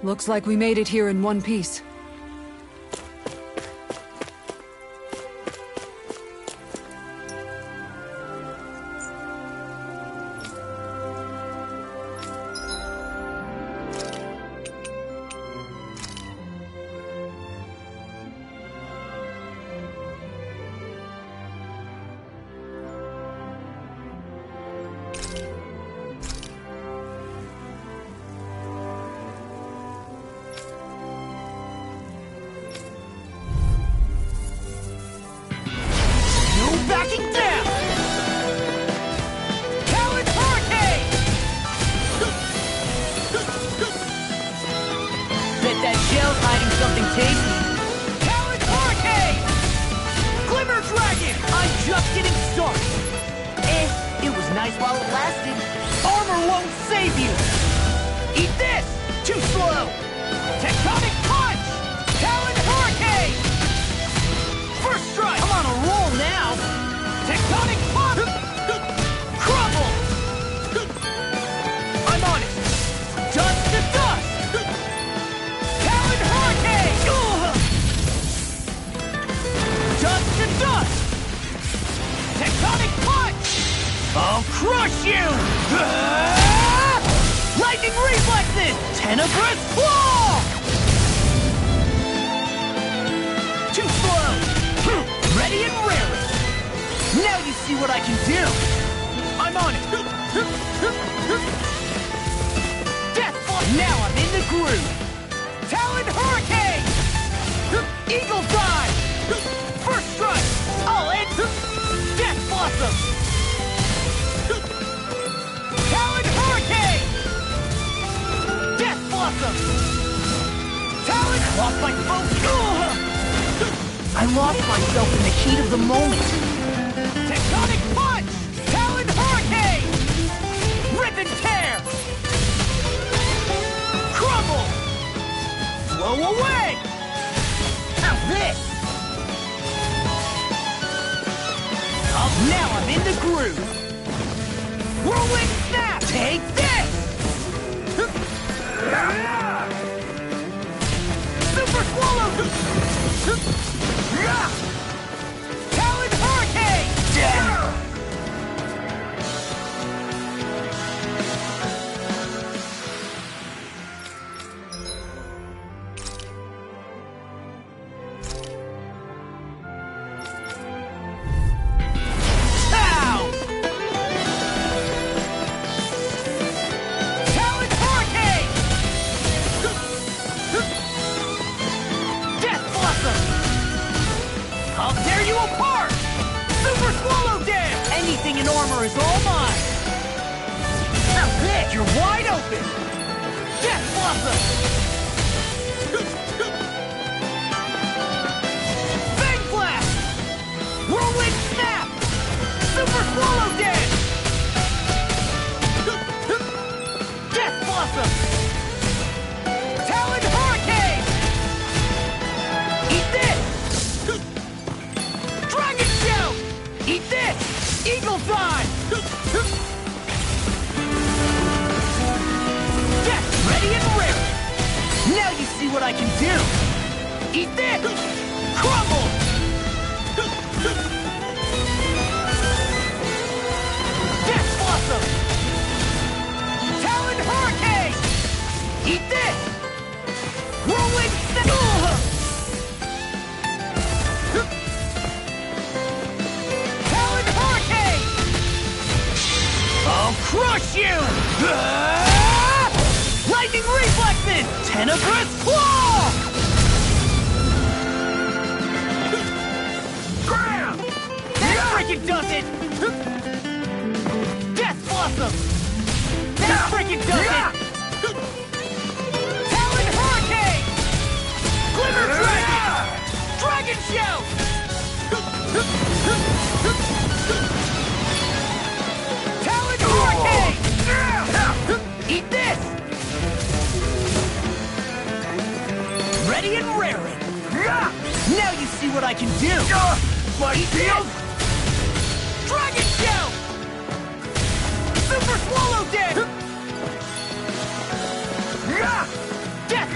Looks like we made it here in one piece. I lost myself in the heat of the moment. Tectonic punch! Talon hurricane! Rip and tear! Crumble! Blow away! How's this? Now I'm in the groove! Whirlwind snap! Take this! Super swallow! Talon hurricane! In armor is all mine! Now this! You're wide open! Death Blossom! Fang Blast! Whirlwind Snap! Super Swallow Dance! Death Blossom! Talon Hurricane! Eat this! Dragon Shout! Eat this! Eagle Dive! Get ready and ready! Now you see what I can do! Eat this! Crumble! Death Blossom! Talon Hurricane! Eat this! Whirlwind Snap! I'll crush you! Lightning reflexes! Tenebrous claw! Grab! That frickin' does it! Death Blossom! That frickin' does it! Talon Hurricane! Glimmer Dragon! Dragon Shout! Hurricane! Eat this! Ready and raring! Now you see what I can do! My shield! Dragon Shout! Super Swallow Dance! Death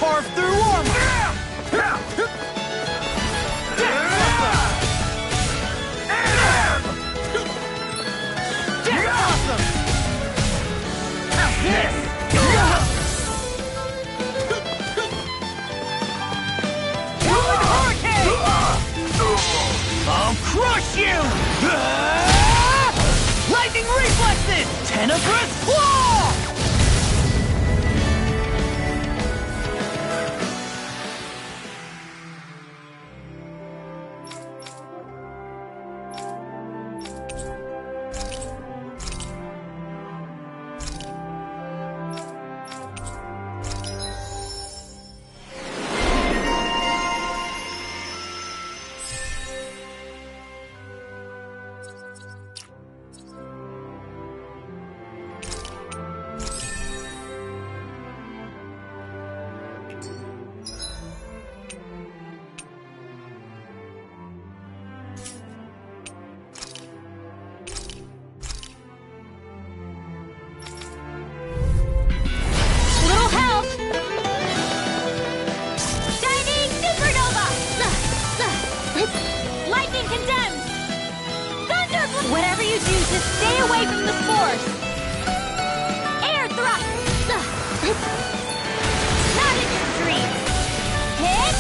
carve through armor! Awesome! How's this? I'll crush you! Lightning reflexes! Tenebrous claw! Whatever you do, just stay away from the spores! Air thrust! Not in your dreams! Hit!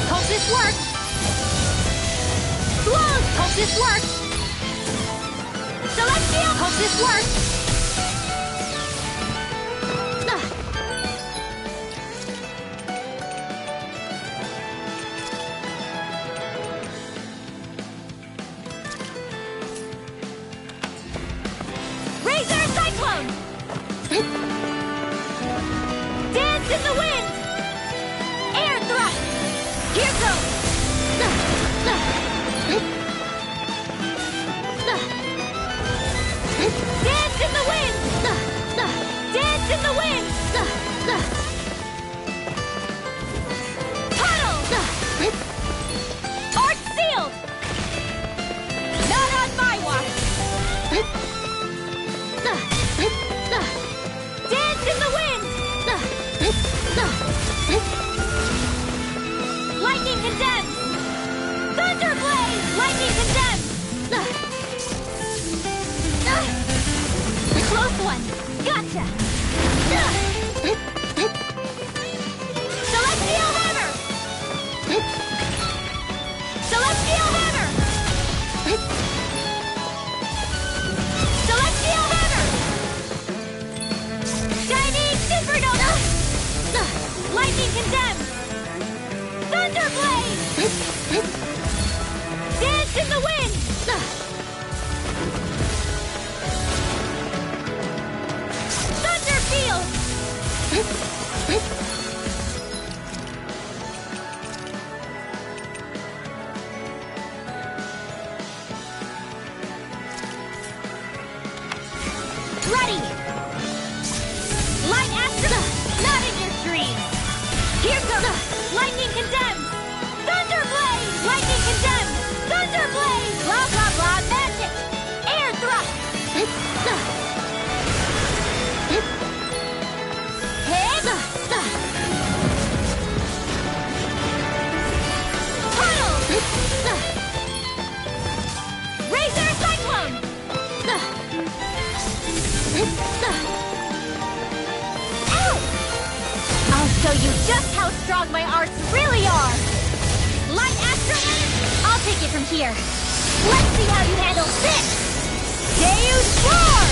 Hope this works! Blows! Hope this works! Celestial! Hope this works! Dance in the wind! Air thrust! Here goes! Dance in the wind! Dance in the wind! Puddle! Arch sealed! Not on my watch! Dance in the wind! Lightning condemned! Thunder blaze! Lightning condemned! Close one! Gotcha! Celestial hammer! Celestial hammer! Celestial hammer! Shining supernova! Lightning condemned! Thunder blaze! Dance in the wind! Thunder field! Ready! Light Astra! Not in your dreams! Here goes! Lightning condemned! Thunder blaze! Lightning condemned! Thunder blaze! Blah blah blah magic! Air thrust! Hit! Puddle! Razor cyclone! I'll show you just how strong my arts really are! Light Astro Energy! I'll take it from here. Let's see how you handle this! Deus Roar!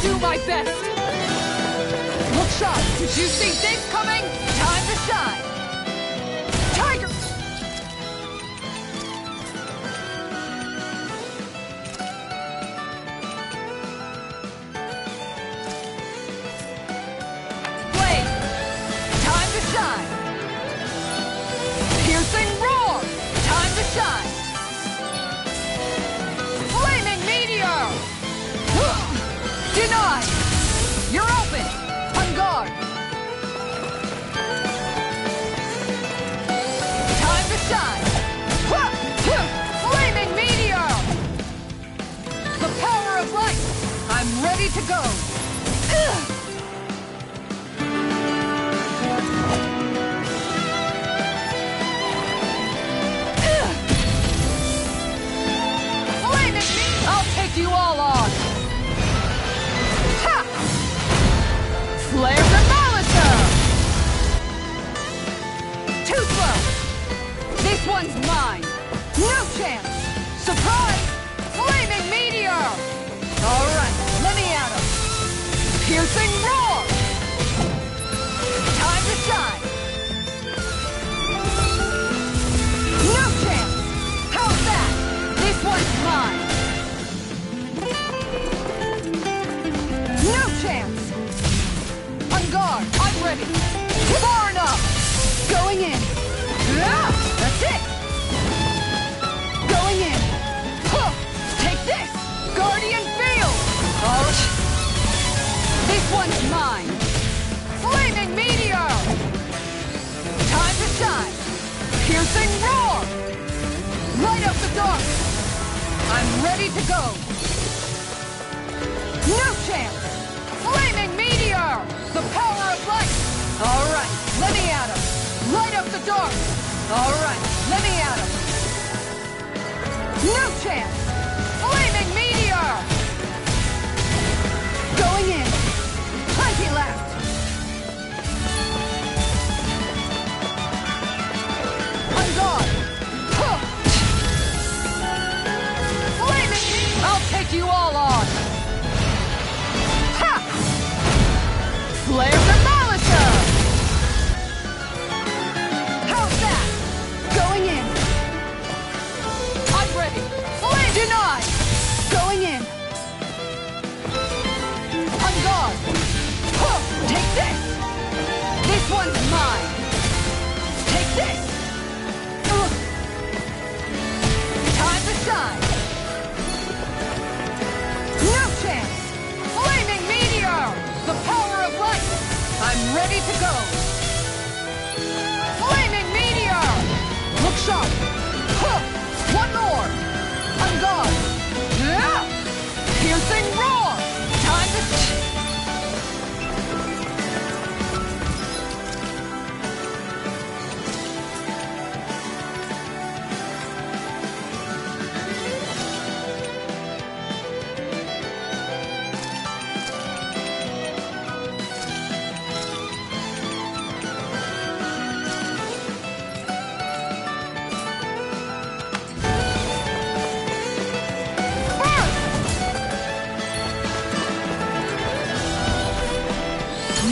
do my best! Look sharp! Did you see this coming? Time to shine! Tiger! Blade! Time to shine! Piercing roar! Time to shine! Flaming meteor! Denied! You're open! On guard! Time to shine! Flaming meteor! The power of light! I'm ready to go! Flaming meteor! I'll take you all on! Ha! Flare Demolisher! Too slow! This one's mine! No chance! Surprise! Flaming meteor! Alright, let me at him! Piercing roar! Time to shine! No chance! How's that? This one's mine! No chance! On guard! I'm ready! Far enough! Going in! Ah, that's it! Going in! Huh. Take this! Guardian Field! Oh, this one's mine! Flaming Meteor! Time to shine! Piercing Roar! Light up the dark! I'm ready to go! No chance! Flaming Meteor! The power of light! Alright, let me at him! Light up the dark! Alright, let me at him! No chance! Flaming Meteor! Going in! Plenty left! On guard! Huh. Flaming Meteor! I'll take you all on! Ha! Flare Demolisher! How's that? Going in! I'm ready! Flame denied! Going in! On guard! Huh. Take this! This one's mine! Take this! Ugh. Time to shine! No chance! Flaming Meteor! The power of light! I'm ready to go! Flaming Meteor! Look sharp! Huh. One more! On guard! Yeah. Piercing roar! Time to...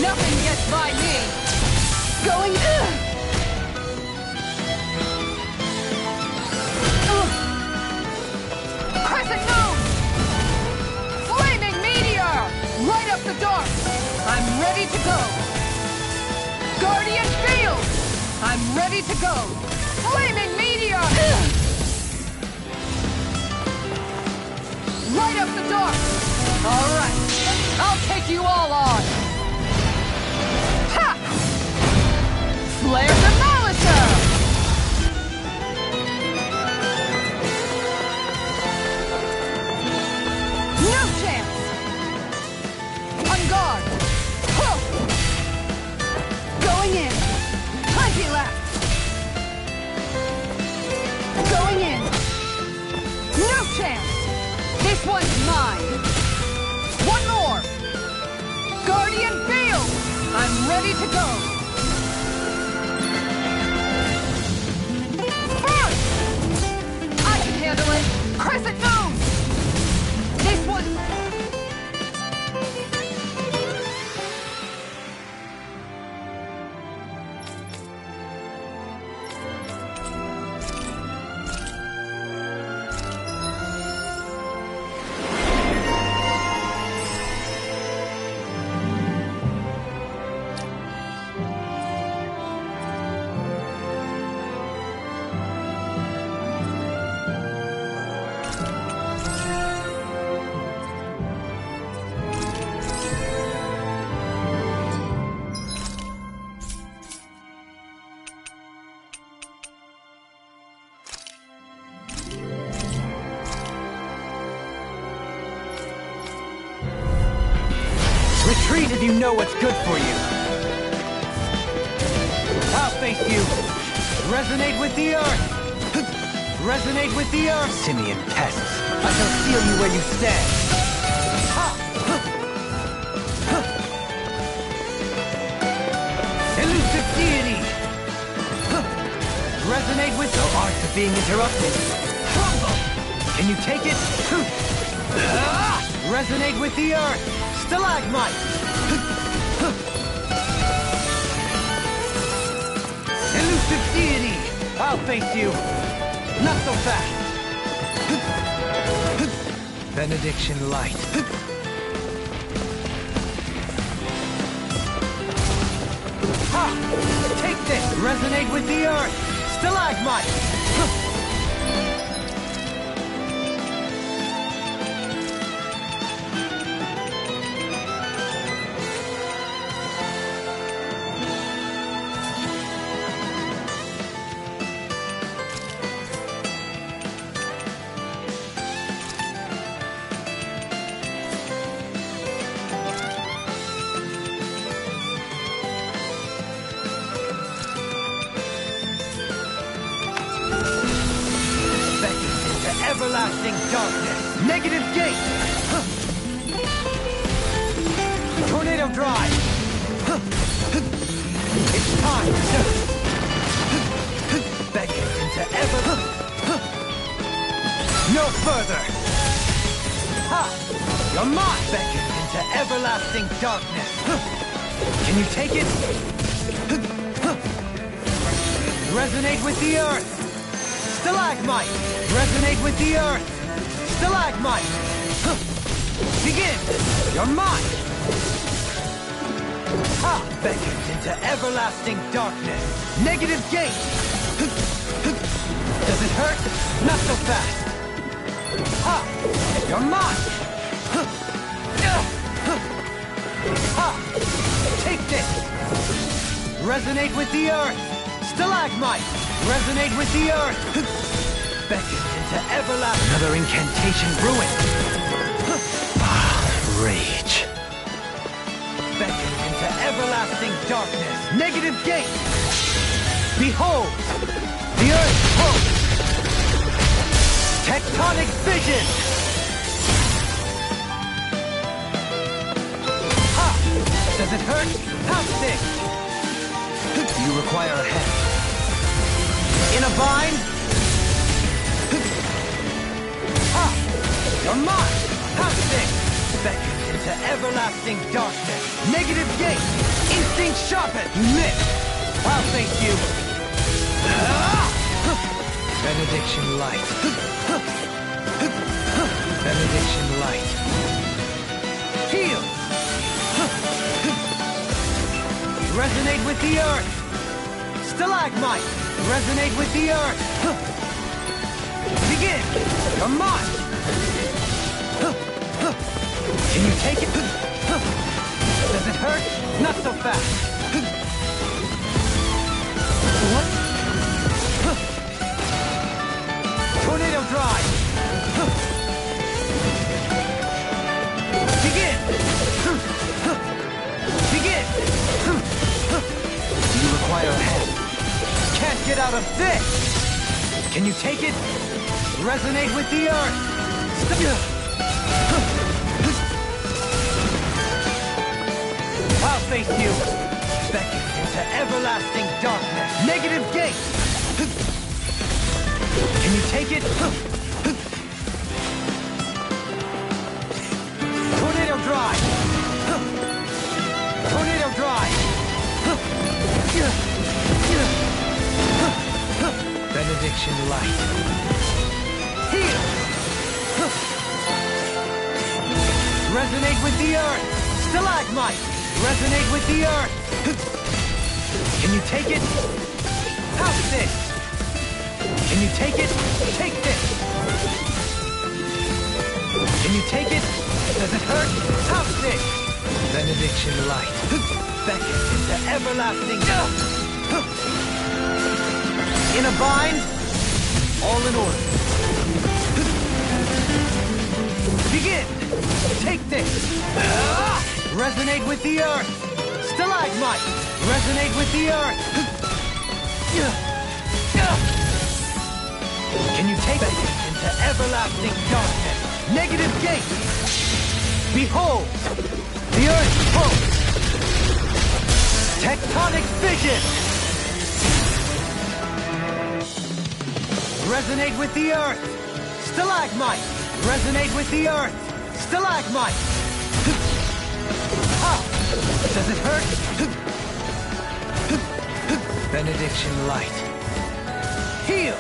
Nothing gets by me! Going... Crescent Moon! Flaming Meteor! Light up the dark! I'm ready to go! Guardian Field! I'm ready to go! Flaming Meteor! Light up the dark! Alright, I'll take you all on! Ha! Flare Demolisher! No chance! On guard! Huh. Going in! Plenty left! Going in! No chance! This one's mine! Retreat if you know what's good for you. I'll face you. Resonate with the earth. Resonate with the earth. Simian pests. I shall seal you where you stand. Elusive deity. Resonate with the art of being interrupted. Crumble. Can you take it? Resonate with the earth. Stalagmite. Elusive deity. I'll face you. Not so fast. Benediction light. Ha! Take this. Resonate with the earth. Stalagmite. Everlasting darkness. Negative gate. Tornado drive. It's time. Beckon into no further. Ha! You're mine. Beckon into everlasting darkness. Can you take it? Resonate with the earth. Stalagmite! Resonate with the earth! Stalagmite! Begin! You're mine! Ha! Beckons into everlasting darkness! Negative gate! Does it hurt? Not so fast! Ha! You're mine! Ha! Take this! Resonate with the earth! Stalagmite! Resonate with the earth! Beckon into everlasting... Another incantation ruined! Rage. Beckon into everlasting darkness! Negative gate! Behold! The earth's hope! Tectonic vision! Ha! Does it hurt? How thick? You require a hand. In a bind? Ha! You're mine! How thick? Beckon into everlasting darkness. Negative gate! Instinct sharpened! Miss! I'll face you! Benediction light. Benediction light. Heal! Resonate with the earth! Stalagmite! Resonate with the earth! Begin! You're mine! Can you take it? Does it hurt? Not so fast! What? Tornado drive! Begin! Begin! Do you require a hand? Can't get out of this! Can you take it? Resonate with the earth! I'll face you! Beckon into everlasting darkness! Negative gate! Can you take it? Tornado drive! Tornado drive! Benediction light. Heal! Resonate with the earth! Stalagmite! Resonate with the earth! Can you take it? How's this? Can you take it? Take this! Can you take it? Does it hurt? How's this? Benediction light. Beckon into everlasting... In a bind? All in order. Begin! Take this! Resonate with the earth! Stalagmite! Resonate with the earth! Can you take it into everlasting darkness? Negative gate! Behold! The earth pulse! Tectonic vision! Resonate with the earth! Stalagmite! Resonate with the earth! Stalagmite! Ha! Does it hurt? Benediction light. Heal!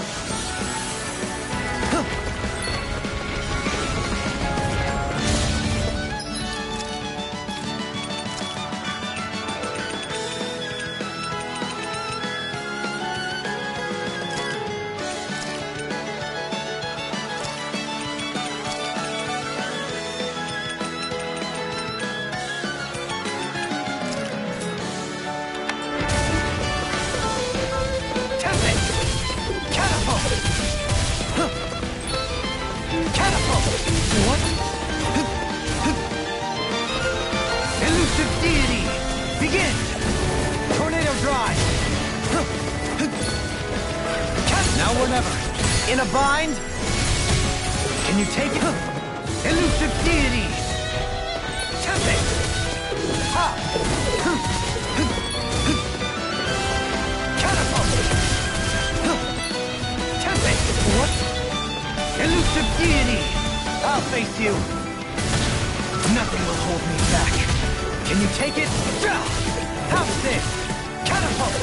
In a bind? Can you take it? Elusive deity! Tempest! Ha! Catapult! Tempest! What? Elusive deity! I'll face you! Nothing will hold me back. Can you take it? How's this? Catapult!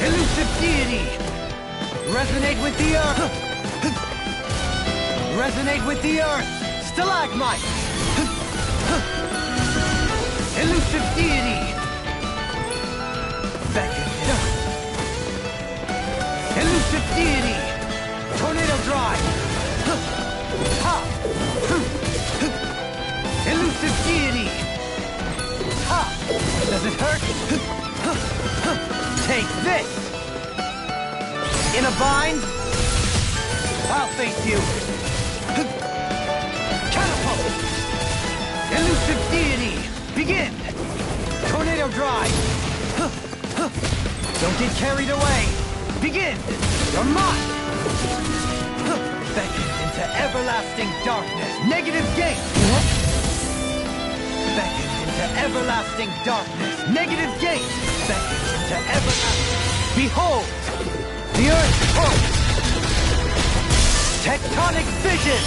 Elusive deity! Resonate with the earth! Resonate with the earth! Stalagmite! Elusive deity! Beckon. Elusive deity! Tornado drive! Ha! Elusive deity! Ha! Does it hurt? Take this! In a bind? I'll face you. Catapult! Elusive deity! Begin! Tornado drive! Don't get carried away! Begin! You're mine! Beckon into everlasting darkness! Negative gate! Beckon into everlasting darkness! Negative gate! Beckon into everlasting... Behold! The earth pulse! Tectonic vision!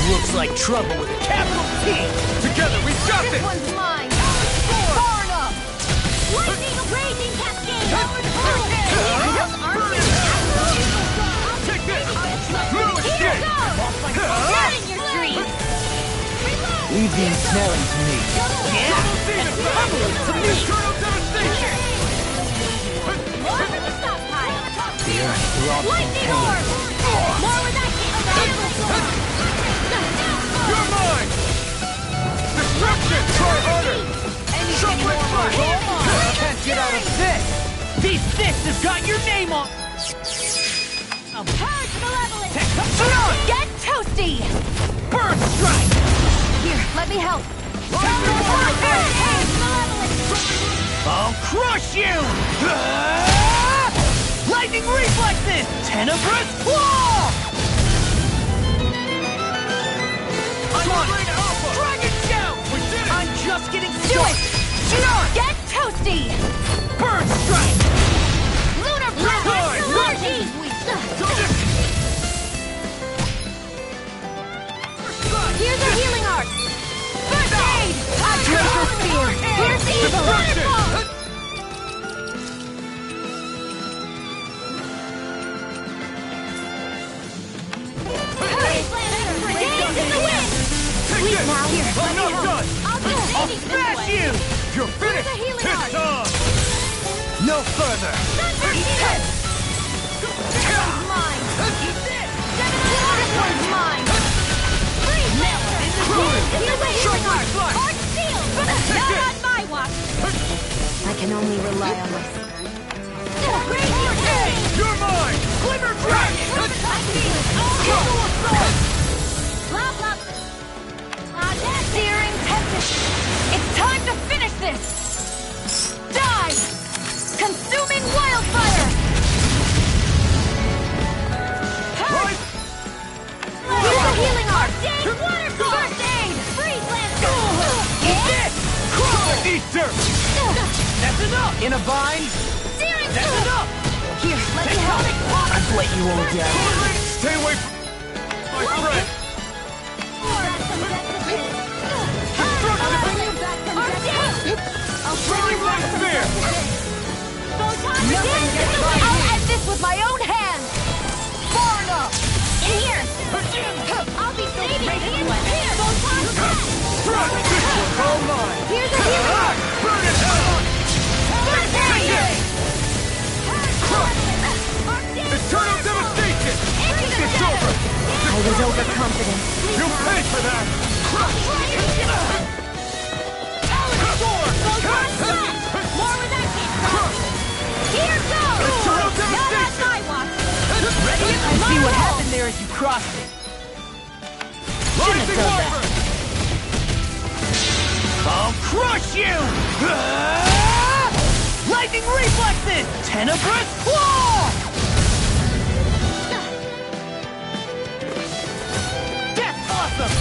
Looks like trouble with a capital T! Together we got This this! one's mine! Far enough! Lightning raging cascade! Take this! Here goes! Not in your dreams! Leave the ensnaring to me. More from the stockpile! The earth Lightning orb! More where that came from! You're mine! Destruction! Try harder! Anything more? Can't get out of this! These fists have got your name on. Purge malevolence! Get toasty! Burn strike! Here, let me help. Purge malevolence! I'll crush you! Lightning reflexes! Tenebrous claw! I'm on Dragon Shout! I'm just getting Do it! started! Get toasty! Burn strike! Lunar blast! Energy! Here's a healing arc! First aid! I Tracer Spear! Here's evil! Dance in the wind! Sweet now! Here, let I'm me not help! done! I'll do Hades in the Smash way! you! You're finished! a healing It's arc. on! No further! Thunder Shield! Mine! This one's mine! Freeze Master! Dance in the wind! Short my fly! Arc Shield! Not on my watch! I can only rely on myself. Radiant Blade! You're mine! Glimmer Dragon! Blah, blah. Searing tempest! It's time to finish this! Die! Consuming wildfire! Right! Here's a healing arc! Dance Waterfall! First aid! Freeze Lancer! Eat this! Eat dirt! That's enough! In a bind? Searing That's Swoop! enough! Here, let me help! I've let you all down. Stay away from my friend! Throwing my spear! I'll end this with my own hands! Far enough! In here! I'll be saving you! Here! Photon Blast! Thrust! This one's all mine! Here's a healing arc! Burn it hell! First aid! Eternal devastation! It's over! I was overconfident. You'll pay for that! More where that came from! Here goes! Eternal Not on devastation! my watch! I see what happened there as you crossed it. Rising done that. Wyvern! I'll crush you! Lightning reflexes! Tenebrous claw! That's awesome!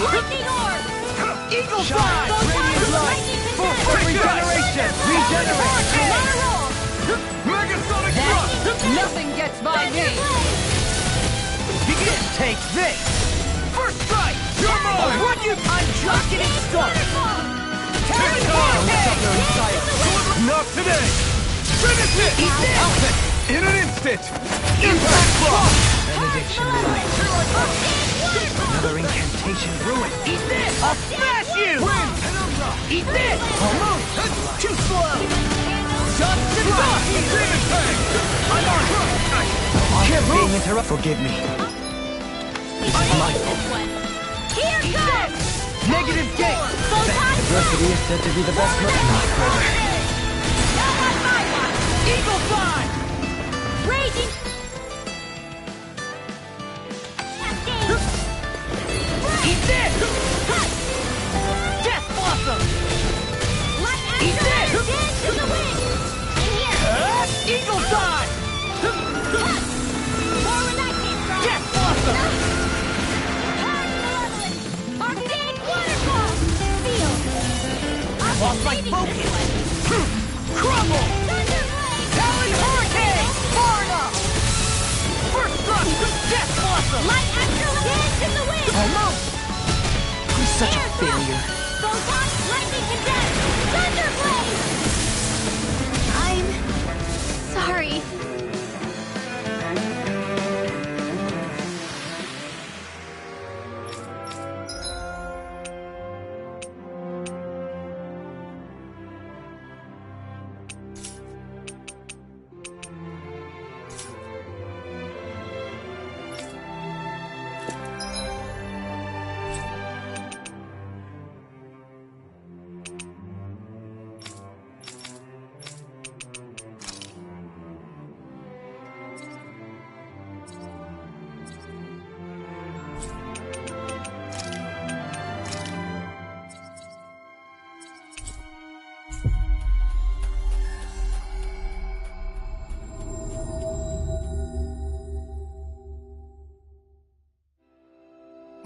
Lightning Orb! Eagle Shine! Fly! Radiant light! Lightning For regeneration! Regenerate! Megasonic thrust! Nothing gets by me! Begin! Take this! First strike! You're I'll mine! run you! I'm just getting started! It's on! Not today! Finish it! Help it! In an instant! Impact block! Benediction light. Another incantation ruined. Eat this! I'll smash you! Wind! Eat this! Almost! Too slow! Dust to dust! Demon Fang! I'm on! Can't being interrupted. Forgive me. My fault. Here goes! Negative gate! Photon Adversity is said to be the best weapon. Not further. Not on my watch! Eagle Fly! Raging! Cascade! Eat this! Death Blossom! Light Eat Astral this! Dance in the wind! In here! Eagle Fly! More where that came from! Death Blossom! Purge Malevolence! Arcade Waterfall! Feel! Lost my focus! Crumble! Thunderblade! Talon Hurricane! Far enough! First thrust! Death Blossom! Light Astral Dance in the wind! Almost! I'm such a Air thrust! failure. Photon Lightning Condensed! Thunderblade! I'm sorry.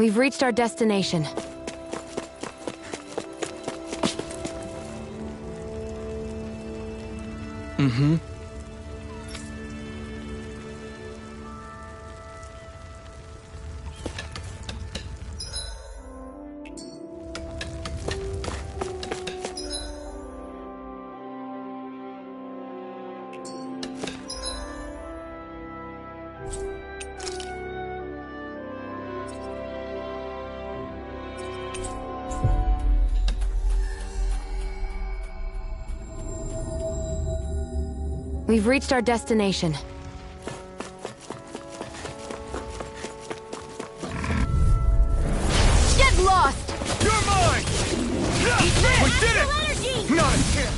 We've reached our destination. Mm-hmm. We've reached our destination. Get lost! You're mine! We did it! Not a chance!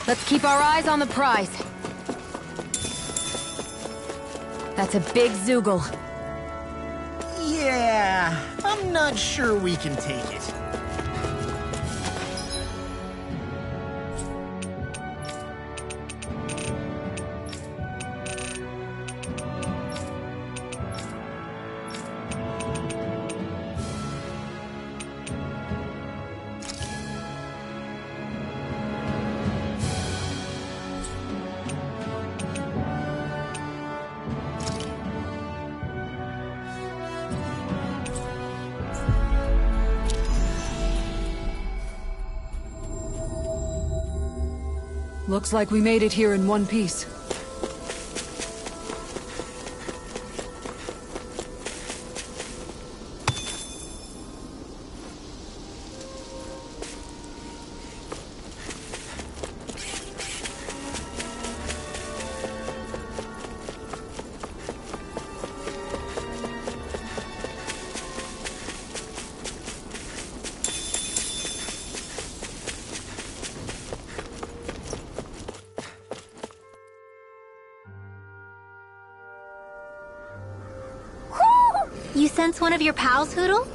Let's keep our eyes on the prize. That's a big Zoogle. Yeah, I'm not sure we can take it. Looks like we made it here in one piece. You sense one of your pals, Hootle?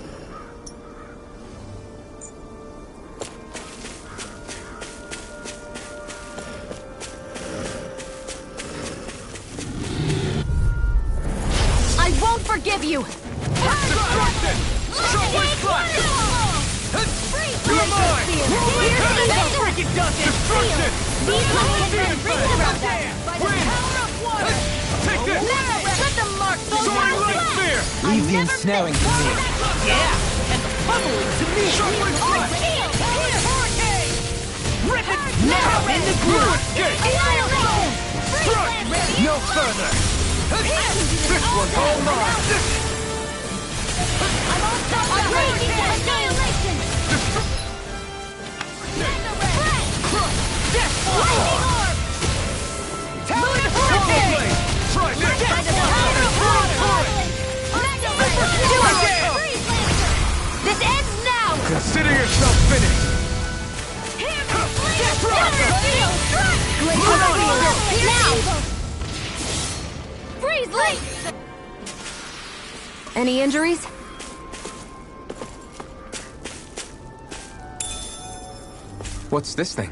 I won't forgive you! Destruction! Shockwave Flash! You're mine! Freaking Destruction! Take this! Let them mark the Soaring Light Sphere! Leave the ensnaring to me. Yeah! And pummeling to me! Shockwave Flash! Rip it! Now in the groove! No further! This one's all mine! Try this! This ends now! Consider yourself finished! Freeze Link! Any injuries? What's this thing?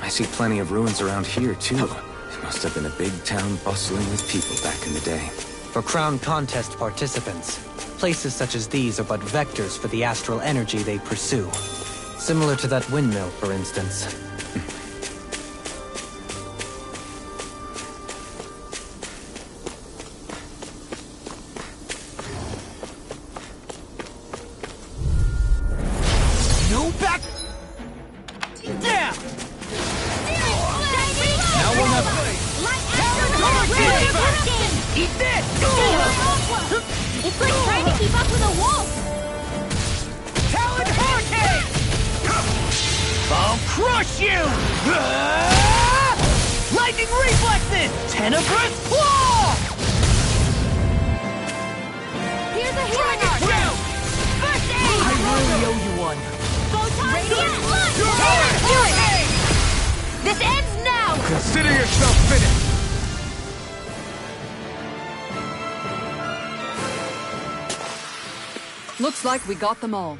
I see plenty of ruins around here, too. It must have been a big town bustling with people back in the day. For crown contest participants. Places such as these are but vectors for the astral energy they pursue. Similar to that windmill, for instance. No back. Down. Now we'll never... Eat this. It's like trying to keep up with a wolf! Talon Hurricane. I'll crush you. Lightning Reflexes. Tenebrous Claw. Here's a healing arc! First aid! I really owe you one. Photon Blast! Do it! This ends now! Consider yourself finished! Looks like we got them all.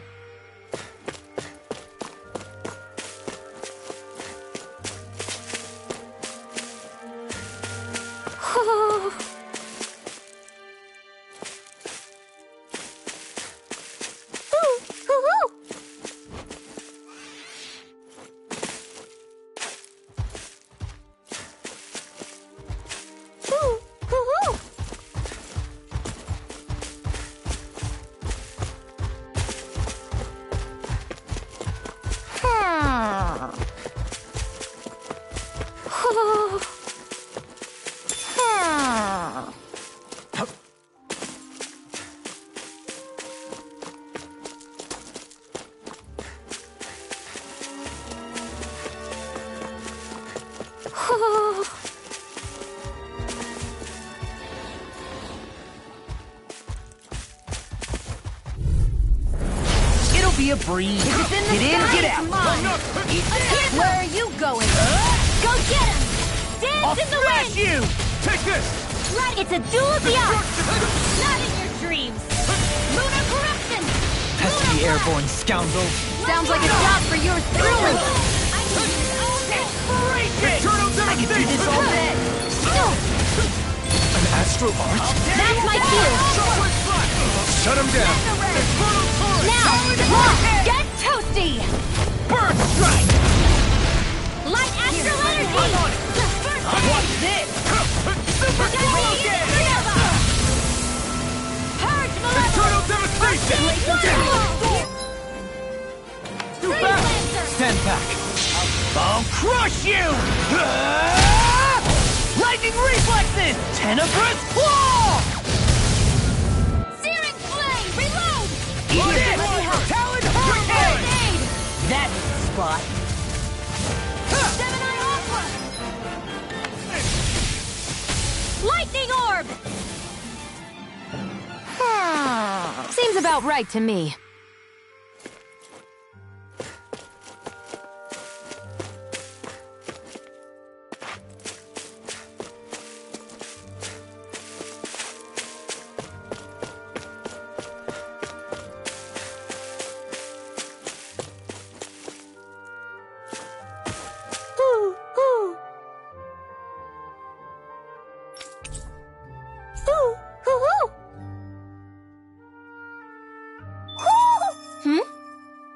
It'll be a breeze. Get in, get out. Eat this. Where are you going? Go get him! I'll Dance in the smash wind! you. Take this! Right, it's a duel of the arts! Not in your dreams! Lunar corruption! Pesky airborne scoundrels! Sounds like a job for yours truly! Eternal I can do this all day. An astral arch? That's my cue! Shut him down! Now, Law, get toasty! Bird strike. Light astral energy! What's this? Super Smoke! Purge malevolence! Eternal devastation! Too fast! Stand back! I'll crush you! Lightning Reflexes! Tenebrous Claw! Searing flame! Reload! Eat this! Talon Hurricane! Aid! That's the spot. Gemini Aqua! Lightning Orb! Seems about right to me.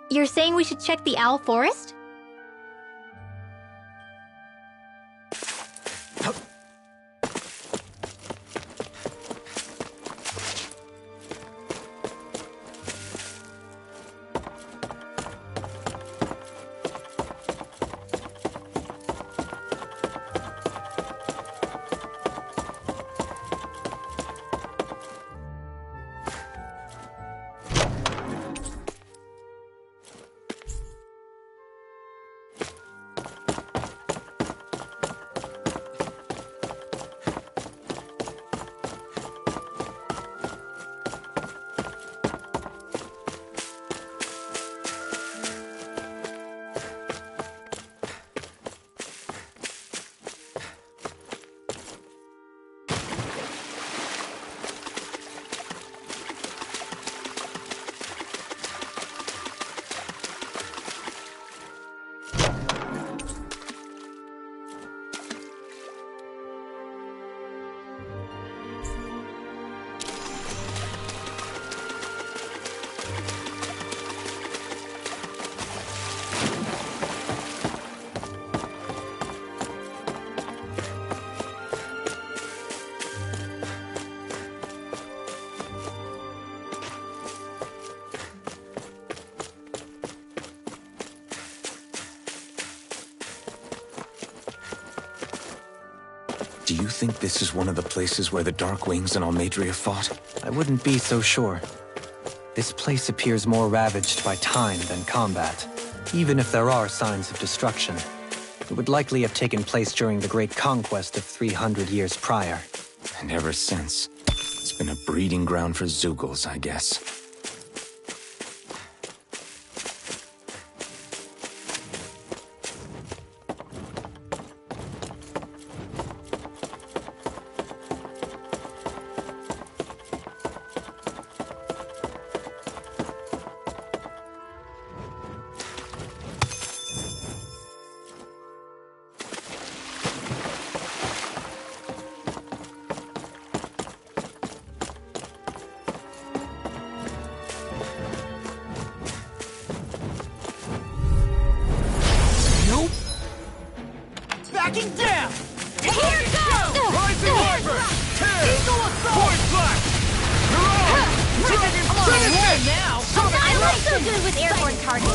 You're saying we should check the Owl Forest? Do you think this is one of the places where the Dark Wings and Almeidrea fought? I wouldn't be so sure. This place appears more ravaged by time than combat. Even if there are signs of destruction, it would likely have taken place during the Great Conquest of 300 years prior. And ever since, it's been a breeding ground for Zeugles, I guess. Backing down! Here goes! Rising Wyvern! Eagle Assault! Point Black! You're on! Dragon Finish now! I'm not so good with airborne targets.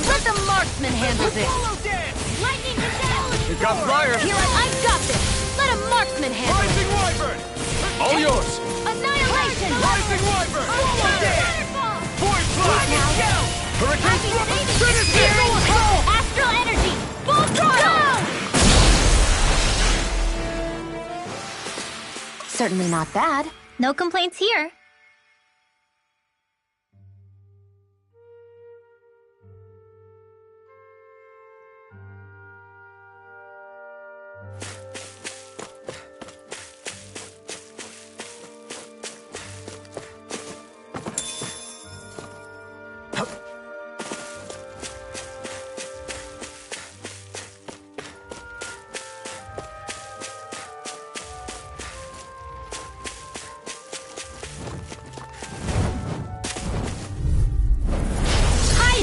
Let the marksman handle this. Follow dance! Lightning is You got fire! Here, I've got this. Let a marksman handle it. Rising Wyvern! All yours! Annihilation! Rising Wyvern! Follow dance! Waterfall! Point Black! Hurricane Thrust! Finish it! Eagle Assault! Astral energy! Full throttle! Certainly not bad. No complaints here.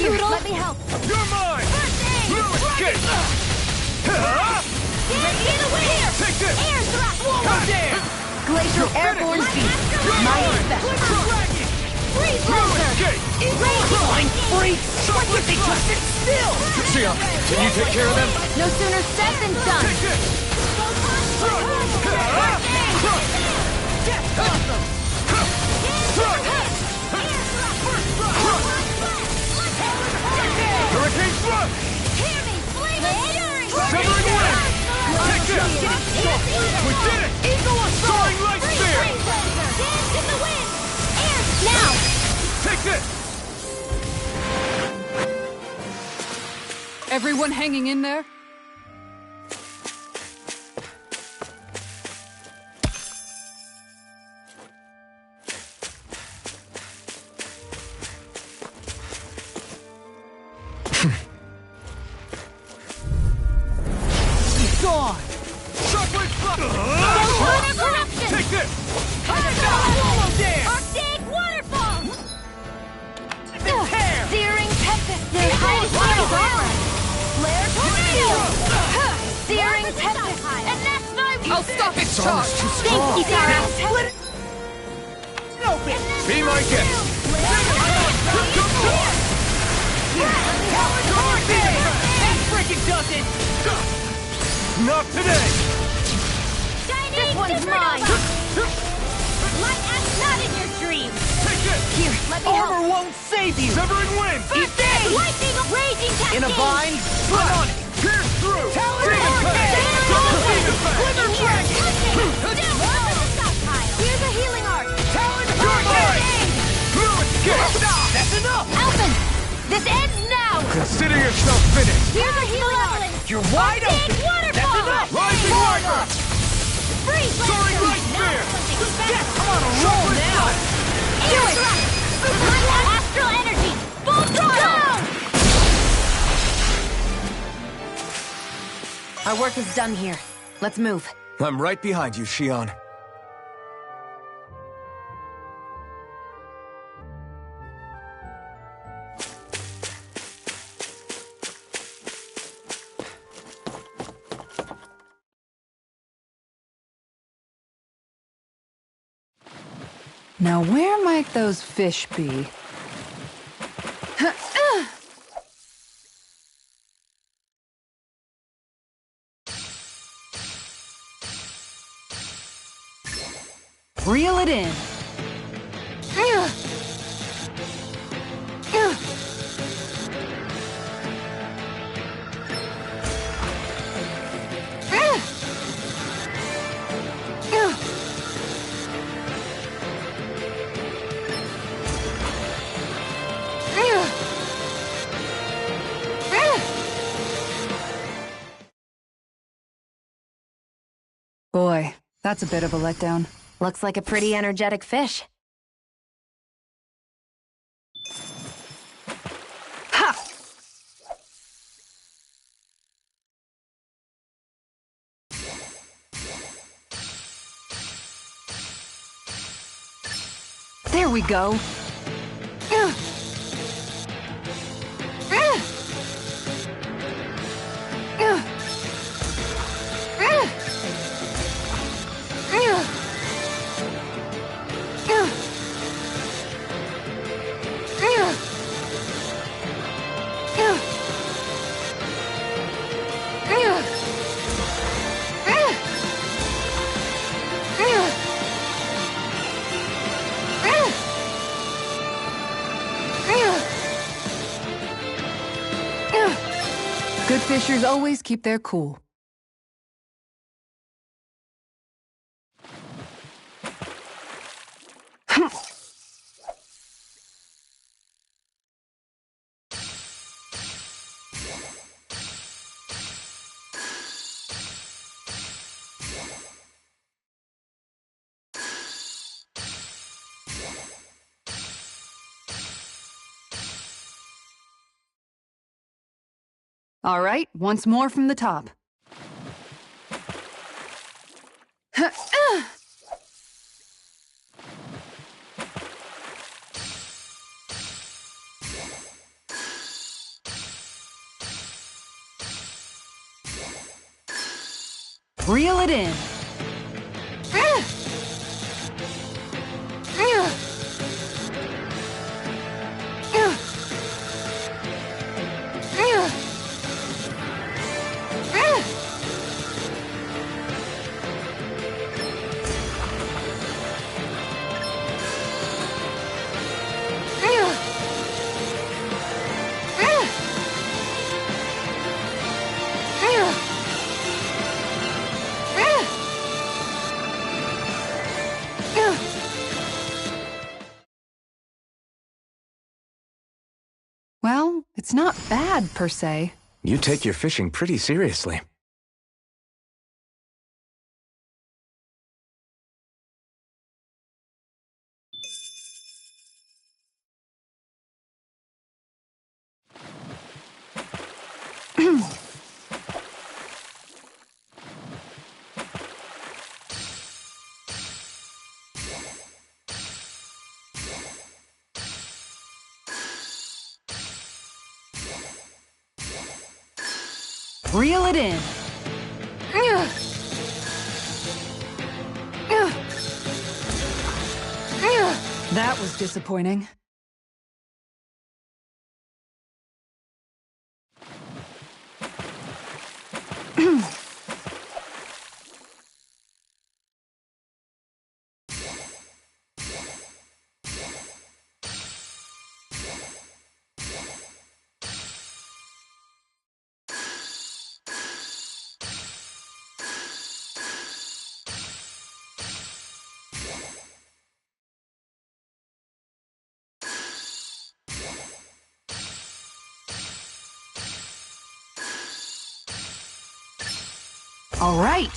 Let me help. You're mine! Lewis, get! Get away! Here! Take this! Air thrust! Damn! Glacial Airborne Beast. My special. Dragon! Freeze Lewis, laser! get! Blind freaks! Why can't they just sit still? Sion, can you take care of them? No sooner said than done. Take this! Hurricane Thrust! Severing Wind! Take this! We did it! Eagle Assault! Soaring Light Spear! Dance in the wind! Air now! Take this! Everyone hanging in there? Gone! Shockwave Flux! Water corruption! Take this! Swallow dance! Arctic waterfall! Searing tempest! Their highest armor! Flare tornado! Searing tempest! And that's my... I'll stop its charge! Thank you, Sarah! Be my guest! That freaking does it! Not today! This one's mine! Light as not in your dreams! Take this! Here, let me help! Armor won't save you! Severing Wind! Eat this! Lightning of raging cascade! In a vine? Put on it! Pierce through! Talon Demon Vortex! Pact! Demon Pact! Here's a healing art! Talon Vortex! Lewis, get! That's enough! Alphen! This ends now! Consider yourself finished! Here's a healing art! You're wide Big open! waterfall! That's enough! Rising Wyvern! Freeze Soaring laser! Light Spear! I'm on a roll now! Air thrust! Astral energy! Full throttle! Our work is done here. Let's move. I'm right behind you, Xion. Now where might those fish be? Reel it in. Boy, that's a bit of a letdown. Looks like a pretty energetic fish. Ha! There we go. Good fishers always keep their cool. All right, once more from the top. Reel it in. Well, it's not bad, per se. You take your fishing pretty seriously. Reel it in. That was disappointing. All right.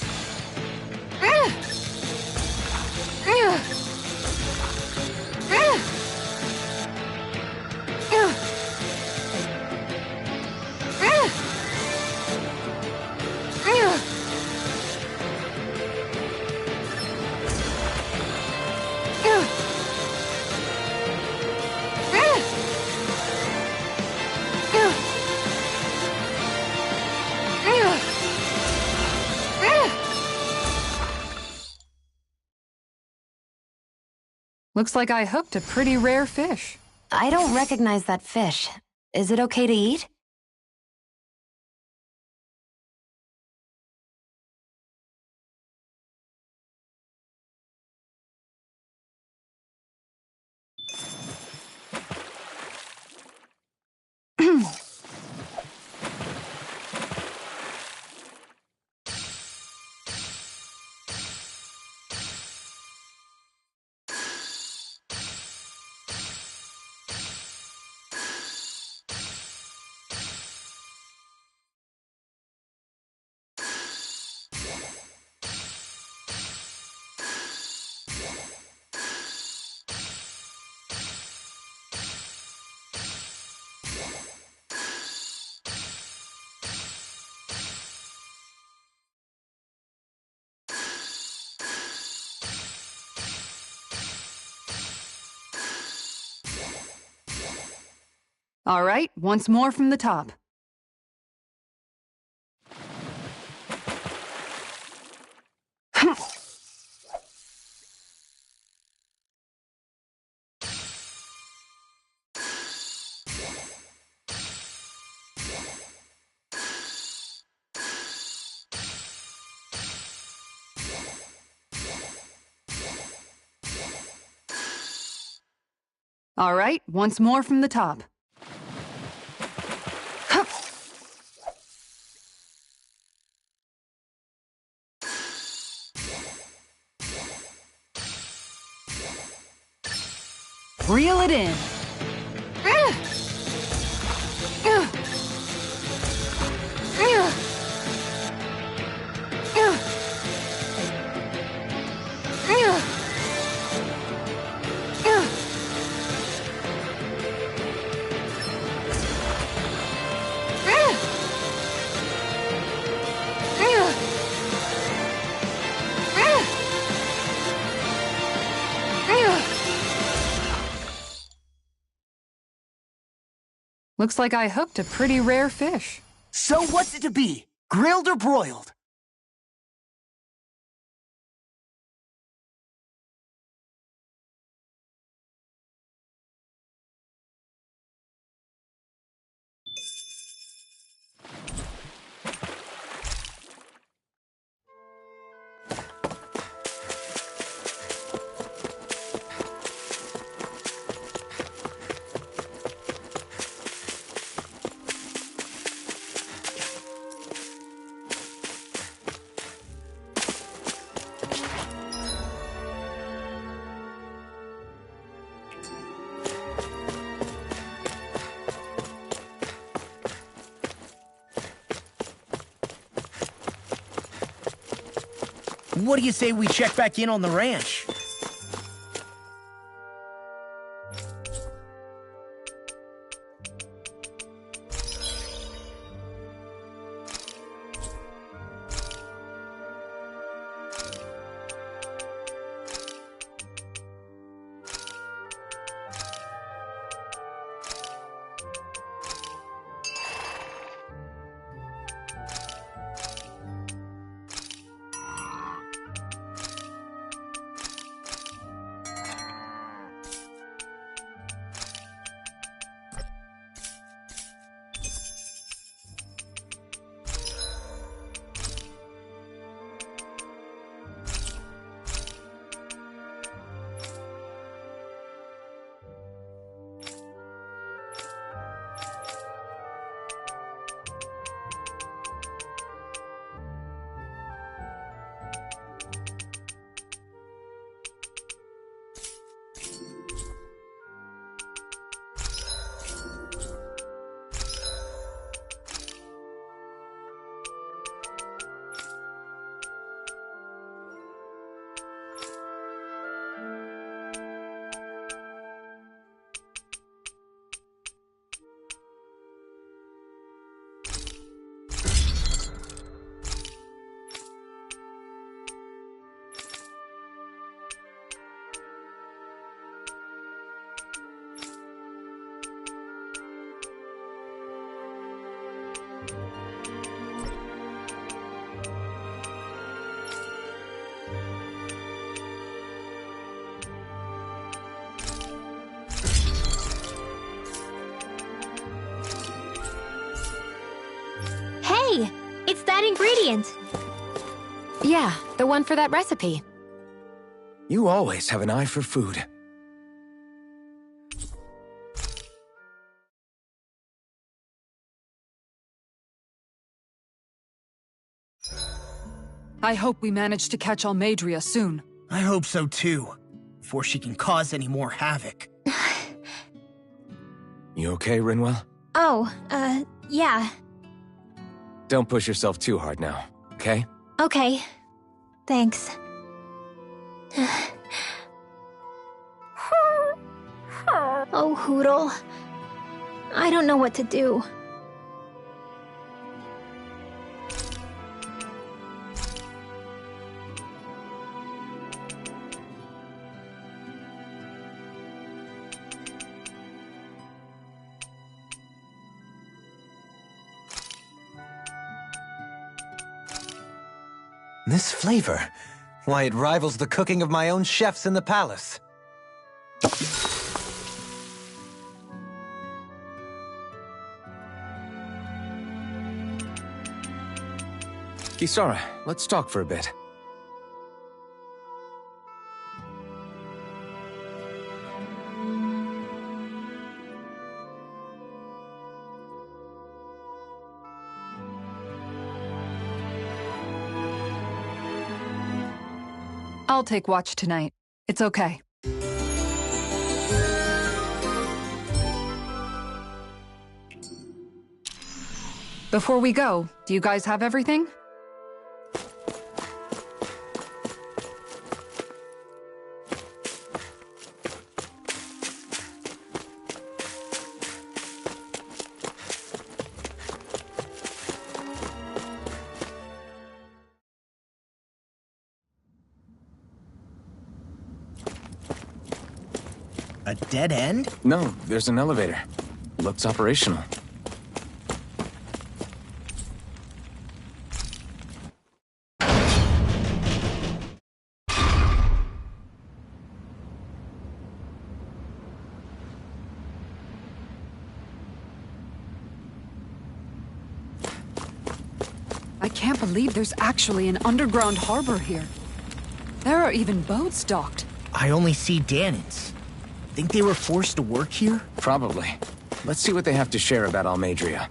Looks like I hooked a pretty rare fish. I don't recognize that fish. Is it okay to eat? All right, once more from the top. All right, once more from the top. Reel it in. Looks like I hooked a pretty rare fish. So what's it to be? Grilled or broiled? What do you say we check back in on the ranch? Hey, it's that ingredient. Yeah, the one for that recipe. You always have an eye for food. I hope we manage to catch Almeidrea soon. I hope so too, before she can cause any more havoc. You okay, Rinwell? Oh, yeah. Don't push yourself too hard now, okay? Okay. Thanks. Oh, Hootle. I don't know what to do. This flavor, why, it rivals the cooking of my own chefs in the palace. Kisara, let's talk for a bit. I'll take watch tonight. It's okay. Before we go, do you guys have everything? A dead end? No, there's an elevator. Looks operational. I can't believe there's actually an underground harbor here. There are even boats docked. I only see Danans. Think they were forced to work here? Probably. Let's see what they have to share about Almeidrea.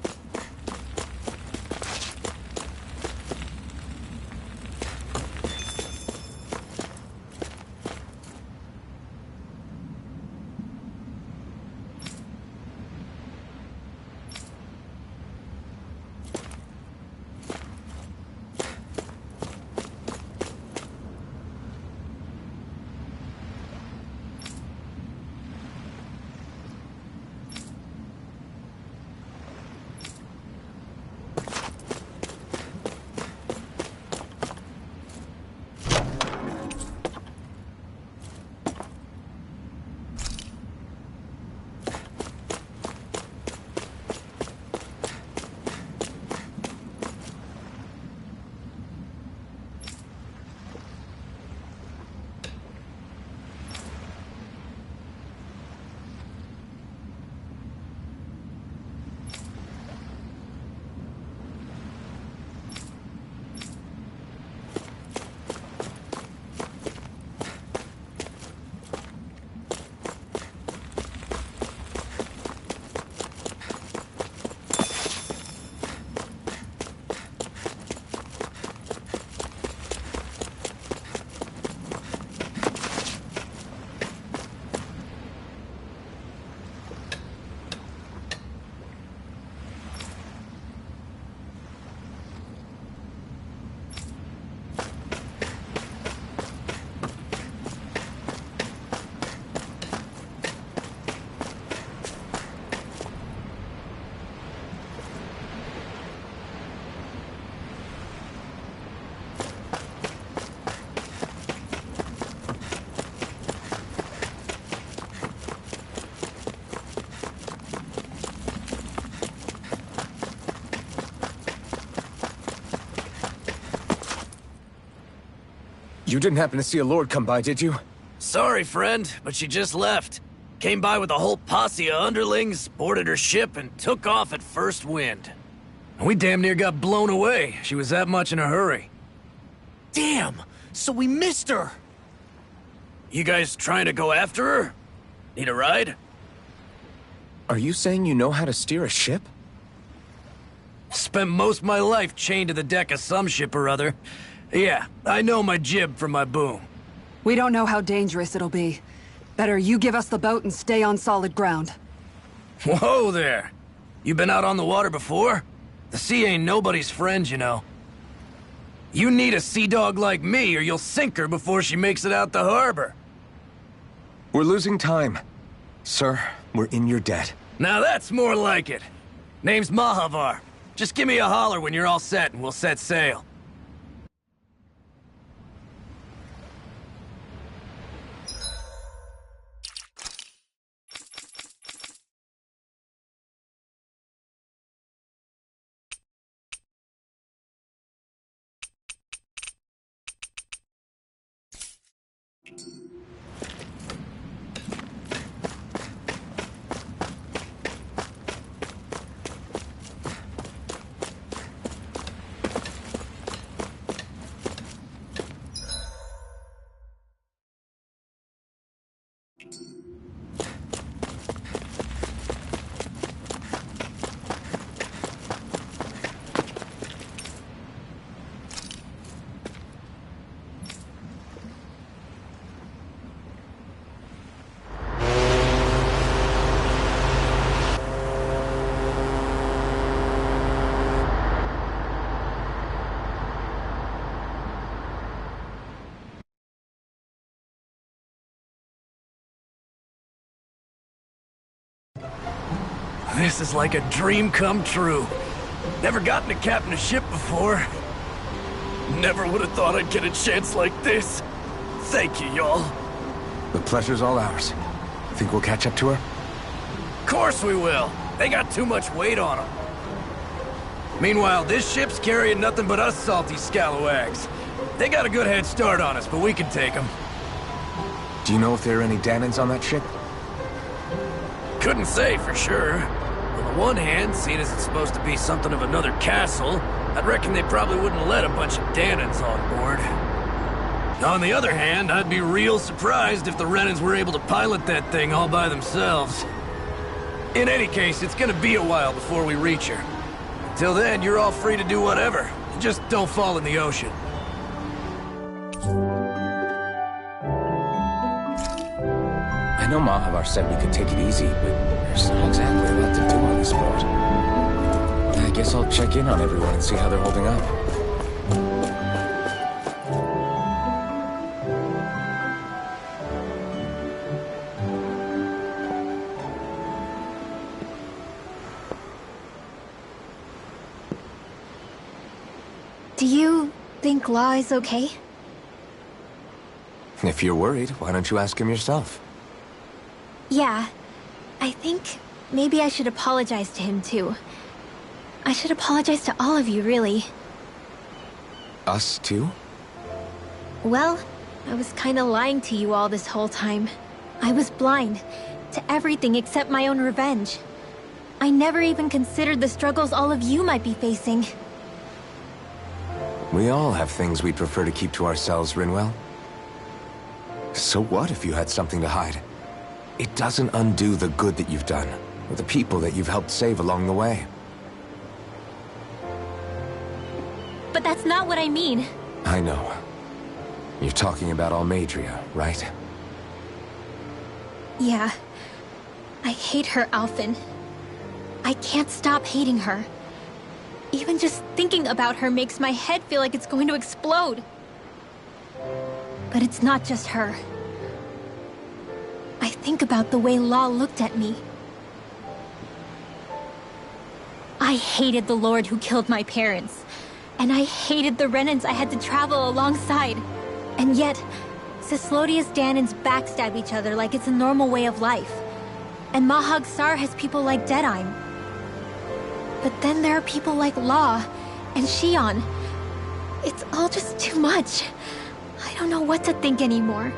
You didn't happen to see a lord come by, did you? Sorry, friend, but she just left. Came by with a whole posse of underlings, boarded her ship, and took off at first wind. We damn near got blown away. She was that much in a hurry. Damn! So we missed her! You guys trying to go after her? Need a ride? Are you saying you know how to steer a ship? Spent most of my life chained to the deck of some ship or other. Yeah, I know my jib from my boom. We don't know how dangerous it'll be. Better you give us the boat and stay on solid ground. Whoa there! You been out on the water before? The sea ain't nobody's friend, you know. You need a sea dog like me or you'll sink her before she makes it out the harbor. We're losing time. Sir, we're in your debt. Now that's more like it. Name's Mahavar. Just give me a holler when you're all set and we'll set sail. This is like a dream come true. Never gotten to captain a ship before. Never would have thought I'd get a chance like this. Thank you, y'all. The pleasure's all ours. Think we'll catch up to her? Of course we will. They got too much weight on them. Meanwhile, this ship's carrying nothing but us salty scalawags. They got a good head start on us, but we can take them. Do you know if there are any Danans on that ship? Couldn't say for sure. On the one hand, seeing as it's supposed to be something of another castle, I'd reckon they probably wouldn't let a bunch of Danans on board. On the other hand, I'd be real surprised if the Renans were able to pilot that thing all by themselves. In any case, it's gonna be a while before we reach her. Till then, you're all free to do whatever. Just don't fall in the ocean. I know Mahavar said we could take it easy, but there's not exactly a lot to do on this boat. I guess I'll check in on everyone and see how they're holding up. Do you think Law is okay? If you're worried, why don't you ask him yourself? Yeah. I think maybe I should apologize to him too. I should apologize to all of you, really. Us too? Well, I was kinda lying to you all this whole time. I was blind to everything except my own revenge. I never even considered the struggles all of you might be facing. We all have things we'd prefer to keep to ourselves, Rinwell. So what if you had something to hide? It doesn't undo the good that you've done, or the people that you've helped save along the way. But that's not what I mean. I know. You're talking about Almeidrea, right? Yeah. I hate her, Alphen. I can't stop hating her. Even just thinking about her makes my head feel like it's going to explode. But it's not just her. I think about the way Law looked at me. I hated the Lord who killed my parents. And I hated the Renans I had to travel alongside. And yet, Cyslodia's Danans backstab each other like it's a normal way of life. And Mahag Saar has people like Deadeye. But then there are people like Law and Xion. It's all just too much. I don't know what to think anymore.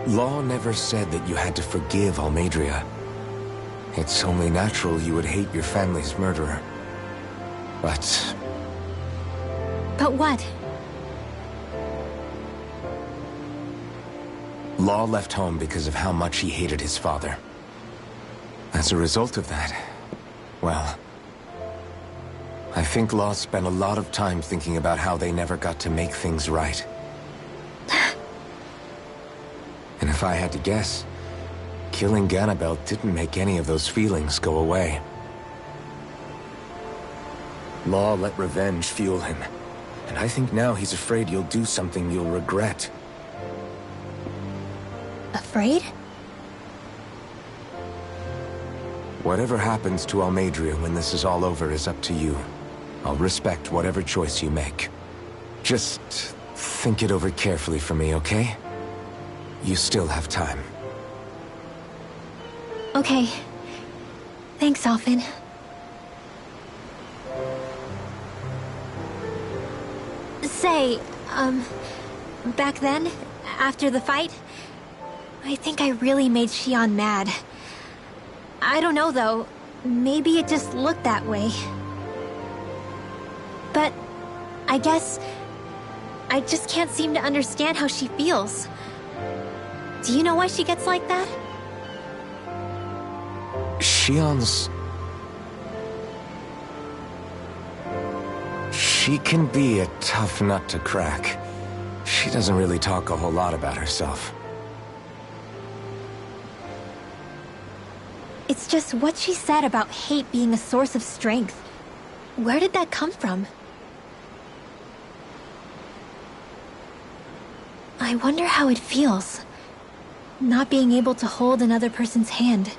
Law never said that you had to forgive Almeidrea. It's only natural you would hate your family's murderer. But... But what? Law left home because of how much he hated his father. As a result of that, well... I think Law spent a lot of time thinking about how they never got to make things right. And if I had to guess, killing Ganabel didn't make any of those feelings go away. Law let revenge fuel him, and I think now he's afraid you'll do something you'll regret. Afraid? Whatever happens to Almeidrea when this is all over is up to you. I'll respect whatever choice you make. Just think it over carefully for me, okay? You still have time. Okay. Thanks, Alphen. Say, Back then, after the fight, I think I really made Xion mad. I don't know, though. Maybe it just looked that way. But I guess I just can't seem to understand how she feels. Do you know why she gets like that? Xion's... She can be a tough nut to crack. She doesn't really talk a whole lot about herself. It's just what she said about hate being a source of strength. Where did that come from? I wonder how it feels, not being able to hold another person's hand.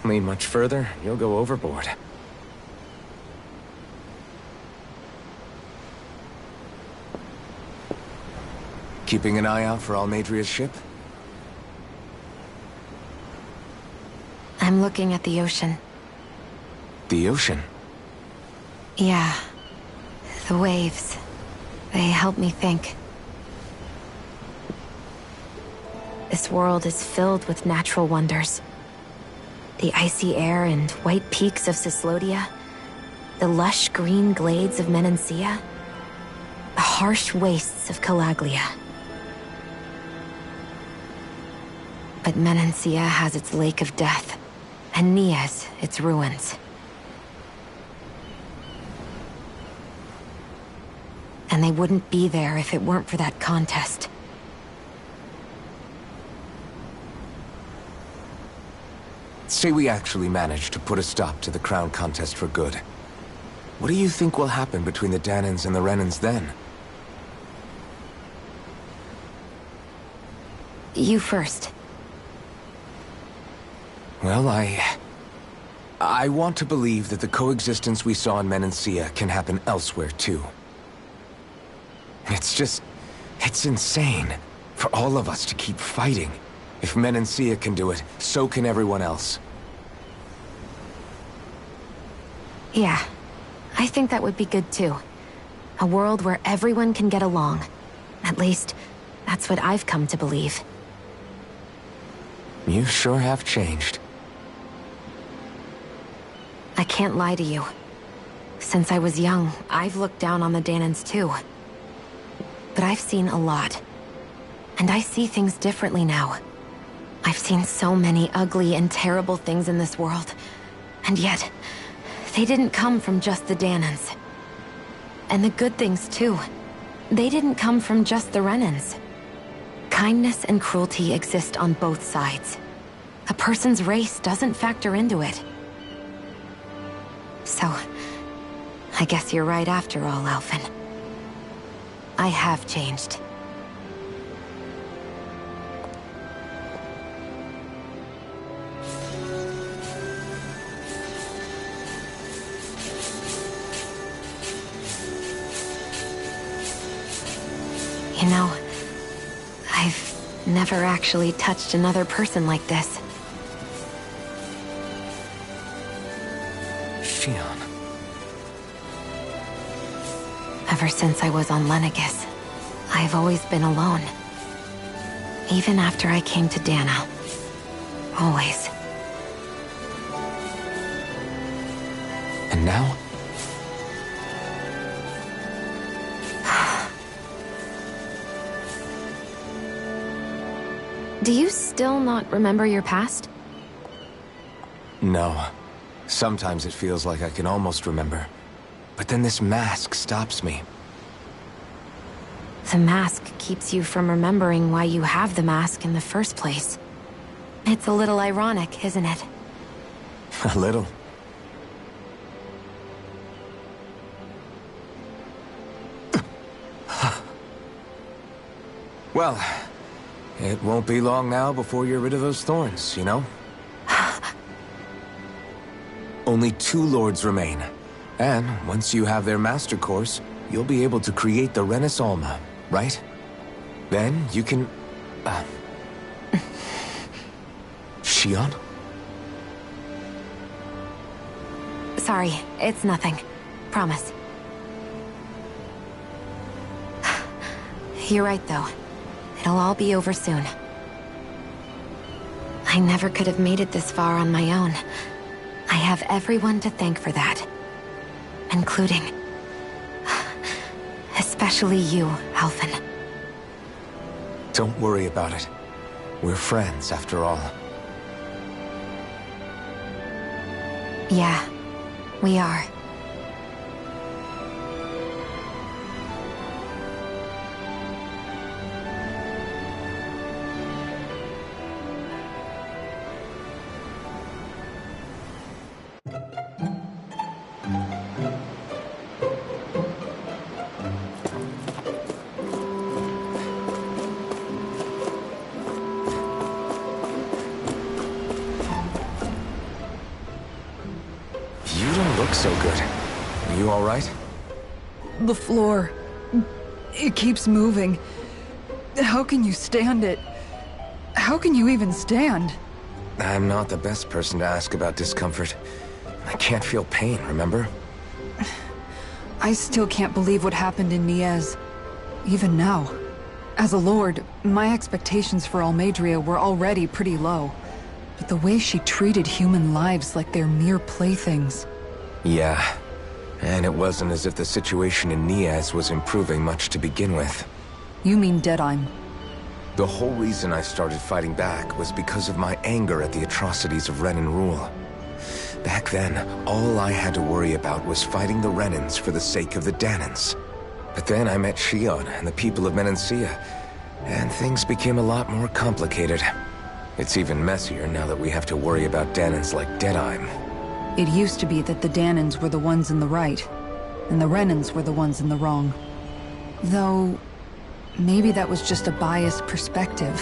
Lean much further, you'll go overboard. Keeping an eye out for Almeidria's ship? I'm looking at the ocean. The ocean? Yeah. The waves. They help me think. This world is filled with natural wonders. The icy air and white peaks of Cyslodia, the lush green glades of Menancia, the harsh wastes of Calaglia. But Menancia has its Lake of Death, and Nias its ruins. And they wouldn't be there if it weren't for that contest. Say we actually manage to put a stop to the crown contest for good. What do you think will happen between the Dahnans and the Renans then? You first. Well, I want to believe that the coexistence we saw in Menancia can happen elsewhere, too. It's insane for all of us to keep fighting. If Menancia can do it, so can everyone else. Yeah, I think that would be good too. A world where everyone can get along. At least, that's what I've come to believe. You sure have changed. I can't lie to you. Since I was young, I've looked down on the Dahnans too. But I've seen a lot. And I see things differently now. I've seen so many ugly and terrible things in this world. And yet, they didn't come from just the Dahnans. And the good things too. They didn't come from just the Renans. Kindness and cruelty exist on both sides. A person's race doesn't factor into it. So, I guess you're right after all, Alphen. I have changed. You know, I've never actually touched another person like this. Xion. Ever since I was on Lenegis, I've always been alone. Even after I came to Dahna. Always. And now? Do you still not remember your past? No. Sometimes it feels like I can almost remember. But then this mask stops me. The mask keeps you from remembering why you have the mask in the first place. It's a little ironic, isn't it? A little. Well, it won't be long now before you're rid of those thorns, you know? Only 2 lords remain. And once you have their master course, you'll be able to create the Renis Alma, right? Then you can... Shionne? Sorry, it's nothing. Promise. You're right, though. It'll all be over soon. I never could have made it this far on my own. I have everyone to thank for that. Including... especially you, Alphen. Don't worry about it. We're friends, after all. Yeah, we are. So good. Are you all right? The floor. It keeps moving. How can you stand it? How can you even stand? I'm not the best person to ask about discomfort. I can't feel pain, remember? I still can't believe what happened in Niez. Even now. As a lord, my expectations for Almeidrea were already pretty low. But the way she treated human lives like they're mere playthings... Yeah, and it wasn't as if the situation in Niez was improving much to begin with. You mean Deadheim? The whole reason I started fighting back was because of my anger at the atrocities of Renan rule. Back then, all I had to worry about was fighting the Renans for the sake of the Dahnans. But then I met Shionne and the people of Menancia, and things became a lot more complicated. It's even messier now that we have to worry about Dahnans like Deadheim. It used to be that the Dahnans were the ones in the right, and the Renans were the ones in the wrong. Though, maybe that was just a biased perspective,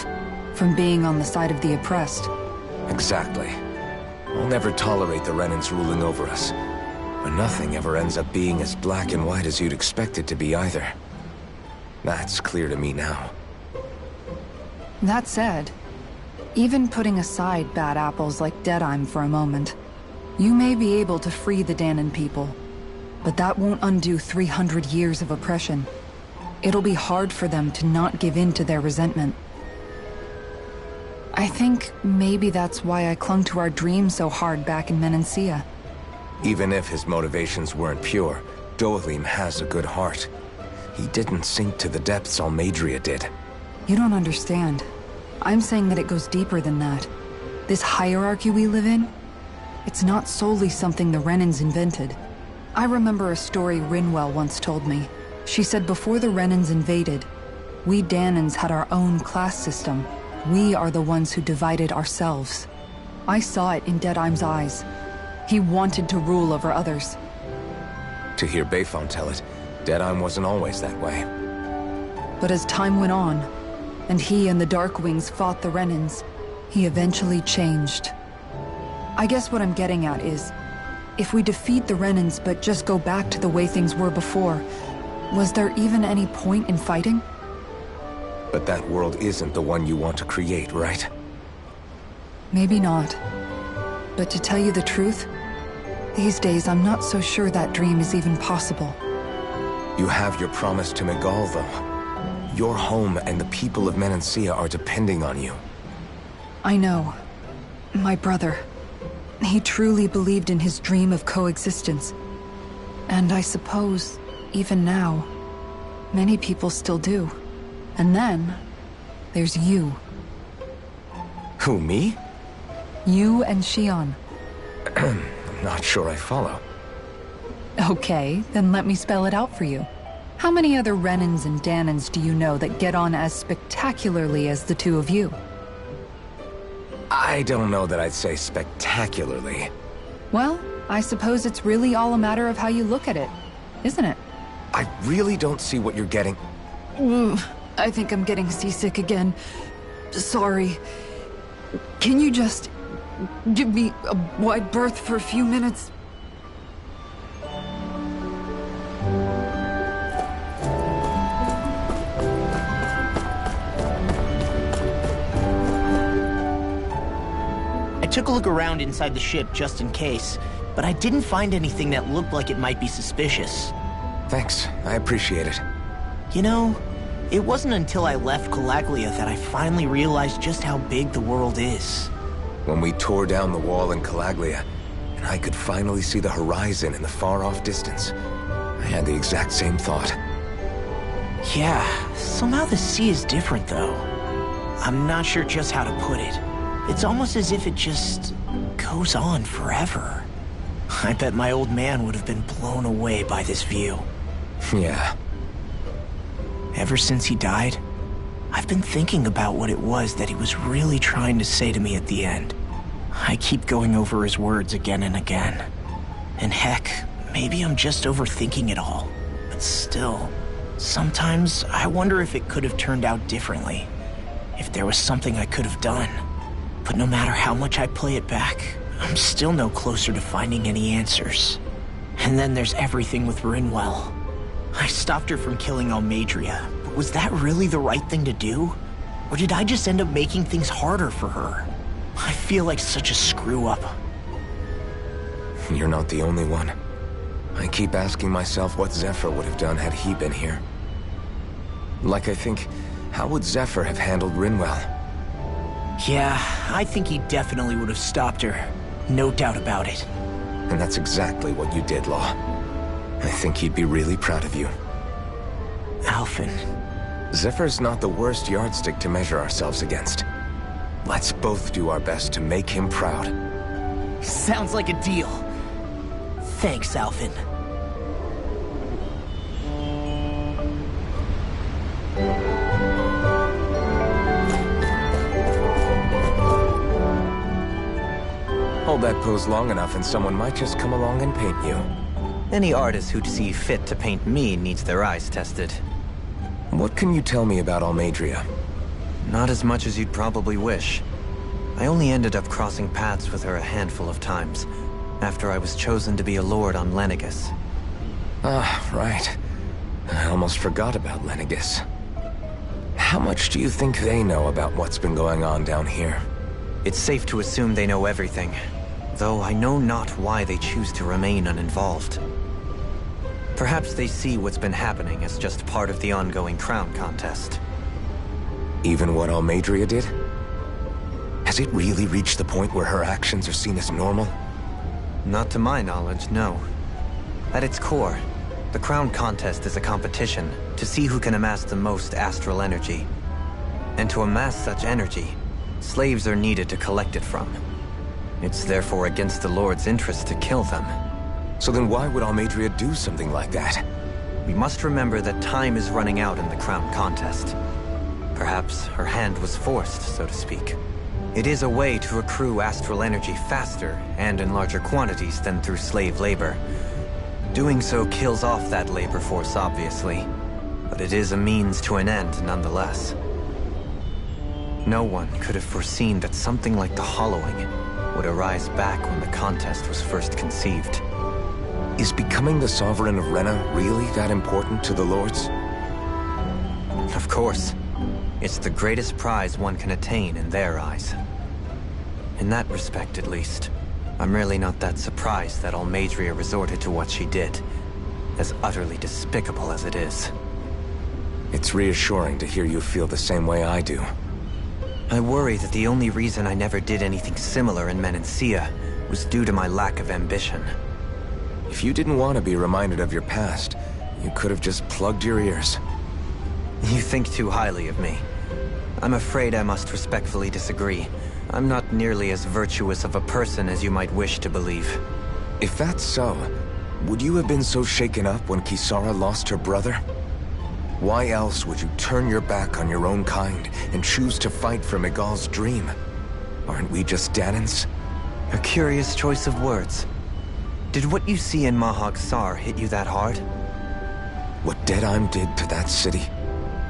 from being on the side of the oppressed. Exactly. I'll never tolerate the Renans ruling over us. But nothing ever ends up being as black and white as you'd expect it to be either. That's clear to me now. That said, even putting aside bad apples like Deadheim for a moment, you may be able to free the Dahnan people, but that won't undo 300 years of oppression. It'll be hard for them to not give in to their resentment. I think maybe that's why I clung to our dream so hard back in Menancia. Even if his motivations weren't pure, Dohalim has a good heart. He didn't sink to the depths Almeidrea did. You don't understand. I'm saying that it goes deeper than that. This hierarchy we live in, it's not solely something the Renans invented. I remember a story Rinwell once told me. She said before the Renans invaded, we Dahnans had our own class system. We are the ones who divided ourselves. I saw it in Deadheim's eyes. He wanted to rule over others. To hear Bayfon tell it, Deadheim wasn't always that way. But as time went on, and he and the Darkwings fought the Renans, he eventually changed. I guess what I'm getting at is, if we defeat the Renans but just go back to the way things were before, was there even any point in fighting? But that world isn't the one you want to create, right? Maybe not. But to tell you the truth, these days I'm not so sure that dream is even possible. You have your promise to Miguel, though. Your home and the people of Menancia are depending on you. I know. My brother. He truly believed in his dream of coexistence. And I suppose, even now, many people still do. And then, there's you. Who, me? You and Shionne. I'm not sure I follow. Okay, then let me spell it out for you. How many other Renans and Dahnans do you know that get on as spectacularly as the two of you? I don't know that I'd say spectacularly. Well, I suppose it's really all a matter of how you look at it, isn't it? I really don't see what you're getting. I think I'm getting seasick again. Sorry. Can you just give me a wide berth for a few minutes? I took a look around inside the ship just in case, but I didn't find anything that looked like it might be suspicious. Thanks, I appreciate it. You know, it wasn't until I left Calaglia that I finally realized just how big the world is. When we tore down the wall in Calaglia, and I could finally see the horizon in the far-off distance, I had the exact same thought. Yeah, somehow the sea is different though. I'm not sure just how to put it. It's almost as if it just goes on forever. I bet my old man would have been blown away by this view. Yeah. Ever since he died, I've been thinking about what it was that he was really trying to say to me at the end. I keep going over his words again and again. And heck, maybe I'm just overthinking it all. But still, sometimes I wonder if it could have turned out differently. If there was something I could have done. But no matter how much I play it back, I'm still no closer to finding any answers. And then there's everything with Rinwell. I stopped her from killing Almeidrea, but was that really the right thing to do? Or did I just end up making things harder for her? I feel like such a screw-up. You're not the only one. I keep asking myself what Zephyr would have done had he been here. Like I think, how would Zephyr have handled Rinwell? Yeah, I think he definitely would have stopped her. No doubt about it. And that's exactly what you did, Law. I think he'd be really proud of you. Alphen. Zephyr's not the worst yardstick to measure ourselves against. Let's both do our best to make him proud. Sounds like a deal. Thanks, Alphen. Hold that pose long enough and someone might just come along and paint you. Any artist who'd see fit to paint me needs their eyes tested. What can you tell me about Almeidrea? Not as much as you'd probably wish. I only ended up crossing paths with her a handful of times, after I was chosen to be a lord on Lenegis. Ah, right. I almost forgot about Lenegis. How much do you think they know about what's been going on down here? It's safe to assume they know everything, though I know not why they choose to remain uninvolved. Perhaps they see what's been happening as just part of the ongoing crown contest. Even what Almeidrea did? Has it really reached the point where her actions are seen as normal? Not to my knowledge, no. At its core, the crown contest is a competition to see who can amass the most astral energy. And to amass such energy, slaves are needed to collect it from. It's therefore against the Lord's interest to kill them. So then why would Almeidrea do something like that? We must remember that time is running out in the crown contest. Perhaps her hand was forced, so to speak. It is a way to accrue astral energy faster and in larger quantities than through slave labor. Doing so kills off that labor force, obviously, but it is a means to an end nonetheless. No one could have foreseen that something like the Hollowing would arise back when the contest was first conceived. Is becoming the Sovereign of Rena really that important to the Lords? Of course. It's the greatest prize one can attain in their eyes. In that respect, at least, I'm really not that surprised that Almeidrea resorted to what she did, as utterly despicable as it is. It's reassuring to hear you feel the same way I do. I worry that the only reason I never did anything similar in Menancia was due to my lack of ambition. If you didn't want to be reminded of your past, you could have just plugged your ears. You think too highly of me. I'm afraid I must respectfully disagree. I'm not nearly as virtuous of a person as you might wish to believe. If that's so, would you have been so shaken up when Kisara lost her brother? Why else would you turn your back on your own kind and choose to fight for Miguel's dream? Aren't we just Danans? A curious choice of words. Did what you see in Mahag Saar hit you that hard? What Deadheim did to that city?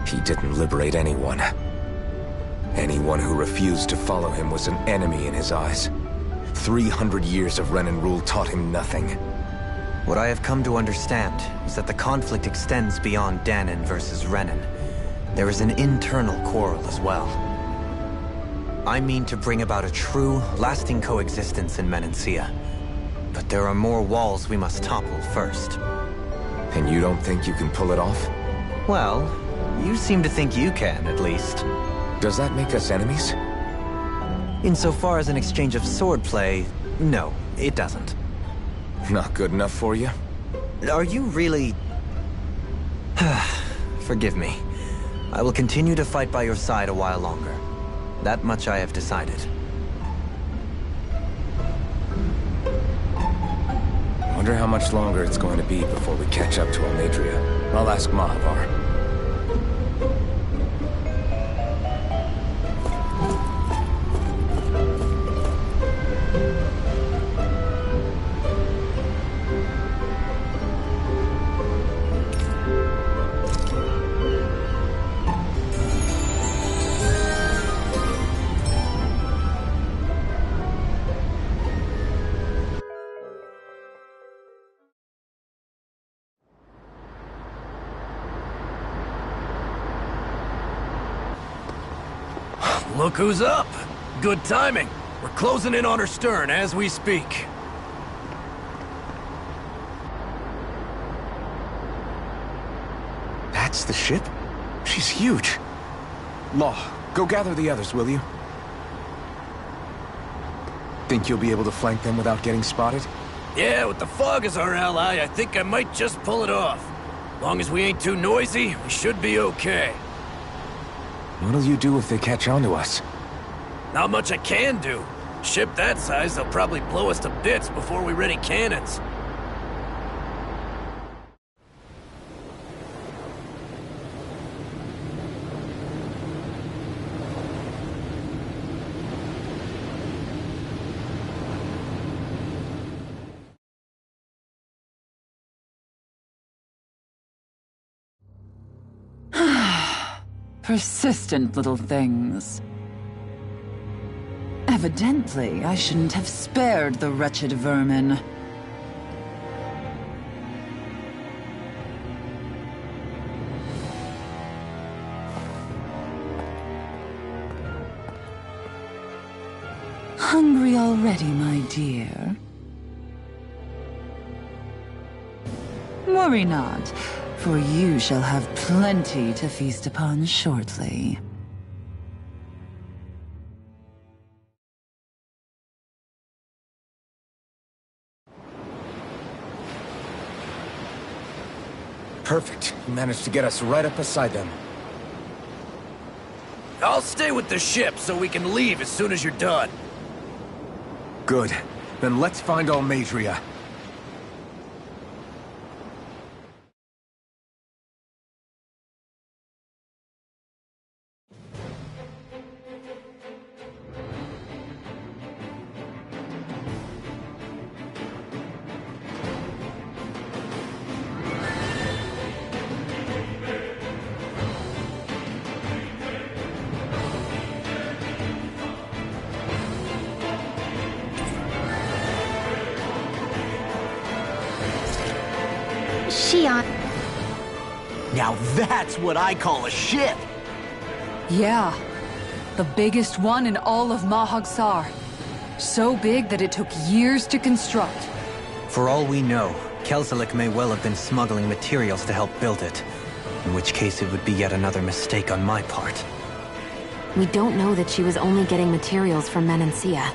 He didn't liberate anyone. Anyone who refused to follow him was an enemy in his eyes. 300 years of Renan rule taught him nothing. What I have come to understand is that the conflict extends beyond Dahnan versus Renan. There is an internal quarrel as well. I mean to bring about a true, lasting coexistence in Menancia. But there are more walls we must topple first. And you don't think you can pull it off? Well, you seem to think you can, at least. Does that make us enemies? Insofar as an exchange of swordplay, no, it doesn't. Not good enough for you? Are you really... Forgive me. I will continue to fight by your side a while longer. That much I have decided. Wonder how much longer it's going to be before we catch up to Almeidrea. I'll ask Mahavar. Look who's up! Good timing. We're closing in on her stern as we speak. That's the ship? She's huge. Law, go gather the others, will you? Think you'll be able to flank them without getting spotted? Yeah, with the fog as our ally, I think I might just pull it off. Long as we ain't too noisy, we should be okay. What'll you do if they catch on to us? Not much I can do. Ship that size, they'll probably blow us to bits before we ready cannons. Persistent little things. Evidently, I shouldn't have spared the wretched vermin. Hungry already, my dear? Worry not, for you shall have plenty to feast upon shortly. Perfect. You managed to get us right up beside them. I'll stay with the ship so we can leave as soon as you're done. Good. Then let's find Almeidrea. Shionne. Now that's what I call a ship! Yeah. The biggest one in all of Mahag Saar. So big that it took years to construct. For all we know, Kelzelik may well have been smuggling materials to help build it. In which case it would be yet another mistake on my part. We don't know that she was only getting materials from Menancia.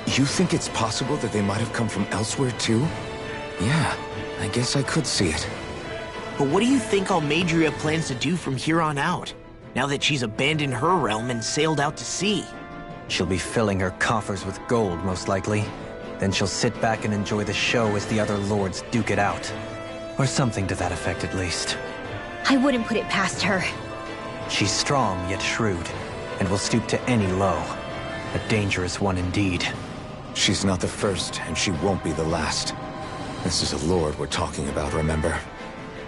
You think it's possible that they might have come from elsewhere too? Yeah, I guess I could see it. But what do you think Almeidrea plans to do from here on out, now that she's abandoned her realm and sailed out to sea? She'll be filling her coffers with gold, most likely. Then she'll sit back and enjoy the show as the other lords duke it out. Or something to that effect, at least. I wouldn't put it past her. She's strong, yet shrewd, and will stoop to any low. A dangerous one indeed. She's not the first, and she won't be the last. This is a lord we're talking about, remember?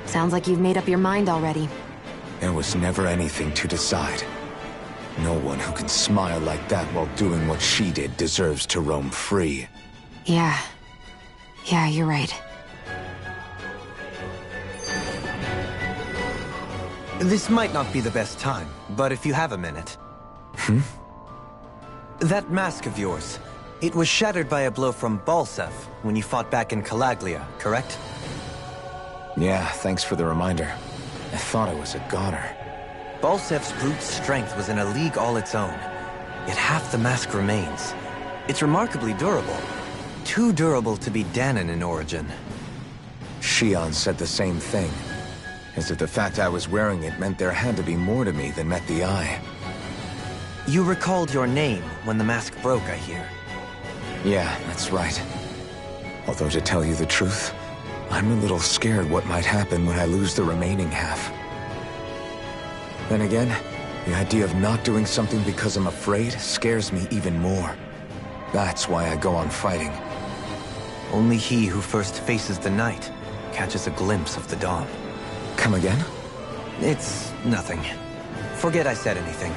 Sounds like you've made up your mind already. There was never anything to decide. No one who can smile like that while doing what she did deserves to roam free. Yeah. Yeah, you're right. This might not be the best time, but if you have a minute. That mask of yours, it was shattered by a blow from Balseph when you fought back in Calaglia, correct? Yeah, thanks for the reminder. I thought I was a goner. Balsef's brute strength was in a league all its own, yet half the mask remains. It's remarkably durable. Too durable to be Dahnan in origin. Shion said the same thing. As if the fact I was wearing it meant there had to be more to me than met the eye. You recalled your name when the mask broke, I hear. Yeah, that's right. Although to tell you the truth, I'm a little scared what might happen when I lose the remaining half. Then again, the idea of not doing something because I'm afraid scares me even more. That's why I go on fighting. Only he who first faces the night catches a glimpse of the dawn. Come again? It's nothing. Forget I said anything.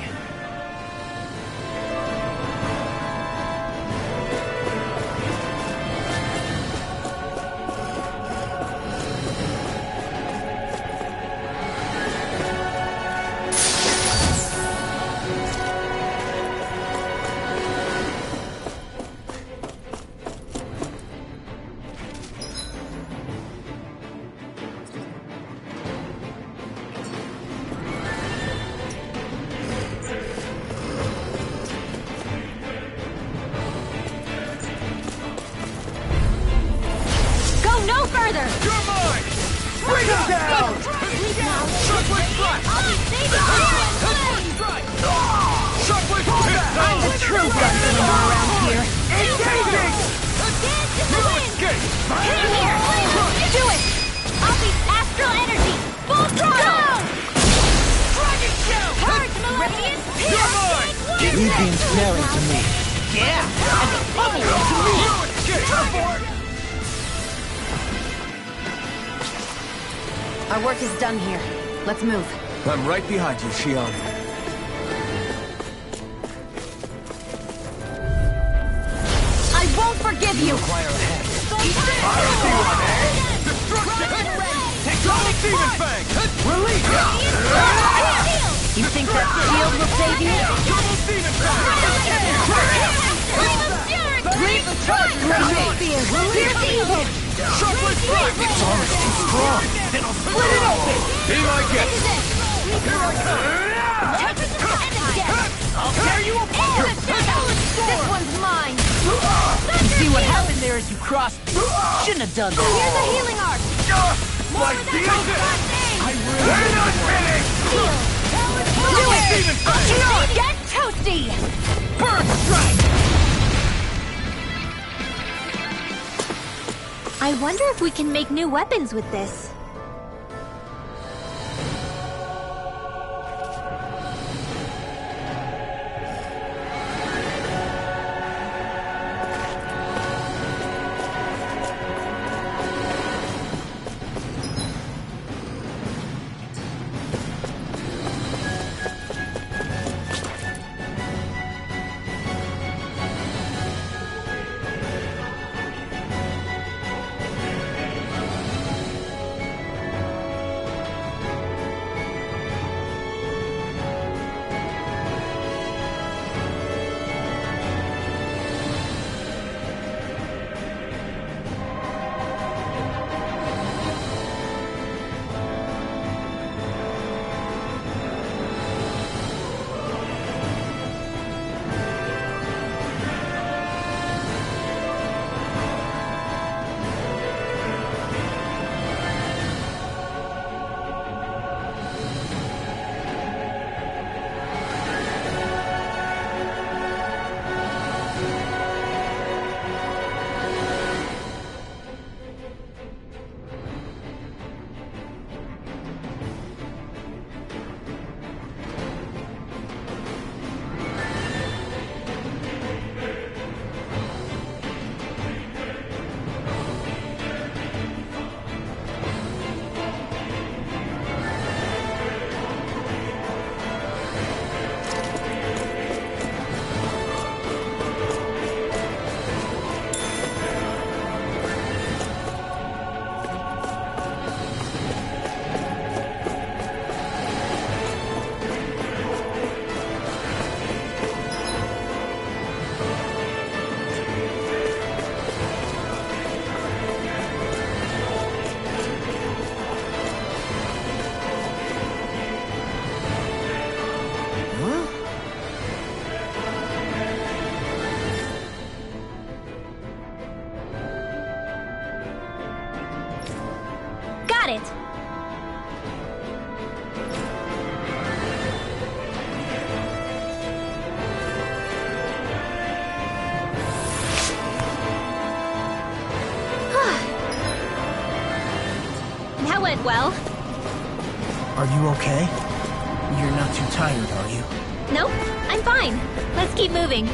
No further! You're mine! Bring him down! Shockwave strike! Shockwave strike! I'm the true gunslinger around here. Engaging! No escape! Here! Do it! I'll be astral energy! Full throttle! Dragon shout! Purge, Millennium! You're mine! You've been snaring to me. Yeah, and the bubble to me. No escape! Our work is done here. Let's move. I'm right behind you, Shion. I won't forgive you! I'll see one, eh? Destruction! Double Demon Fang! Release! You think that shield will save you? Double Demon Fang! Leave the charge to me! Here's evil! Shockwave strike! It's almost too strong. It'll split it open! Be my guest! Here I come! I'll tear you apart! This one's mine! You see what happened there as you crossed me? Shouldn't have done that. Here's a healing arc! Like the We're not finished! Do it! Get toasty! First strike! I wonder if we can make new weapons with this. got it! That went well. Are you okay? You're not too tired, are you? Nope, I'm fine. Let's keep moving.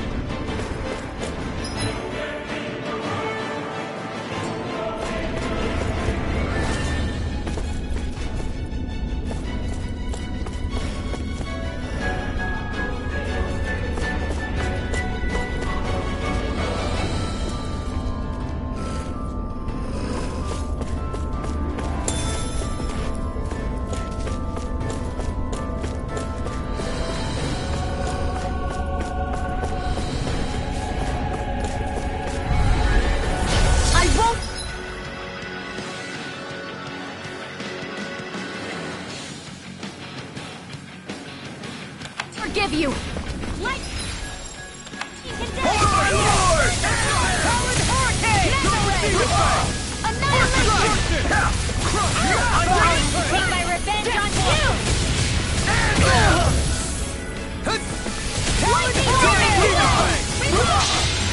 Forgive you! Light! Take my revenge on you!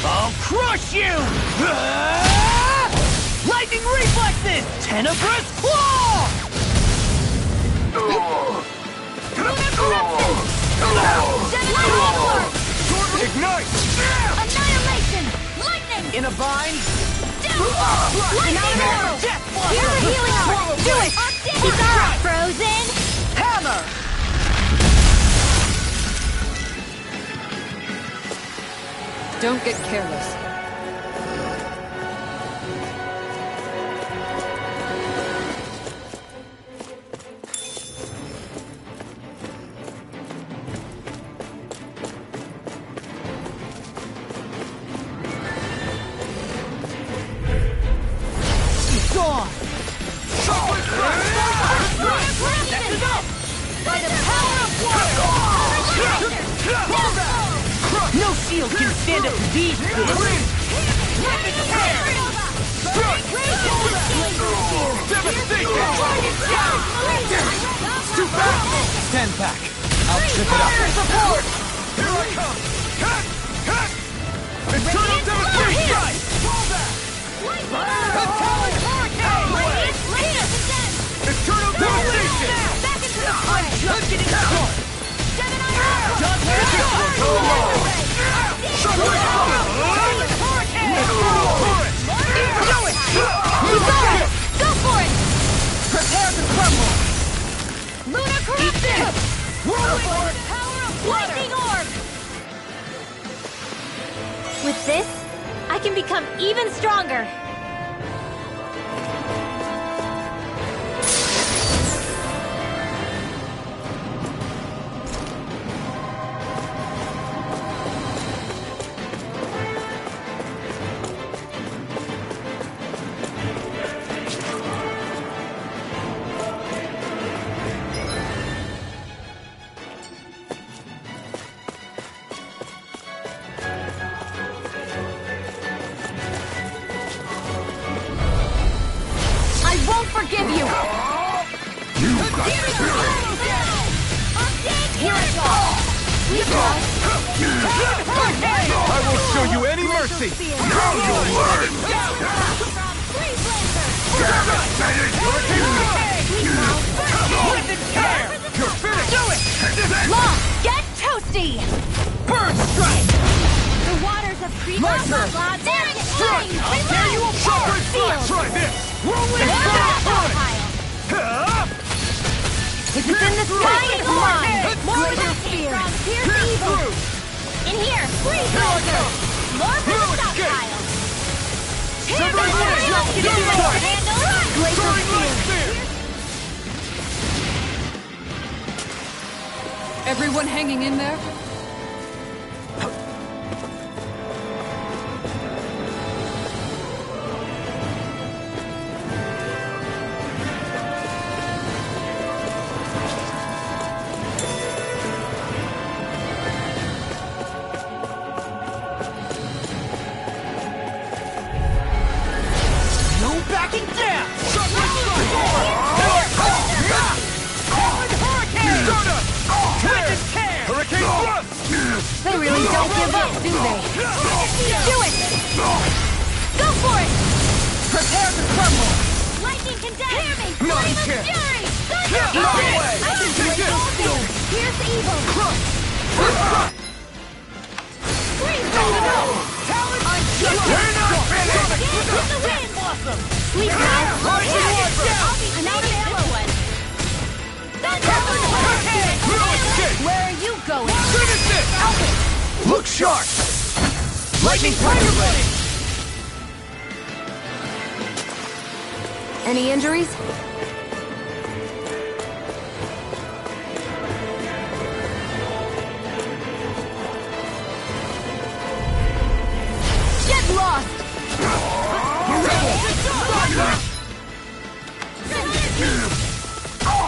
I'll crush you! Lightning reflexes! Tenebrous claw! Ignite! Annihilation! Lightning! In a bind? Lightning arrow! Here's a healing art! Do it! He's alright, Frozen! Hammer! Don't get careless. Gone! By the power of water! No shield can stand up to these fists! Too fast! Stand back! I'll trip it up! Support! Here I come! Cut! Cut! Eternal devastation! Fall back! Eternal devastation! Back into the fray! Just getting started! Go for it! Prepare to crumble! Lunar corruption! Whirlwind power of lightning orb! With this, I can become even stronger. Forgive you! You got spirit! Here I go! I won't show you any mercy! Now you'll learn! You're finished! Do it! Long, get toasty! Burn strike! The waters of Creed My blah, turn. blah, blah, daring Strike! flame! I'll dare you a Shockwave Flash! Try this! Whirlwind Flash! If it's in the sky, it's mine! More spear! Pierce evil! In here! Freeze laser! More for the stockpile! Here's the Soaring Light Spear! Everyone hanging in there? No backing down! really don't give up, do they? Do it! Go for it! Prepare to crumble! Lightning condemn! Hear me! No, Flame you of can't. fury! Easy Thunder! way. I can Take break it. all field! Here's the evil! Freeze! You're not finished! Dance in the wind! Sleep now! I'm out of ammo one! Where are you going? Finish it! Look sharp! Lightning Tiger Blade! Any injuries? Get lost!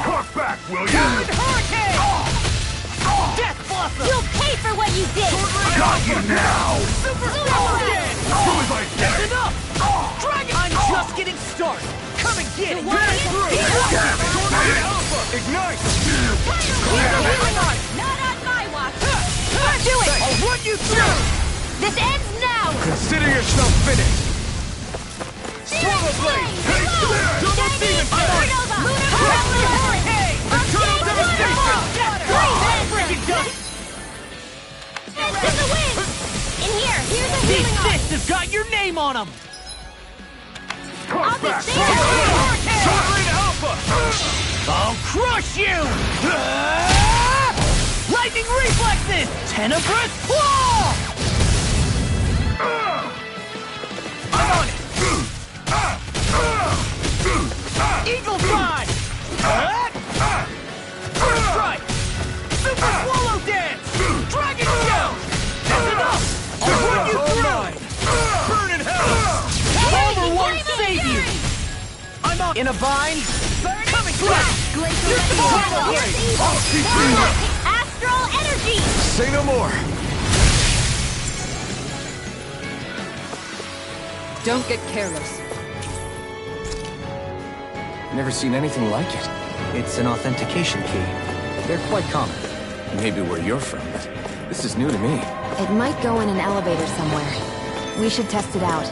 Cut back, will you? Hurricane! Death Blossom! You'll pay for what you did! Got you now! Super Who was I That's kidding? enough! Dragon! I'm just getting started! Come and get it! Ignite! Not on my watch! Do it! I'll run you through! This ends now! Consider yourself finished! Swallow Blade! Hey, clear! Double Demon Blade! Hurricane! Eternal Devastation! Heads in the wind! In here! Here's a These healing arm! fists have got your name on them! Cut back! Hurricane! Sovereign Alpha! I'll crush you! Lightning reflexes! Tenebrous claw! I'm on it! Eagle Fly! First strike! Super Swallow Dance! Dragon Shell! That's enough! I'll run you through! Burn in hell! Palmer won't save you! I'm up in a vine! Come and get it! I'll keep you up! Astral energy! Say no more! Don't get careless. Never seen anything like it. It's an authentication key. They're quite common. Maybe where you're from, but this is new to me. It might go in an elevator somewhere. We should test it out.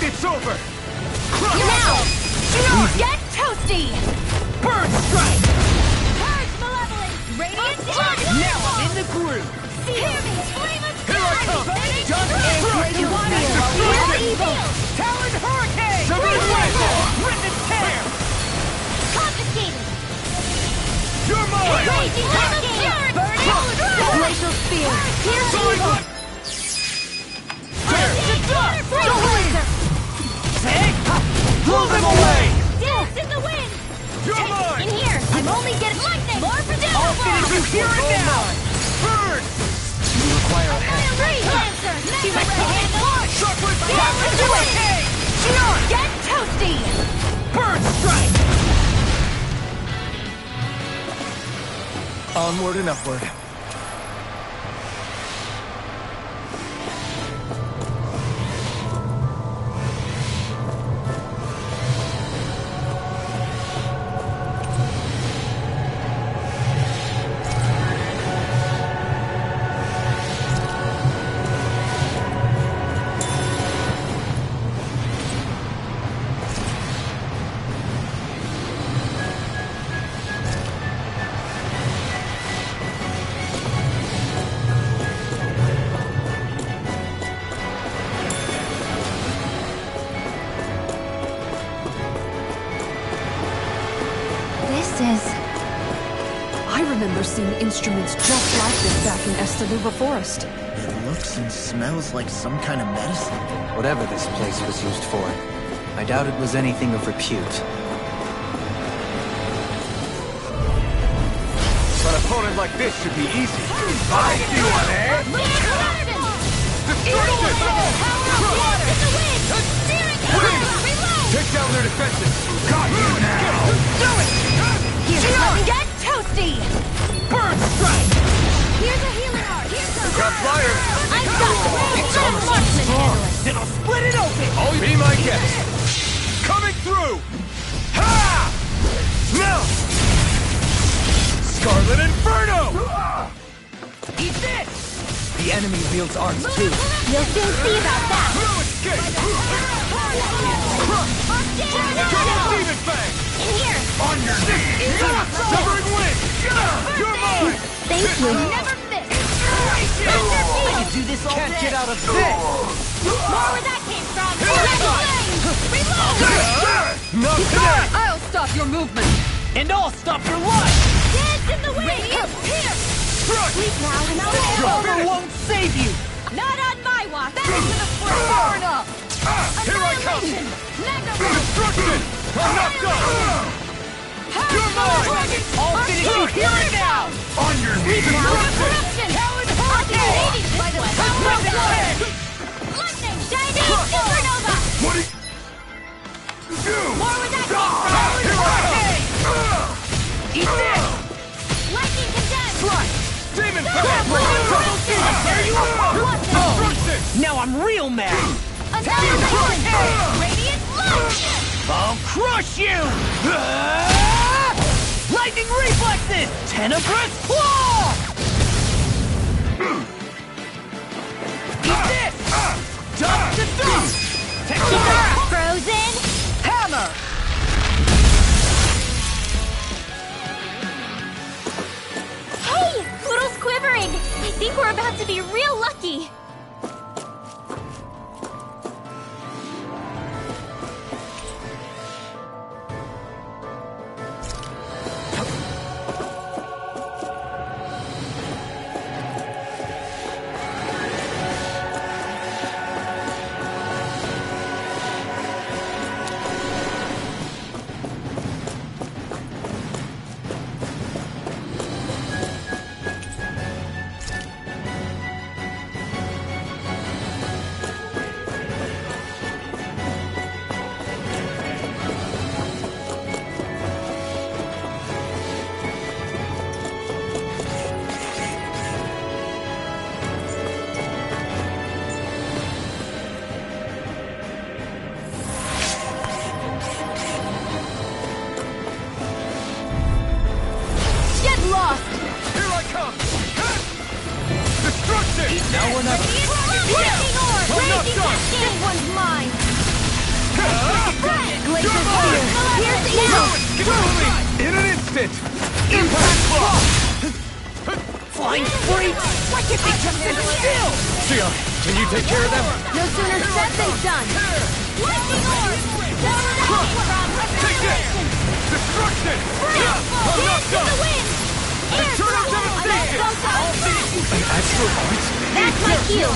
It's over! Now! Get toasty! Bird strike! Purge malevolence! Radiant Now I'm in the groove! Hear me! Flame of Here I come! Just answer you want evil! Talon Hurricane! Rip and tear! Confiscated! You're mine! Raging hurricane! Burning! Glacial Spear! Here's the evil! Blow them away! Dance in the wind! You're mine! In here! I'm only getting lightning! More for I'll finish you here and now! Burn! You require a hand. Freeze Lancer! See what you handle? Chocolate Talon Hurricane! Get toasty! Bird strike! Onward and upward. is... I remember seeing instruments just like this back in Estaluba Forest. It looks and smells like some kind of medicine. Whatever this place was used for, I doubt it was anything of repute. An opponent like this should be easy. I see one, eh? Take down their defenses. Got you now. Do it! Here's let get toasty! Burn strike. Here's a healing art. Here's a Got flyers. I'm stuck. It's almost marksman handle it. Then I'll split it open. Oh, be my guest. Coming through. Ha! Now. Scarlet Inferno! Eat this! The enemy wields arms too. You'll soon see about that. No escape! Double Demon Fang! In here. On your knees! Severing Wind! You're mine! Thank you. Never miss. I can do this all Can't get out of this! More where that came from. Reload! Not today! I'll stop your movement! And I'll stop your life! Dance in the wind. Here. Sleep now and I'll Stronger won't save you! Not on my watch. Far enough! Here I come! Destruction! I'm not done! You're mine! I'll finish you here and now! On your knees! Corruption. I'll be leading this way. Lightning. Shining. Supernova. What do you do? More where that came from. Eat this! Lightning condemned. Demon Fang! There you are! Destruction! Now I'm real mad! Another Radiant light. I'll crush you! Lightning reflexes! Tenebrous claw! Eat this! Dust to dust! Frozen. Hammer! Hey, Poodle's quivering. I think we're about to be real lucky. Now or never. Lightning orb! I'm not Raging done. cascade! This one's mine! You're mine! Here's the now! In an instant! Impact block! Flying freaks! Why can't they just sit still? Sion, can you take care of them? No sooner said than done! Lightning orb! Take this! Destruction! I'm not The done! wind! Air Eternal thrust! devastation! I'll finish you! Extra points? That's my cue!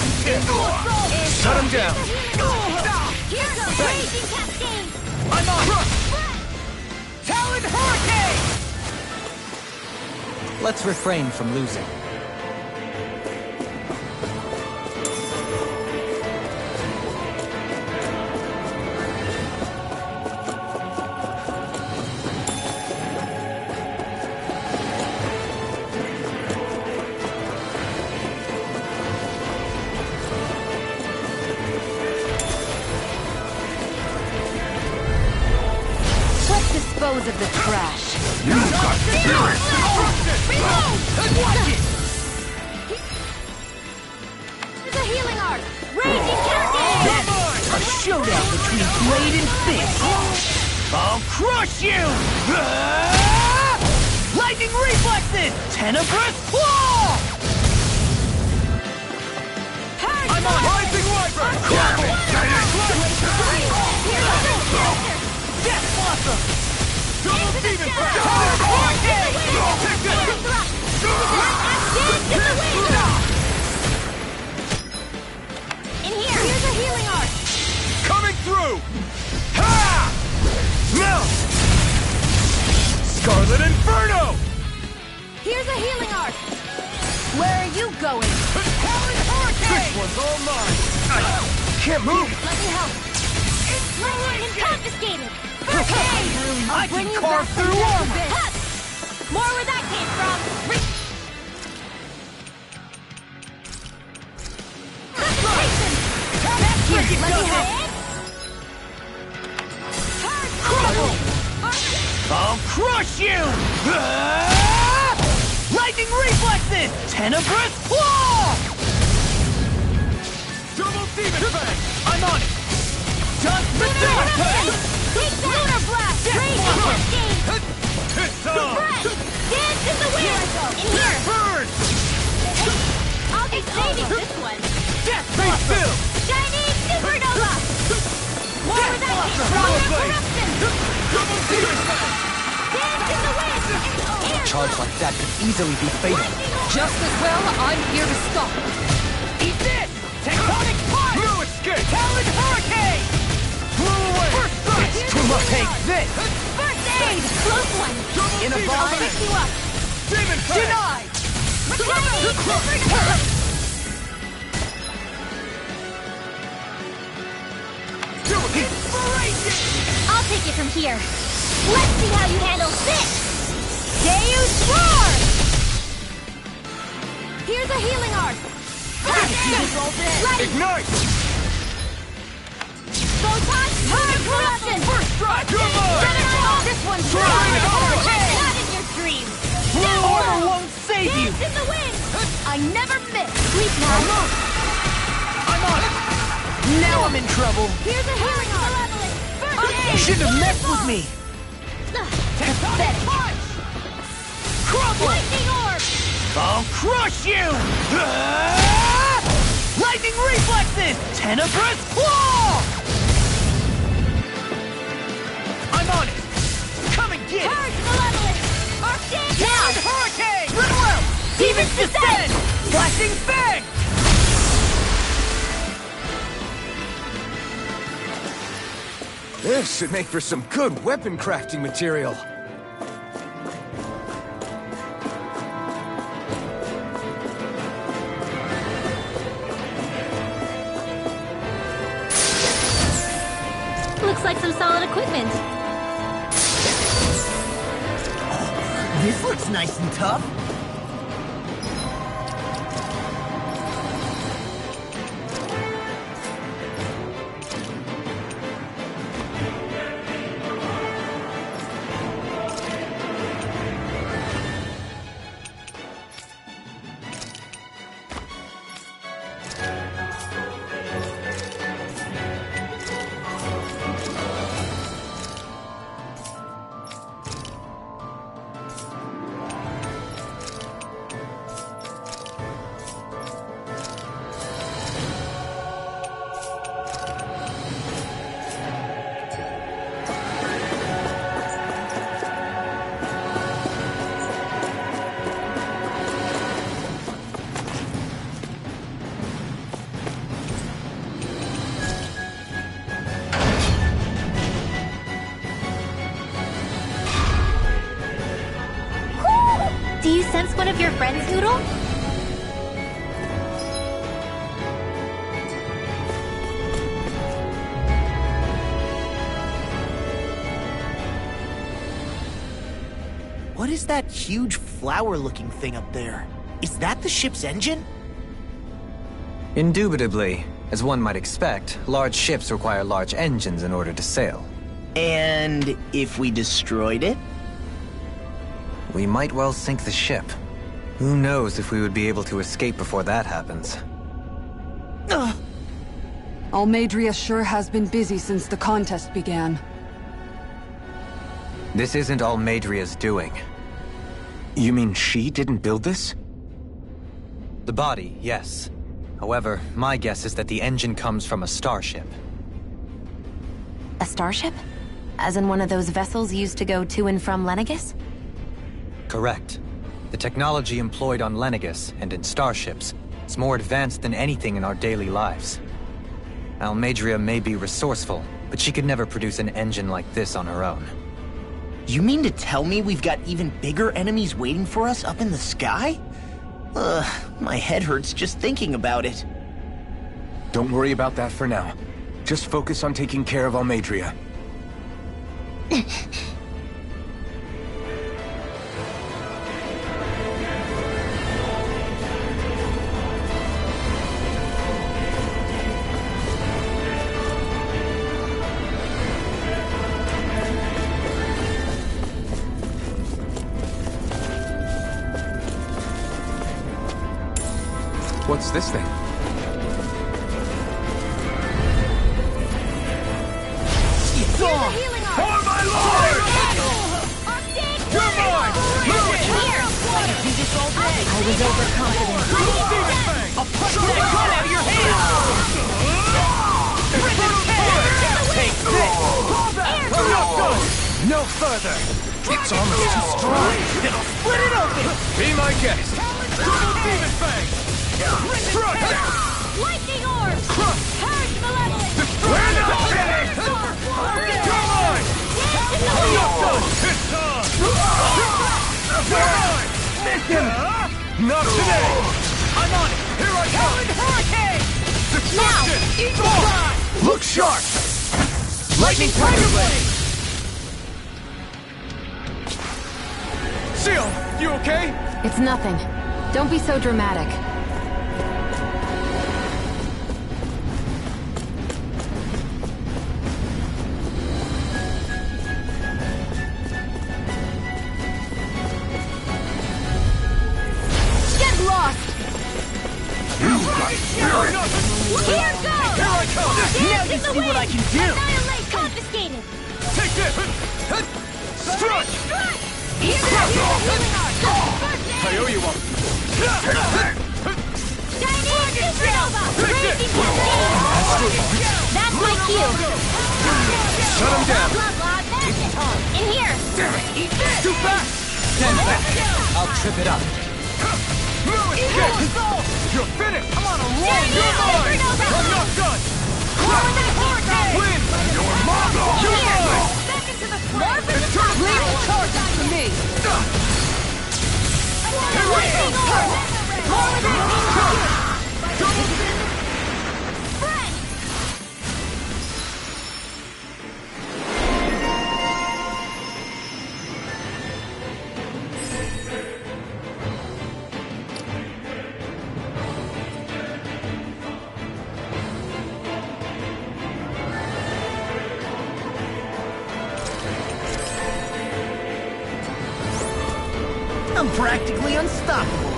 Shut him down! Here's a raging cascade! I'm on! Talon Hurricane! Let's refrain from losing. Let's dispose of the trash. You've got spirit! Reload! Watch it! There's a healing art! Raging cascade! A showdown between blade and fist! I'll crush you! Lightning reflexes! Tenebrous claw! I'm on Rising Wyvern! Damn it! Death blossom! Double Demon Fang! through! Ha! No! Scarlet Inferno! Here's a healing arc! Where are you going? Howling Hurricane! This one's all mine! Can't move! Let me help! Lightning confiscated! First aid! I can carve through armor! Huck! More where that came from! Concentration! Back here! Let me help! I'll crush you! Ah! Lightning reflexes! Tenebrous claw! Double demon fang! I'm on it! Just Lunar Medusa! Take that! Lunar blast! Rage cascade! It's on! Dance in the wind! In here! Burn! I'll be saving this one! Death Blossom! Chinese supernova! More where that came from! Corruption! Double demon fang! Dance in the wind! Air A charge like that could easily be fatal. Just as well, I'm here to stop it. Eat this! Tectonic punch! No escape! Talon Hurricane! Blow away! First strike! It's too much! Take this! First aid! Close one! In a I'll bind! pick you up! Demon fang! Denied! Chinese supernova! Inspiration! I'll take it from here. Let's see how you handle this! Deus Roar! Here's a healing arc! Lightning! Ignite! Photon! Hard corruption! First strike! You're mine! This one's Try it over! Not in your dreams! Blue order won't save you! Dance in the wind! I never miss! Sleep now! I'm on it! Now I'm in trouble! Here's a healing arc! First You aid! shouldn't have messed with me! Tectonic punch! Crumble! Lightning orb! I'll crush you! Ah! Lightning reflexes! Tenebrous claw! I'm on it! Come and get it! Purge malevolence! Arctic Talon Hurricane! Ridwell! Demon's Descent! Flashing Fang! This should make for some good weapon crafting material. Looks like some solid equipment. This looks nice and tough. Do you sense one of your friends, Noodle? What is that huge flower-looking thing up there? Is that the ship's engine? Indubitably. As one might expect, large ships require large engines in order to sail. And if we destroyed it? We might well sink the ship. Who knows if we would be able to escape before that happens. Almeidria sure has been busy since the contest began. This isn't Almeidria's doing. You mean she didn't build this? The body, yes. However, my guess is that the engine comes from a starship. A starship? As in one of those vessels used to go to and from Lenegis? Correct. The technology employed on Lenegis and in starships is more advanced than anything in our daily lives. Almeidria may be resourceful, but she could never produce an engine like this on her own. You mean to tell me we've got even bigger enemies waiting for us up in the sky? My head hurts just thinking about it. Don't worry about that for now. Just focus on taking care of Almeidrea. What's this thing? Here's a healing arm! For my lord! You're mine! Here! Do this all day. I was overconfident. I'll punch that gun out of your hand! Take this! I'm not done! No further! It's almost too strong! It'll split it open! Be my guest! Double demon fang! Strike! Lightning orb! Purge malevolence! We're not finished! Come on! I'm not done! It's time! You're mine! Miss him! Not today! I'm on it! Here I come! Hurricane! Destruction! Eagle! Look sharp! Lightning Tiger Blade! Seal, you okay? It's nothing. Don't be so dramatic. Get lost! Here goes! Here I come! Now you see what I can do! Annihilate confiscated! Take this! Strike! Here's a healing arm! I owe you one! Dynamic Supernova! Raging Cascade! That's my cue! Shut him down! Blah, blah, that's it! In here! Too fast! Stand back! I'll trip it up. Move it! You're finished! I'm on a roll! Dynamic You're mine! Supernova! I'm not done! Win! You're Here! mine! Back into the fray! Leave the charges to me! Lightning orb! All of that Friend! I'm practically unstoppable.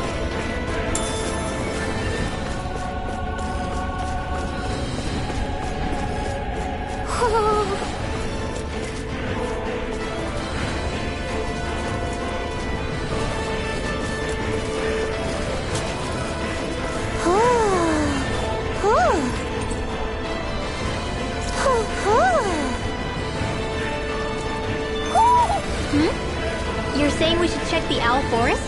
You're saying we should check the Owl Forest?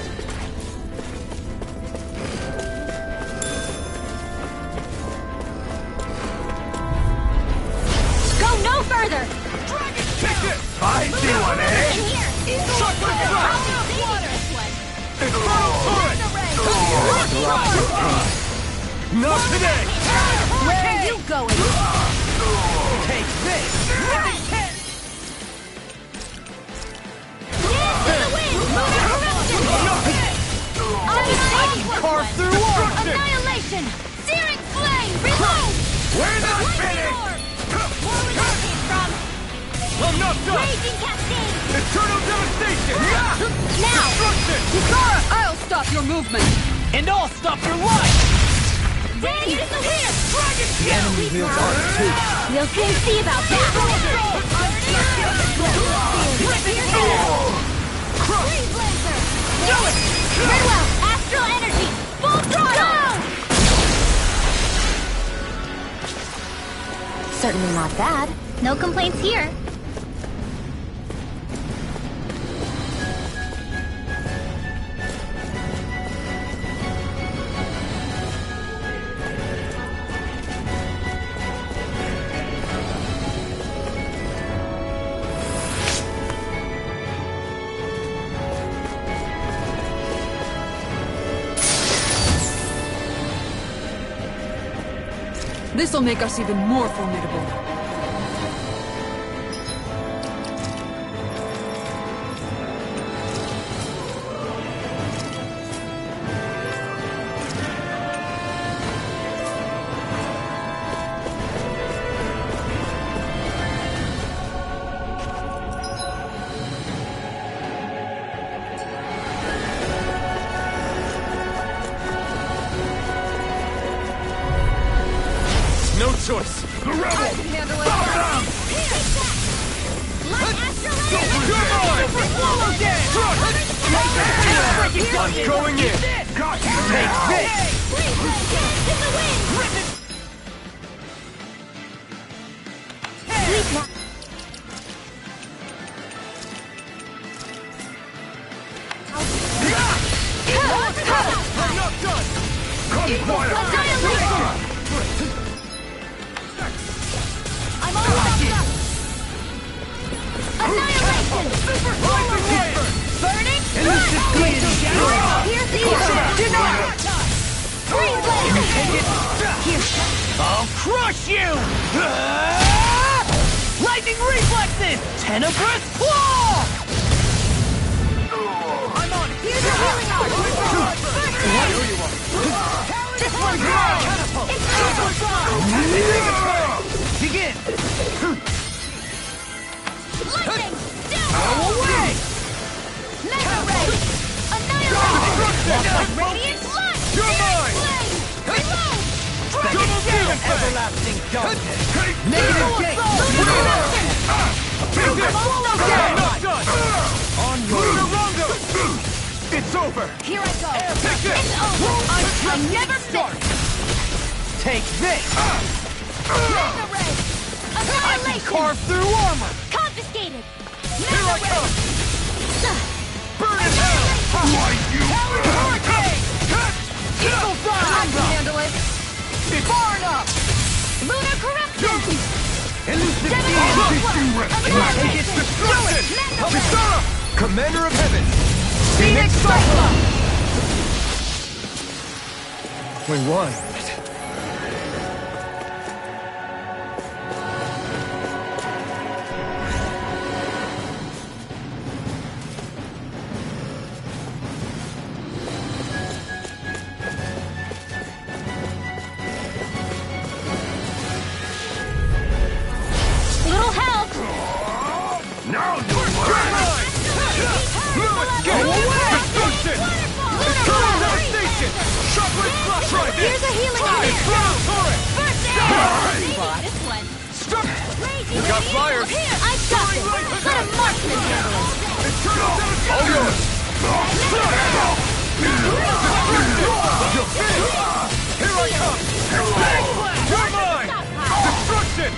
Go no further! Take it! I see one, eh? In here! Shut the trap! Infernal turret! Not today! Where are you going? Take this! Carve through Annihilation! Searing flame! Reload! We're not finished! More where that came from! I'm not done! Raging Cascade! Eternal devastation! Now! Destruction! Kisara, I'll stop your movement! And I'll stop your life! Radiant the wind! The enemy wields art too. We'll soon see about that! Freeze Blazer! Do it! Very well! Astral energy! Full throttle! Certainly not bad. No complaints here. This'll make us even more formidable. No choice. The rebel! I can handle it! I'm going in! Got you! Take this! I'm not done! Come quiet! I'm all stopped up! Annihilation! Super Viper! burning! Elusive gleam! Here's the evil! Freeze blade! Take it! Here! I'll crush you! Lightning reflexes! Tenebrous claw! I'm on! Here's the healing arm! This one's mine! It's over! Begin! Lightning! Go Down! away! Mega Ray! Annihilate! Radiant Lunge! You're mine! Flame! Reload! Double demon! Everlasting darkness! Negative gate! I'm not done! On your Rongo! It's over! Here I go! Take it! It's over! I never Start! Take this! Mega Ray! Annihilation! Carve through armor! Confiscated! Here I come! Burn in hell! Like you! Hurricane! Eagle I Fire! can handle it! It's Far enough! Lunar corruption! Elusive Take it! Destruction! Kisara! Commander of Heaven! Phoenix Cyclops! We won. Little help! Now you're mine! Go away! Destruction! Eternal devastation! Shockwave flash right there! Here's a healing arm! Eternal torrent! First aid! This one! Stop! Crazy We got radiant- flyers! Here, I got this! Let a marksman handle it! Eternal devastation! All yours! You're finished! Here I come! You're mine! Destruction!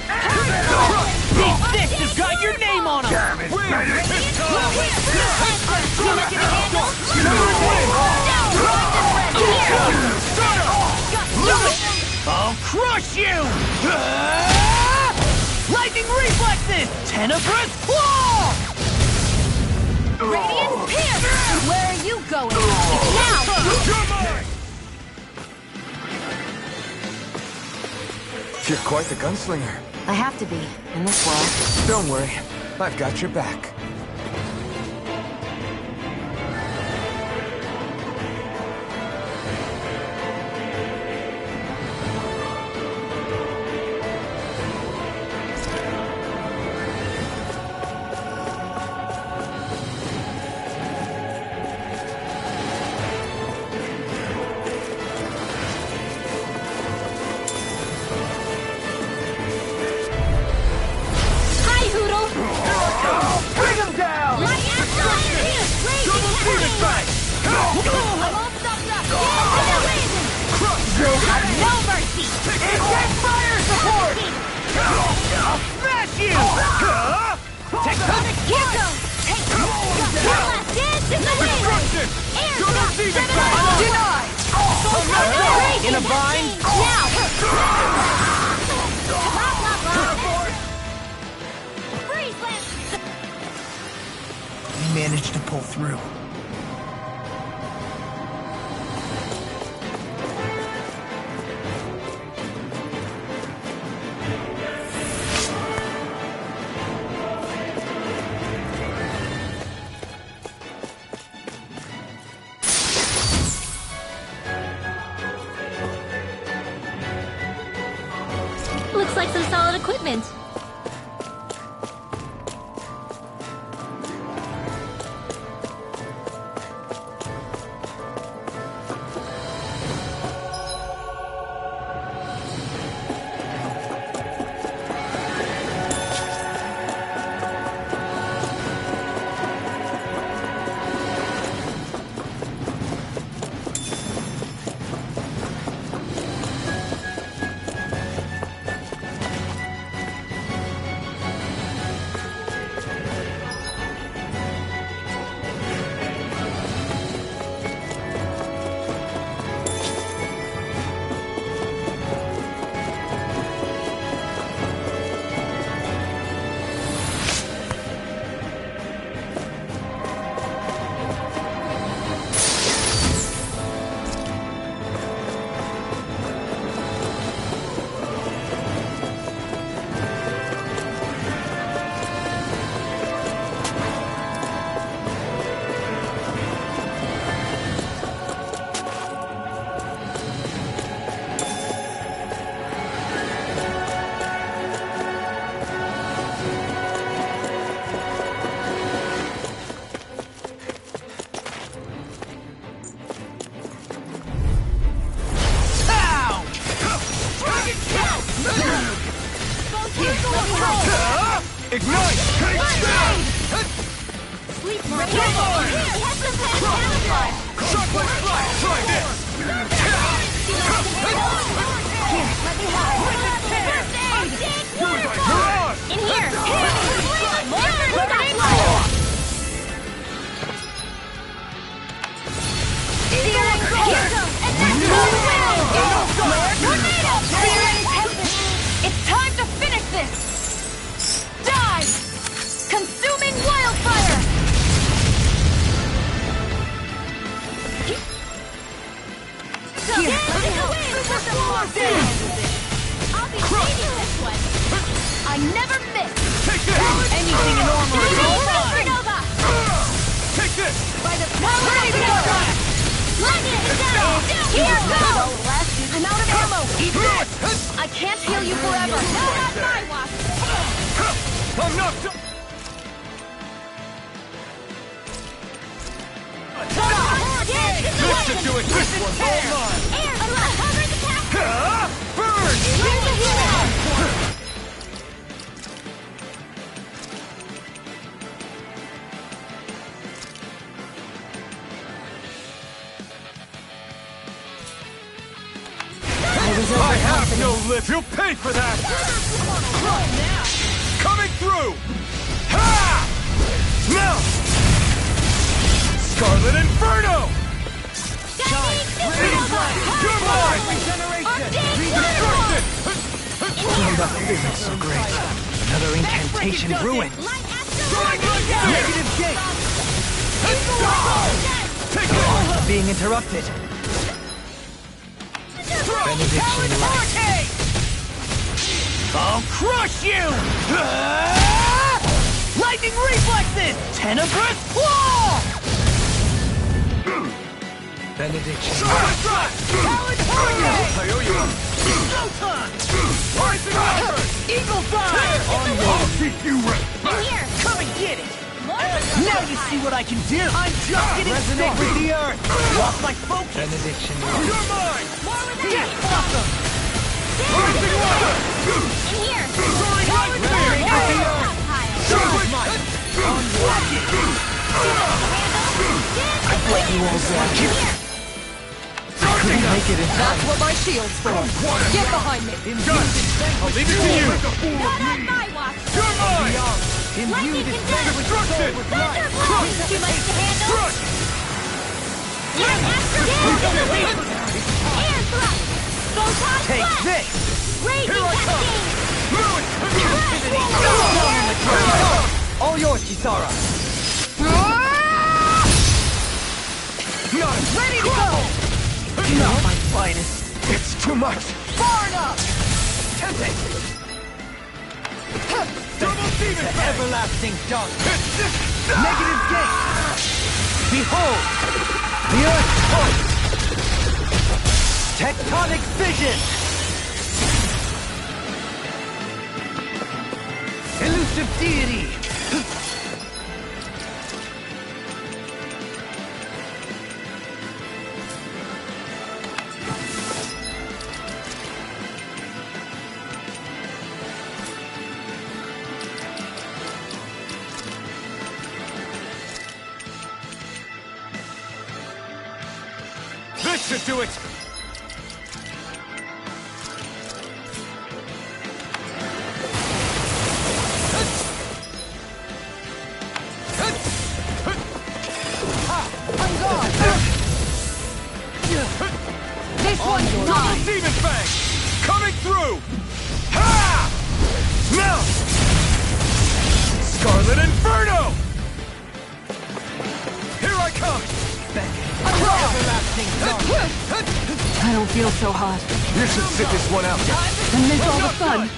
These fists have got your name on them! Damn it! Win! This time! I'll crush you! Lightning reflexes! Tenebrous claw! Radiant Pierce! Where are you going? Now! You're mine! You're quite the gunslinger. I have to be, in this world. Don't worry, I've got your back. Hi, Hoodle! Bring him down! Light after light! Crazy Double demon cat! strike! I'm all stopped up! Annihilation! Crush! No mercy! Insect fire support! I'll smash you! Take the Here goes! Hey! Your last dance is the way! destruction! Air Double drop! demon Gemini! strike! Denied! Crazy In a vine? Now! Blah, blah, blah. Freeze lance! We managed to pull through. Looks like some solid equipment. Ignite! Sleep more. He has some kind of camouflage. Shockwave fly! Try this! Here, let me help. First aid! In here! It's time to finish this! Die! Consuming wildfire! Here, I'll be saving this one. I never miss! Take this! Anything in armor is all mine! Supernova! Take this! By the power of God! Lightning down! Here goes! I'm out of ammo! Eat this! I can't heal you forever! No, not my watch! I'm not done! This should do it! This one's all mine! Air thrust! Cover the path! Burn! Here's the hero! I have no lip! You'll pay for that! Coming through! Ha! Now! Scarlet Inferno! You're mine! Reconstructed! Nothing isn't so great. Another incantation ruined. Negative gate! Take it! I'm being interrupted. Benediction light. I'll crush you! Lightning reflexes! Tenebrous claw! Benediction light. I owe you one. Rising Record! Eagle fire! I'll keep you right. Here! Come and get it! Now you see what I can do! I'm just getting Resonate with the earth! Lost my focus! Benediction light. You're mine! More with Yes, that! awesome! Rising Water! In here! Soaring Light Flare! Charge mine! Unlock it! I blame you all, Zach. I couldn't make it in time. That's what my shield's for! Get behind me! Got it! I'll leave it to you! Not on my watch! You're mine! Imbue this condemned! with soul Destruction! with life. Thunderblast! Too much to handle? Crush! Yes, Astro Air thrust! Photon Take blast! this! Raging cascade! All yours, Kisara. Not Ready to go! Not my finest. It's too much! Far enough! Tempest! Double Demon The Fang! everlasting dark. Negative gate. Behold! The earth pulse! Tectonic vision! of deity! This should do it! I'm gone! This one's mine! Demon Fang! Coming through! Ha! Now! Scarlet Inferno! Here I come! I don't feel so hot. You should sit this one out. And miss all the fun.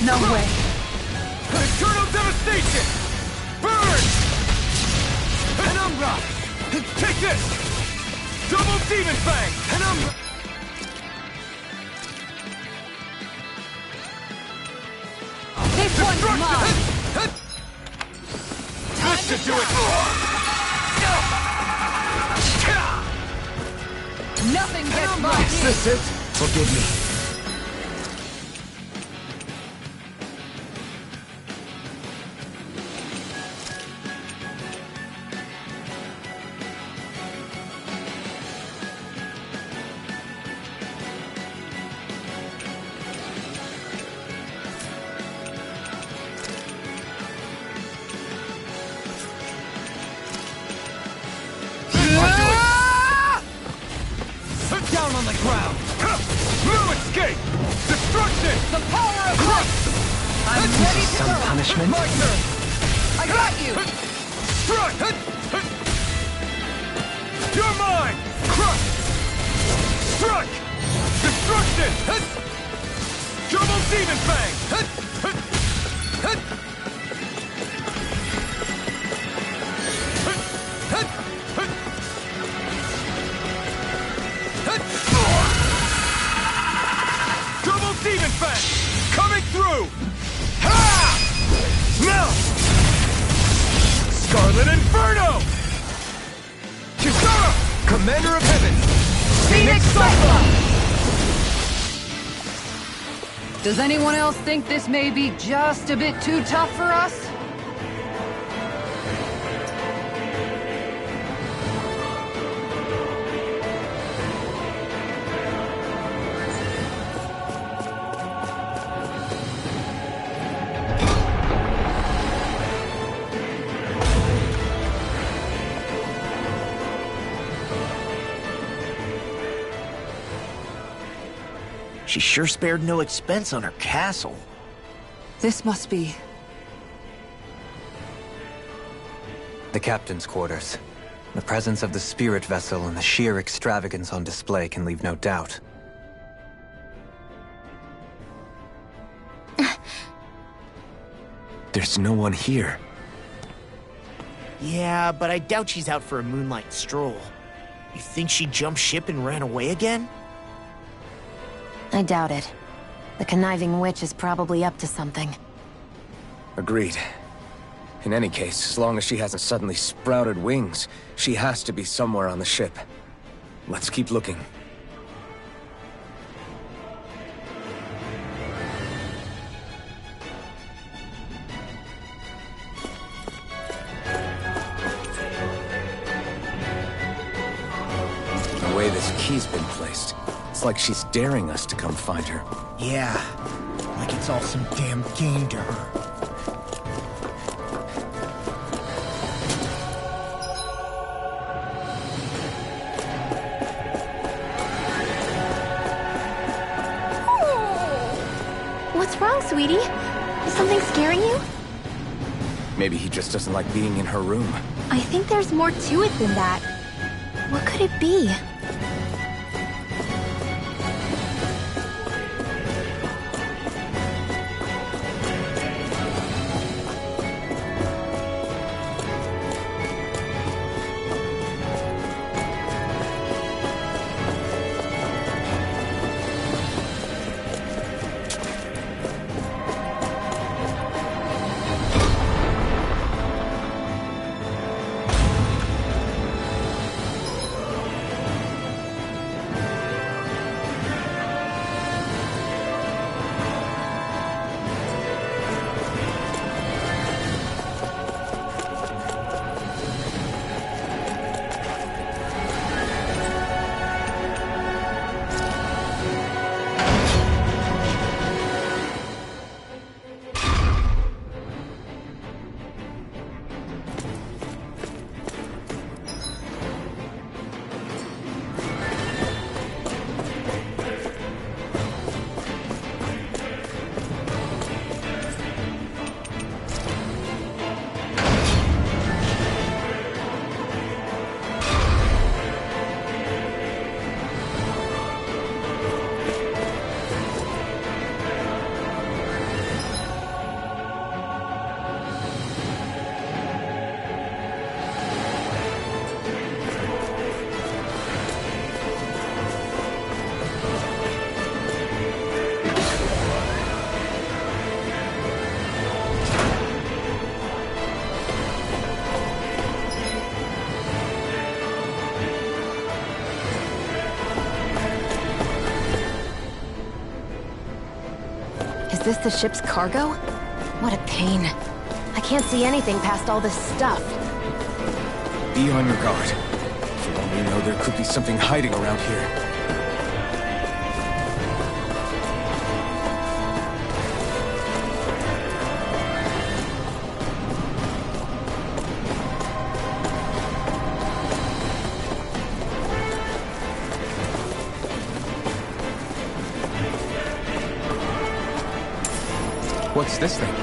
No way. Eternal Devastation! Burn! Penumbra! Take this! Double Demon Fang! Penumbra! This one's mine! This should do it! Nothing gets by Is me! this it? Forgive me. Down on the ground! No escape! Destruction! The power of light! I'm ready to Some go! punishment? My turn! I got you! Strike! You're mine! Crush! Strike! Destruction! Double Demon Fang! Double Demon Fang! Coming through! Ha! Now! Scarlet Inferno! Kisara! Commander of Heaven! Phoenix Cyclone! Does anyone else think this may be just a bit too tough for us? She sure spared no expense on her castle. This must be... The captain's quarters. The presence of the spirit vessel and the sheer extravagance on display can leave no doubt. There's no one here. Yeah, but I doubt she's out for a moonlight stroll. You think she jumped ship and ran away again? I doubt it. The conniving witch is probably up to something. Agreed. In any case, as long as she hasn't suddenly sprouted wings, she has to be somewhere on the ship. Let's keep looking. The way this key's been placed, it's like she's daring us to come find her. Yeah, like it's all some damn game to her. What's wrong, sweetie? Is something scaring you? Maybe he just doesn't like being in her room. I think there's more to it than that. What could it be? this the ship's cargo? What a pain. I can't see anything past all this stuff. Be on your guard. For all we know, there could be something hiding around here. What's this thing?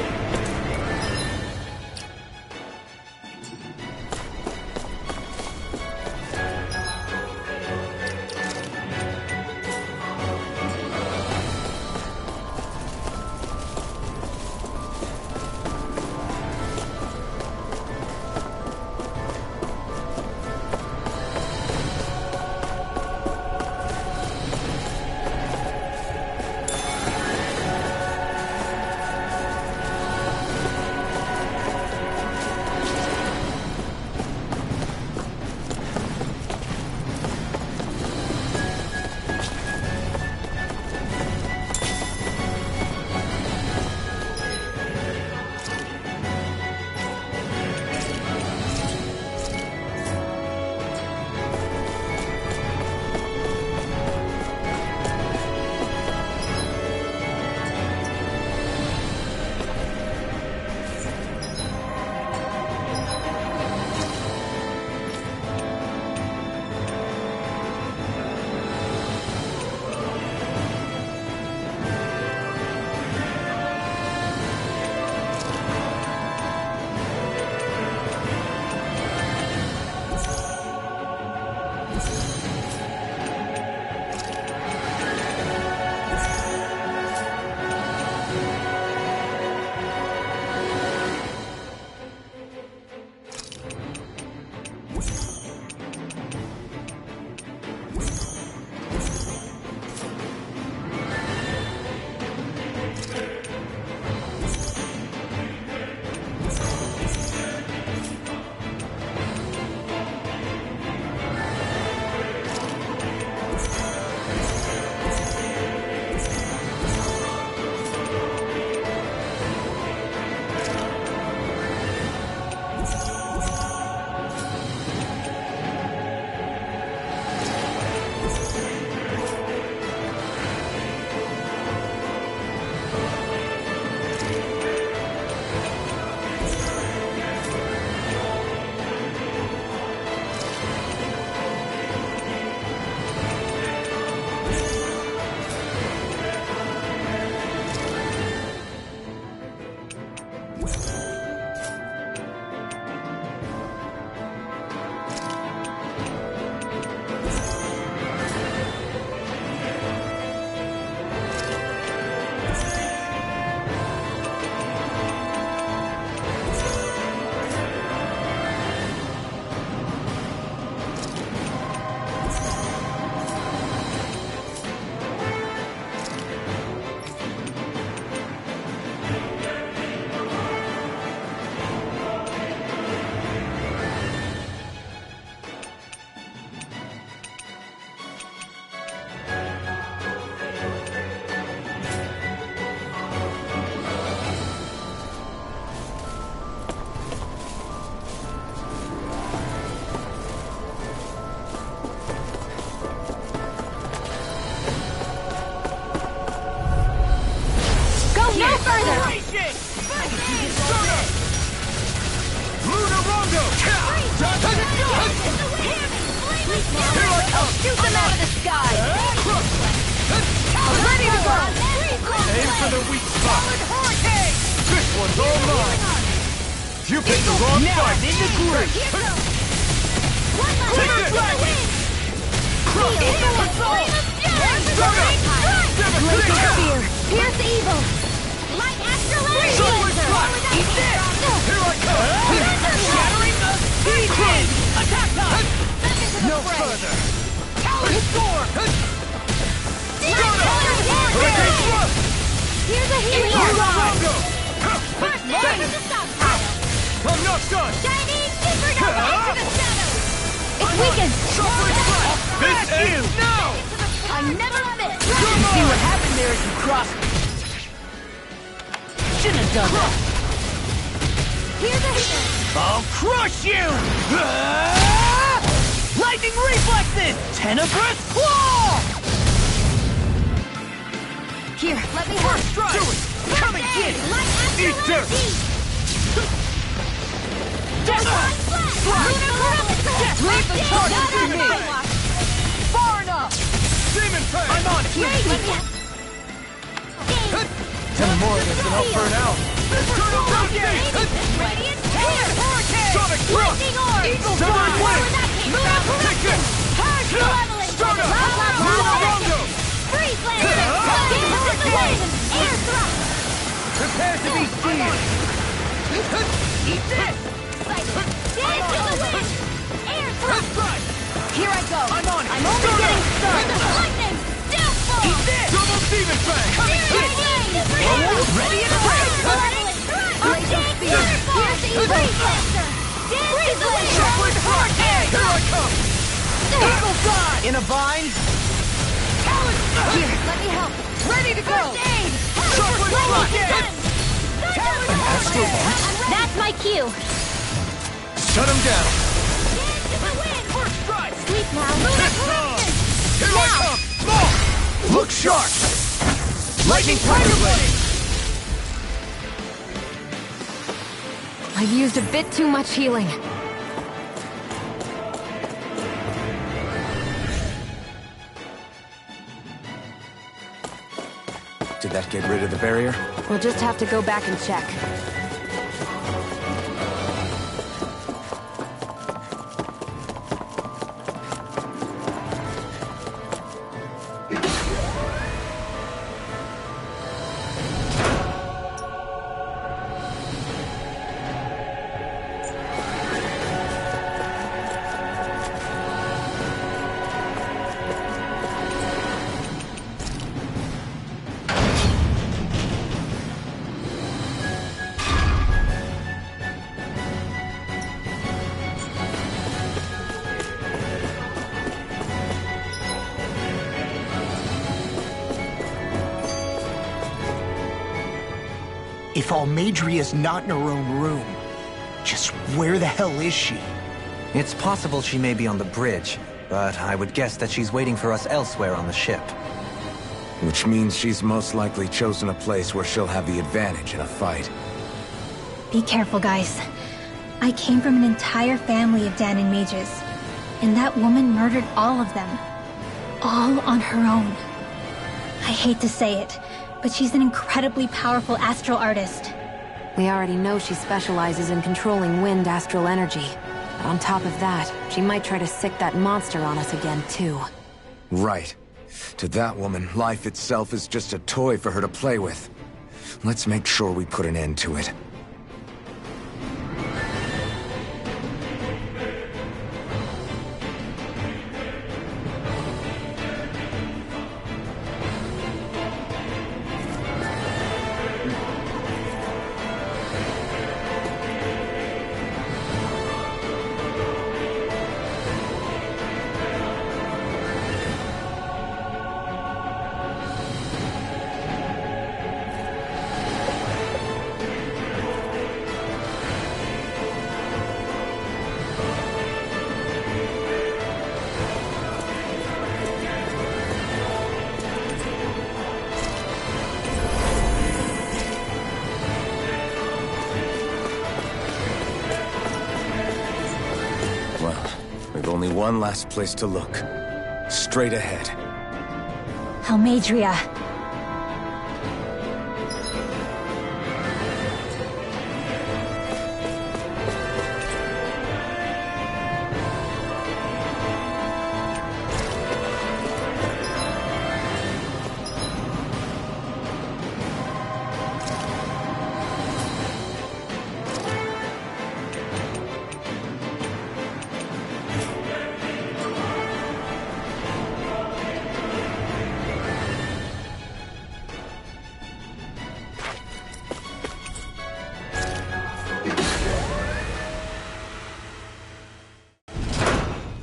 Shoot them out of the sky! Ready to go! Aim for the weak spot! Hurricane! This one's all mine! You picked the wrong fight! In the group! Take this! Eagle assault! Blazing spear! Pierce evil! Light astrolabe! Eat this! Here I come! Shattering the speed! Attack time! No further! Talon storm! Hurricane thrust! Here's a healing Rongo! First aid to the stockpile! I'm not done! Chinese supernova into the shadows! It's weakened! Shockwave blast! This ends now! I never miss! See what happened there as you crossed me. Shouldn't have done that. Here's a hit. I'll crush you! Lightning reflexes! Tenebrous claw! Here, let me help. Strike! Do it! Come and get it! Light Eat dirt! Death Leave the charges to me! Far enough! Demon Fang! I'm on it! Ten more of this and I'll burn out. Turtle Radiant Spear! Sonic Thrust! Lightning Orb! Eagle Severing Fly! Blade! Take it! Leveling! Start up! Rondo! Freeze Lancer! Dance with the wind! Air thrust! Prepare to be seared! Eat this! Dance with the wind! Air thrust! Here I go! I'm on it! I'm only getting started! Lightning! Death Ball! Eat this! Double Demon Fang! Ready and break! Here I come! Eagle Fly! In a bind? Here, let me help! Ready to go! That's my cue. Shut him down! First strike! Sleep now. Here I come! Look sharp! Lightning Tiger Blade! I've used a bit too much healing. Did that get rid of the barrier? We'll just have to go back and check. If Almeidria's not in her own room, just where the hell is she? It's possible she may be on the bridge, but I would guess that she's waiting for us elsewhere on the ship. Which means she's most likely chosen a place where she'll have the advantage in a fight. Be careful, guys. I came from an entire family of Dahnan mages, and that woman murdered all of them. All on her own. I hate to say it, but she's an incredibly powerful astral artist. We already know she specializes in controlling wind astral energy. But on top of that, she might try to sick that monster on us again, too. Right. To that woman, life itself is just a toy for her to play with. Let's make sure we put an end to it. Only one last place to look. Straight ahead. Almeidria.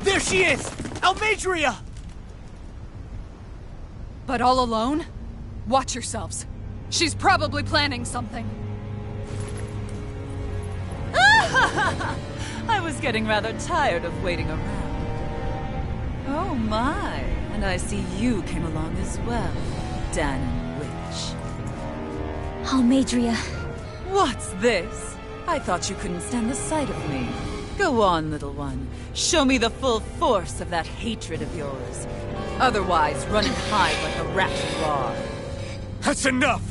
There she is! Almeidria! But all alone? Watch yourselves. She's probably planning something. I was getting rather tired of waiting around. Oh my, and I see you came along as well, Danon Witch. Almeidrea. What's this? I thought you couldn't stand the sight of me. Go on, little one. Show me the full force of that hatred of yours. Otherwise, run and hide like a rat you are. That's enough!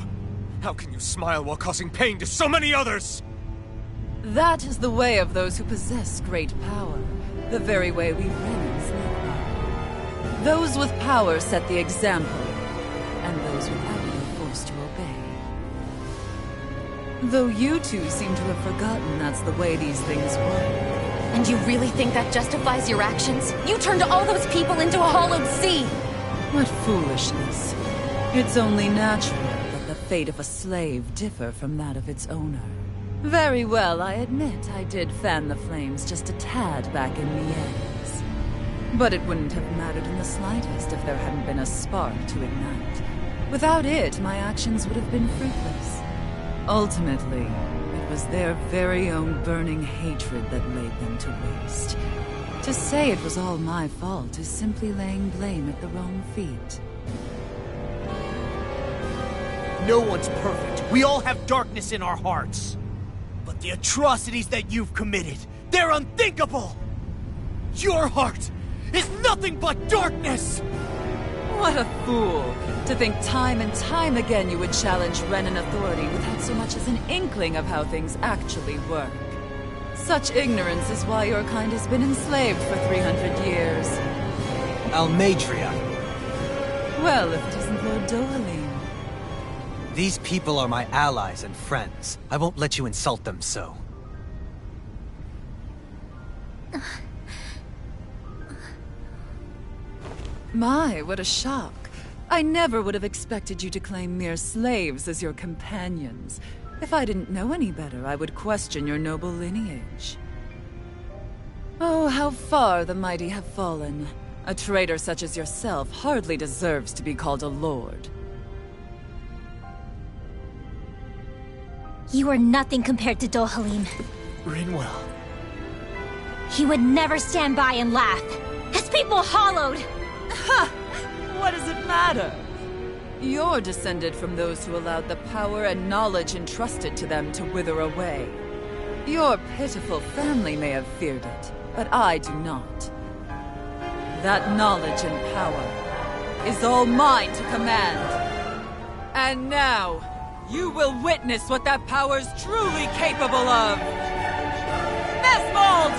How can you smile while causing pain to so many others? That is the way of those who possess great power. The very way we Renans live by. Those with power set the example, and those without it are forced to obey. Though you two seem to have forgotten that's the way these things work. And you really think that justifies your actions? You turned all those people into a hollowed sea! What foolishness. It's only natural that the fate of a slave differ from that of its owner. Very well, I admit I did fan the flames just a tad back in Mies. But it wouldn't have mattered in the slightest if there hadn't been a spark to ignite. Without it, my actions would have been fruitless. Ultimately, it was their very own burning hatred that laid them to waste. To say it was all my fault is simply laying blame at the wrong feet. No one's perfect. We all have darkness in our hearts. But the atrocities that you've committed, they're unthinkable! Your heart is nothing but darkness! What a fool! To think time and time again you would challenge Renan authority without so much as an inkling of how things actually work. Such ignorance is why your kind has been enslaved for 300 years. Almeidrea. Well, if it isn't Lord Dohalim. These people are my allies and friends. I won't let you insult them so. My, what a shock. I never would have expected you to claim mere slaves as your companions. If I didn't know any better, I would question your noble lineage. Oh, how far the mighty have fallen. A traitor such as yourself hardly deserves to be called a lord. You are nothing compared to Dohalim. Rinwell. He would never stand by and laugh. His people hollowed! Ha! What does it matter? You're descended from those who allowed the power and knowledge entrusted to them to wither away. Your pitiful family may have feared it, but I do not. That knowledge and power is all mine to command. And now, you will witness what that power's truly capable of! Nesmold!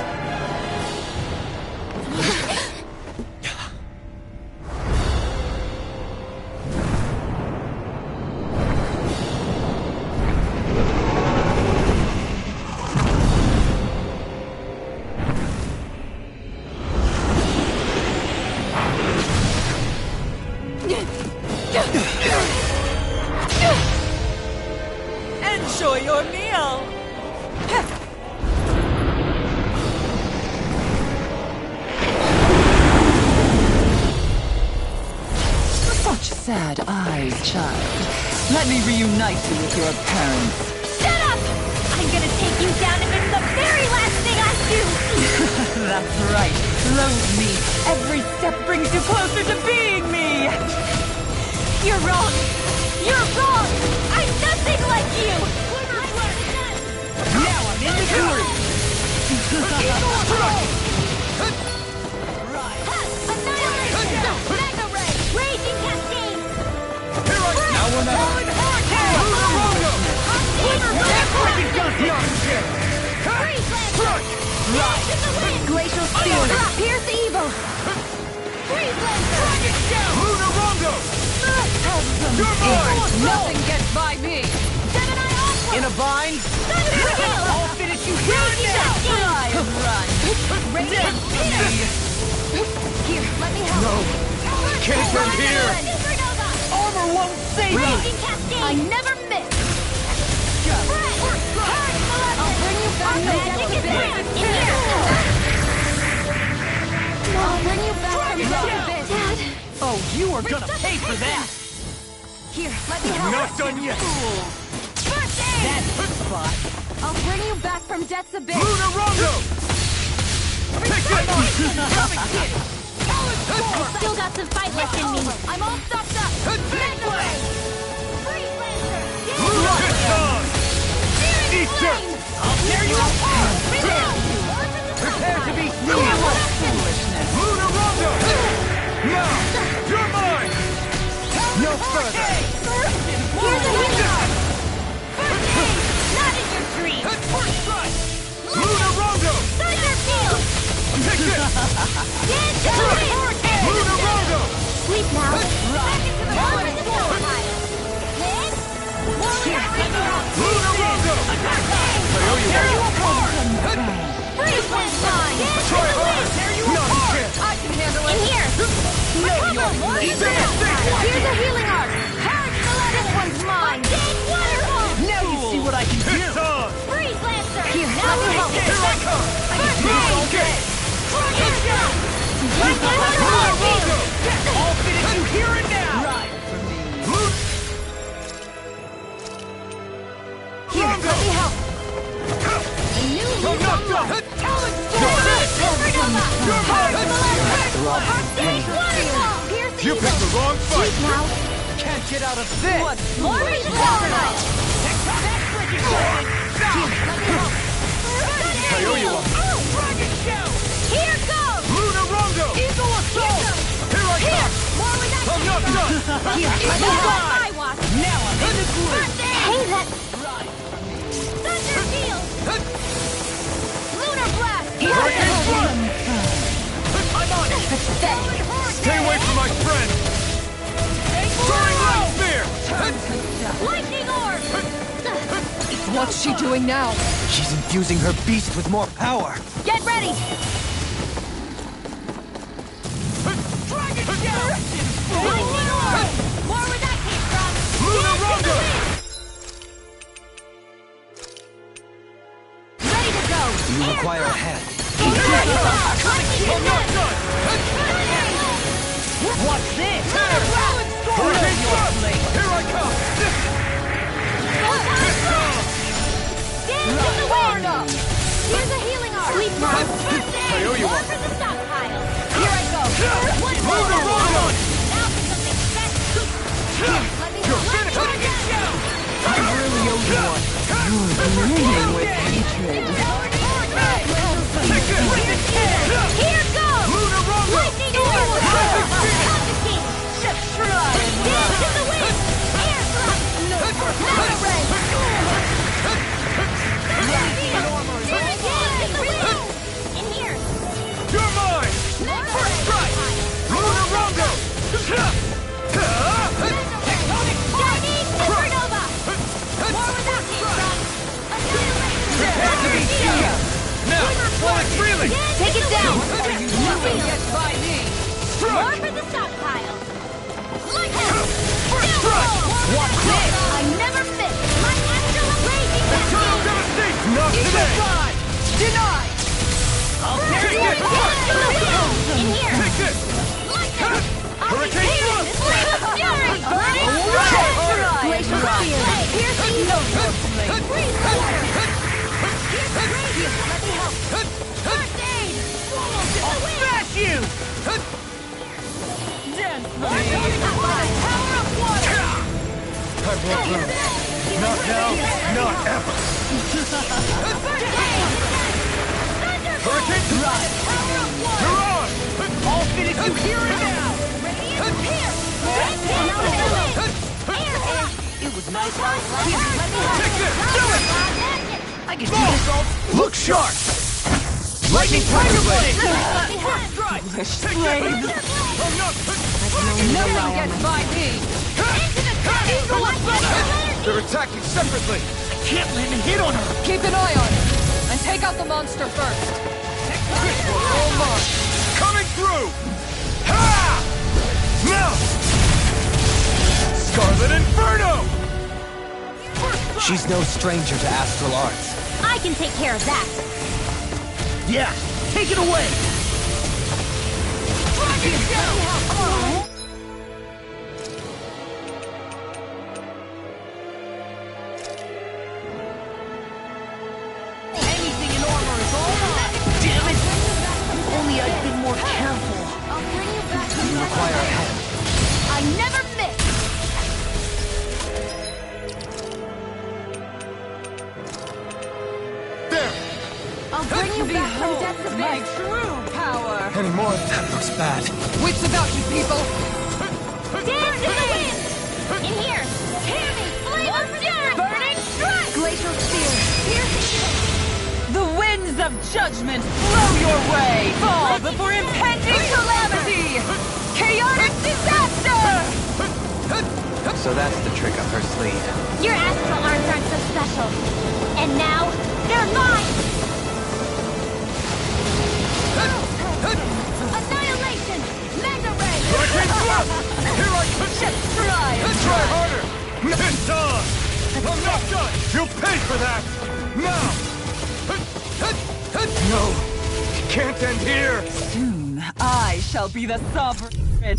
Enjoy your meal! Such sad eyes, child. Let me reunite you with your parents. Shut up! I'm gonna take you down if it's the very last thing I do! That's right. Loathe me. Every step brings you closer to being me! You're wrong! You're wrong! I'm nothing like you! Now I'm in the groove! Annihilation! Mega Ray! Raging Cascade! Now we're not... Glacial Spear! Pierce the evil! Freeze Lancer! Lunarongo! Nothing gets by me! Gemini Aqua! In a bind? I'll finish you here and now! Try and run! Radiant Here, let me help. No! Can't from here! Supernova! Armor won't save me! Raging Cascade! I never miss! I'll bring you back from Magic is death in here! I'll bring you back from death. Dad! Oh, you are gonna pay for that! Here, let me help. Not done yet! First aid! That's the spot! I'll bring you back from death's abyss. Luna Rondo! I still got some fight left in me. I'm all stuffed up. Mega Ray! Freeze Lancer! Luna Piston! Eat dirt! I'll tear you apart. Prepare to be Luna Rondo! Now, you're mine! No further! Here's a healing arm! First aid! Not in your dreams! First strike! Luna Rondo! Thunder Field! Take this! Dance to the wind! Luna Rondo! Sleep now. Back into the water in the stockpile. Hit! Luna Rondo! I owe you one. Freeze Landmine! Dance to Try the hard! wind! Not again! I can handle In it. here! Recover! More in the stockpile! Here's a healing arc. Harry, this one's mine. Dance Waterfall! Now you see what I can do! It's on! Freeze Lancer! Here, Now let me help. Here I come! First aid! Okay! Let's go! Right now, Luna Rondo! All fitted you here and now! Here, let me help. No, no, no! Talent Supernova! Heart to the left! First aid! Waterfall! Pierce You picked the wrong fight! Sleep now! Can't get out of this! More in the stockpile! I owe you one. Here goes! Luna Rondo! Eagle assault. Here I come! More with that I'm not done! Here, let me help! I watch! Now I'm in the groove! First aid! Hey, that... Thunder Field! Lunar Blast! Hurricane Flood! I'm on it! Stay away from my friend! Soaring Light Spear! Lightning Orb! What's she doing now? She's infusing her beast with more power. Get ready! Lightning Orb! More where that came from! Luna Rondo! Ready to go! You require a hand. I'm not done! What's this? Hurricane Flood! Here I come! Dance in the wind! Here's a healing arm! Sleep now! First aid! I owe you More one. for the stockpile! Here I go. One Luna more! Rondo! Now for something special! Let me You're let me finished! go! I really owe you one. Bleeding with hatred. Here goes! Luna Rondo! Lightning Orb! Confiscate! Dance in the wind! Air thrust! Mega Ray! In here! You're mine! First strike! Luna Rondo! Chinese Supernova! More where that came from! Prepare to be Sia! Now, fall it freely! Take it down! Nothing gets by me. More Strike! for the stockpile! Lighthouse! First strike! Watch this! I never miss! My astral blazing Eternal cascade! devastation! Not today! Denied. Take this! In here! Take this! Lighthouse! Hurricane Flood! Flame of Fury! Glacial Spear! Piercing Note! Freeze Water! Here's the radius! Let me help! First aid! I'll smash you! Power of water. I won't lose. Not now, not ever. Hurricane Flood! You're on! All fitted you here and now! It was nice how Take this! Do it! I can do this all. Look sharp! Lightning Tiger Blade! First strike! Take this! I'm not... Nothing gets by me. They're attacking separately! I can't land a hit on her! Keep an eye on her. And take out the monster first. This one's all mine! Coming through! Ha! Now! Scarlet Inferno! She's no stranger to astral arts. I can take care of that. Yeah! Take it away! only I'd been more careful. I'll bring you back to You require help. I never miss! There! I'll bring you back from death's My abyss! true power! Any more? That looks bad. Wits about you, people! Dance in the wind! In here! Tammy! Flame of Fury! Burning Strike! Glacial Spear! Piercing The winds of judgment blow your way! Fall before impending calamity! Chaotic disaster! So that's the trick up her sleeve. Your astral arms aren't so special. And now, they're mine! Annihilation! Mega Ray! Here I come! Just try it! Try harder! It's on! I'm not done! You'll pay for that! Now! No! It can't end here! Soon, I shall be the sovereign.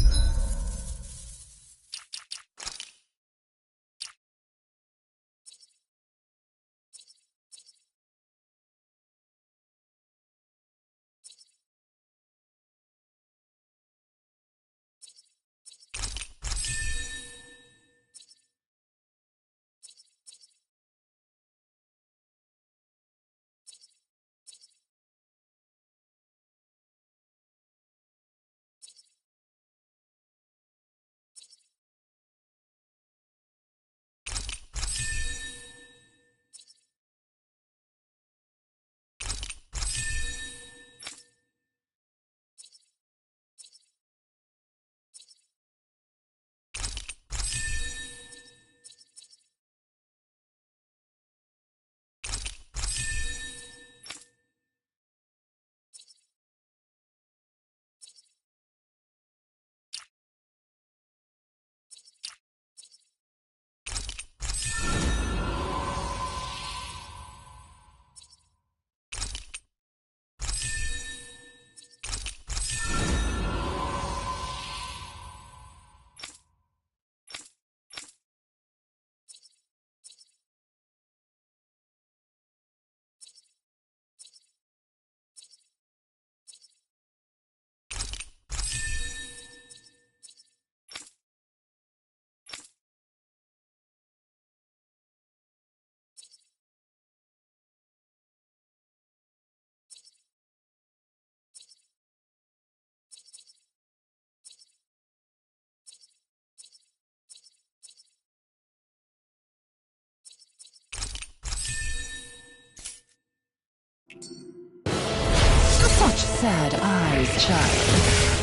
Such sad eyes, child.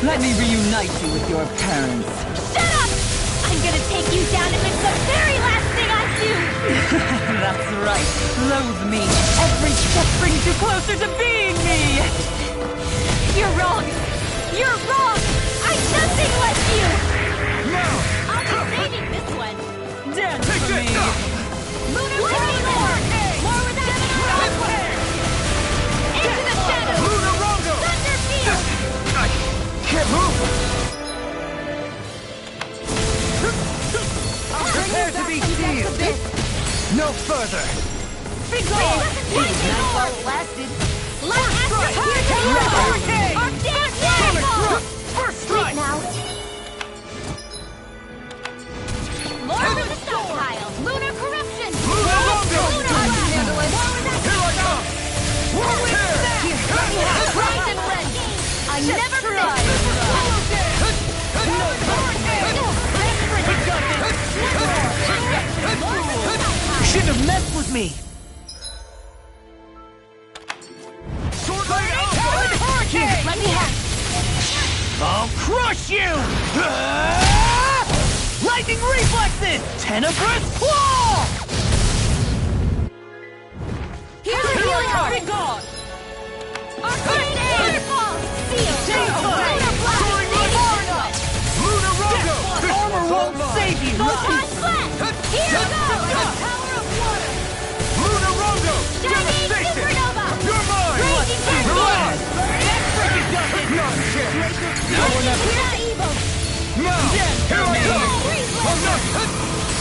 Let me reunite you with your parents. Shut up! I'm gonna take you down if it's the very last thing I do! That's right. Loathe me. Every step brings you closer to being me. You're wrong! You're wrong! I'm nothing like you! I'll be saving this one! Dance for me. Lunar Lightning! More with that Into the shadows! Lunar Rondo! Thunder Field! I can't move! Prepare to be sealed! No further! Be gone. These nights all lasted. Let's Our dance now! First strike! Now. More with the stockpile! Lunar Corruption! Lunar Rondo! Handle it! Here I come! World tear! Rise and rend! I never You shouldn't have messed with me! Let me have I'll crush you! Lightning reflexes! Tenebrous claw! Here's a healing art! Be gone. Waterfall! Seal! Lunar Blast! Lunar Rondo! Armor won't save you! Photon Blast! Here goes! Power of water! Lunar Rondo! Shining Supernova! You're mine! Raging Cascade! Not a chance! No one ever... Not evil! Now! Here I come! I'm not...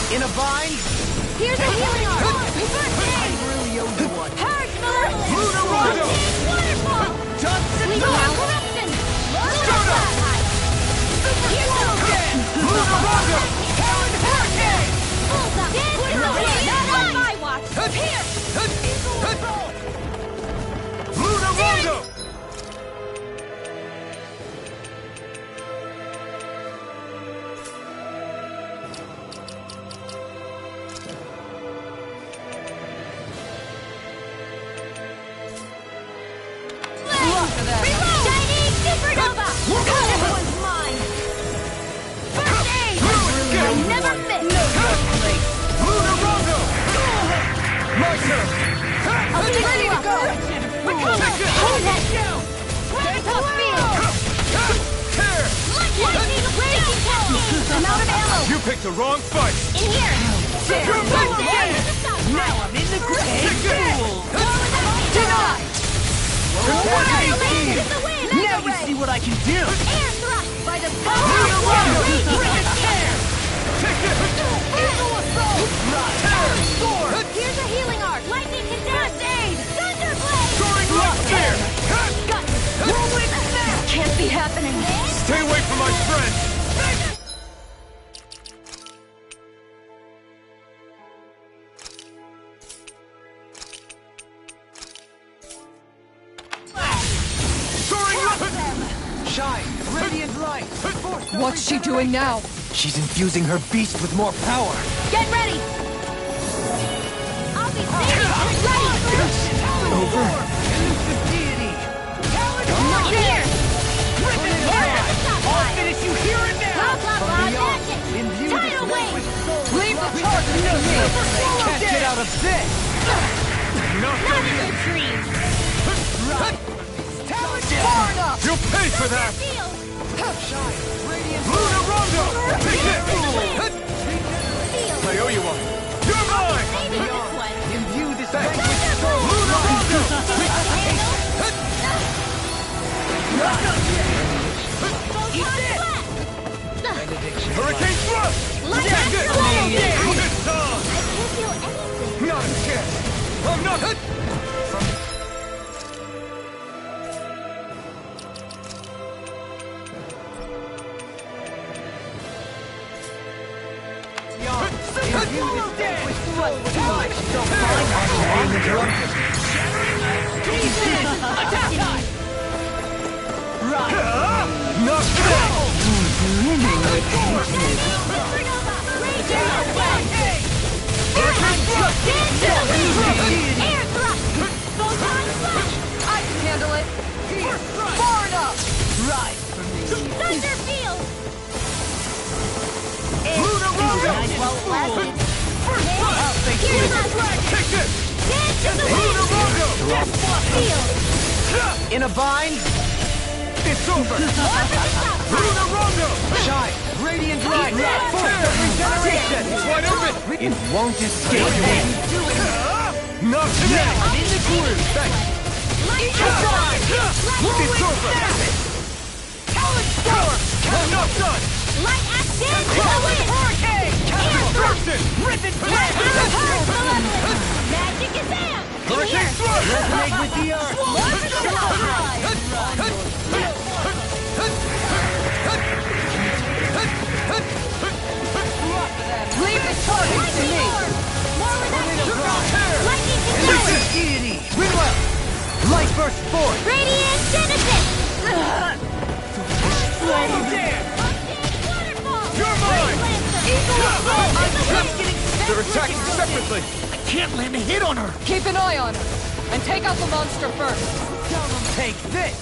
In a bind? Here's a healing art! Reverse I really owe you one. Purge Malevolence! Lunar Rondo! Waterfall! Just Lunar Corruption! Luna Rondo! Shining Supernova! Everyone's mine! First aid! I never miss! Luna Rondo! My turn! I'll be ready to go! We're coming! Hold that! Top speed! Lightning raging cascade! I'm out of ammo! You picked the wrong fight! In here! First aid! Now I'm in the Denied! Now you see what I can do! Air thrust by the power of Rondo! raging air! Eagle assault! Sword! Here's a healing arc! Lightning condemned! First aid! Thunderblade! Soaring light spear! Whirlwind snap! Can't be happening! Stay away from my friend! Shine! Radiant light! What's she doing now? She's infusing her beast with more power! Get ready! I'll be ready! Over! Not here! I'll finish you here and now! Blah, blah, blah, magic! Tidal wave! Leave the target to me! Can't get out of this! Not in your dreams! Far enough! You'll pay for that! Field! Luna Rondo! Take this! Field! I owe you one! You're mine! Maybe this one! Imbue this vanquished soul! Luna Rondo! Hurricane Thrust! Lightning This Blade! This song! I can't feel anything! Not a chance! I'm not... Air thrust! Photon flash! I can handle it! Far enough! Thunder field! Luna Rondo! Here's my blood! Take this! Dance in the Luna wind! Rondo! Field! In a bind? It's over! Luna Rondo! Shine! Radiant light! Force of regeneration! It's wide open! It won't escape me! Not today! I'm in the groove! Thanks! It's over! Talon Storm! I'm not done! Light action to the wind! Hurricane! Destruction! Rip it flat! Magic is amped! Hurricane Thrust! Resonate with the earth! Leave the target to me! More with action! Lightning control! Deity! Rinwell! Light burst forth! Radiant Genesis! You're mine! They're They're attacking separately! I can't land a hit on her! Keep an eye on her, and take out the monster first. Take this!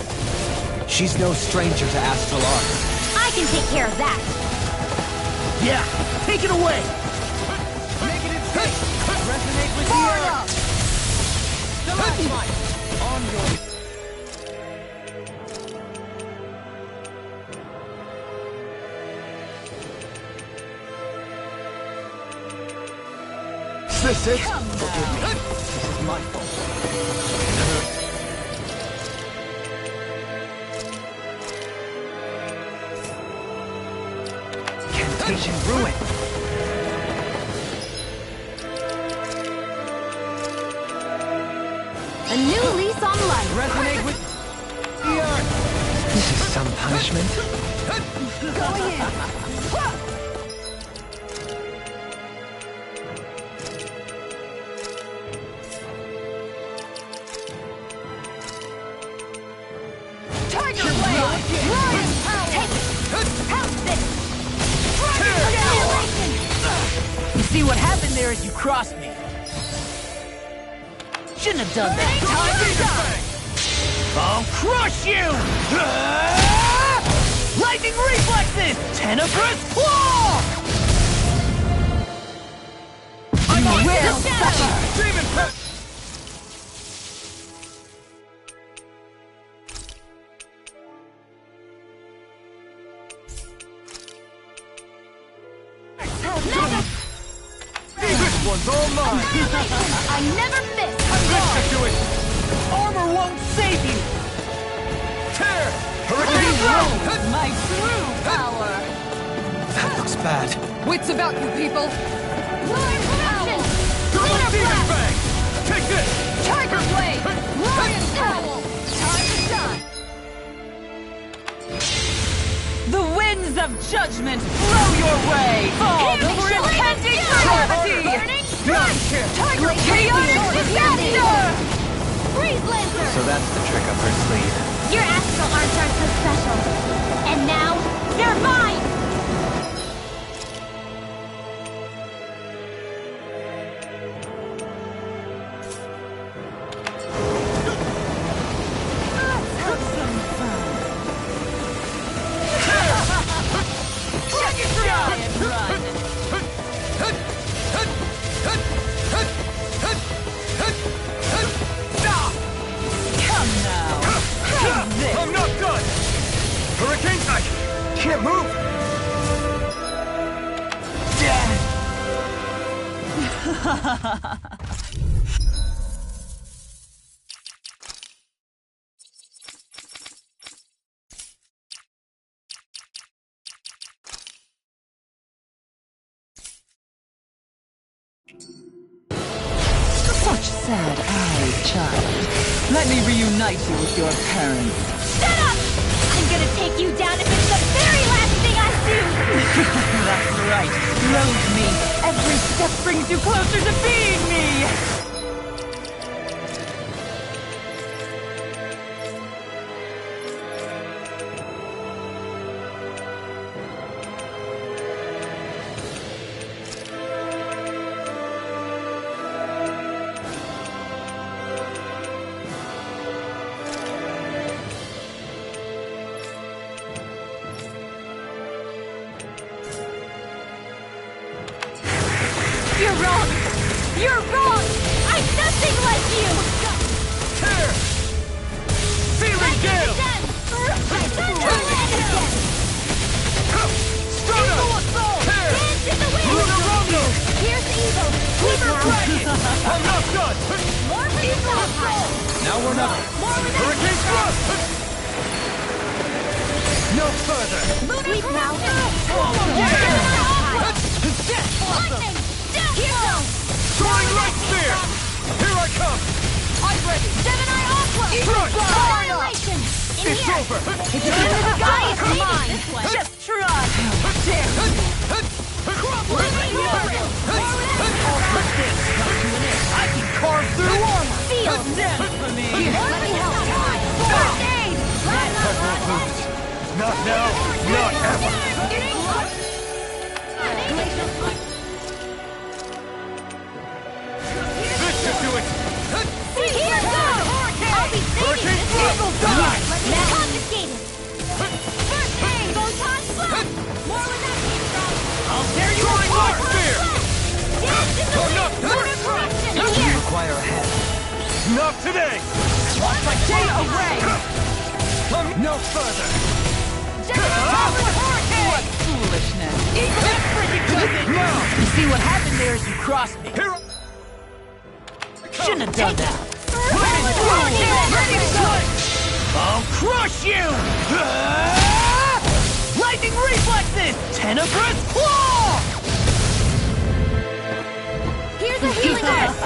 She's no stranger to astral arts. I can take care of that! Yeah! Take it away! Negative 6! Resonate with the earth! Stalagmite! On your... This is... Forgive me. This is my fault. Cantation ruin. A new lease on life! Resonate with the earth. This is some punishment. Going in. what happened there is you crossed me. Shouldn't have done that. Time to die! I'll crush you! Lightning reflexes! Tenebrous claw! I will suffer! Demon pet! This one's all mine! I never miss! Do it! Armor won't save you! Tear! Hurricane throw! My true power! That looks bad. Wits about you people! Lion Protection! Double Lunar demon Blast! bang! Take this! Tiger Blade! Lion Towel! Time to shine! The winds of judgment blow your way! Fall for impending calamity! Burning Beyond Strike! care! Tiger Chaotic disaster! Freeze Lancer! So that's the trick up her sleeve. Your astral arms aren't so special. And now, they're mine! I'm not done! Hurricane Strike! Can't move! Such sad-eyed child. Let me reunite you with your parents. Shut up! I'm gonna take you down if it's the very last thing I do! That's right. Loathe me. Every step brings you closer to being me. You're wrong! You're wrong! I'm nothing like you! Tear! Searing Gale! Stunner! Tear! Lunar Rondo! Here's evil! Weaver Dragon! I'm not done! More evil assault! Now we're not. Hurricane Thrust! No further! Sweep now! Lightning! Down! Soaring Light Spear! Here I come! I'm ready! Gemini Aqua! Thrust! Annihilation! In It's here! over! If it's in the sky, it's mine! Just try. I can carve through armor! Feel! Dance for me. Let me help! First aid! Not now, not ever! This should do it! Here goes! I'll be saving this Eagle die! Now confiscated! First aid! Photon blast! More where that came from! I'll tear you Soaring Light apart! Spear! Dance in the wind! Lunar correction! In You here! require a head. Not today! Watch my day away! No further! What foolishness. Now! You see what happened there is you crossed me. Here Shouldn't have done that. I'll crush you! Lightning reflexes! Tenebrous claw! Here's a healing earth!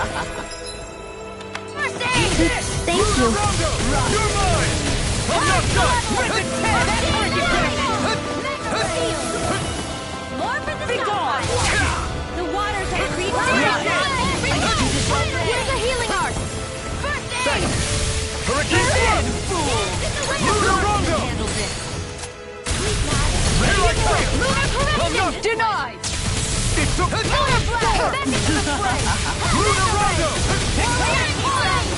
First aid! Thank you. You're mine! I'm not done! More for the sunfire! The waters are creeping. Here's a healing art! First aid! Hurricane Thrust! Lunar Rondo! Here I come! I'm not Denied! It's Solar Blast! Back into the fray! Lunarondo!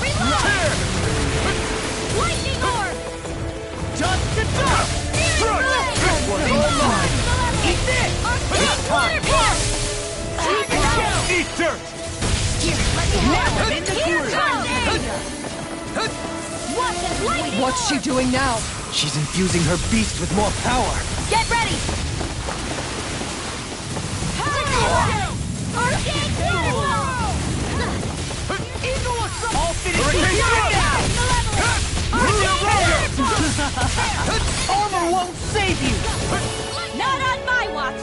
Reload! Lightning Orb! Dust to dust! Searing Blade! This one's all mine! Eat this! Arcane Water Pass! Eat dirt! Now I'm in the What's she doing now? She's infusing her beast with more power. Get ready! Arcane Cannonball! Eagle Assault! All finished! Hurricane Armor won't save you! Not on my watch!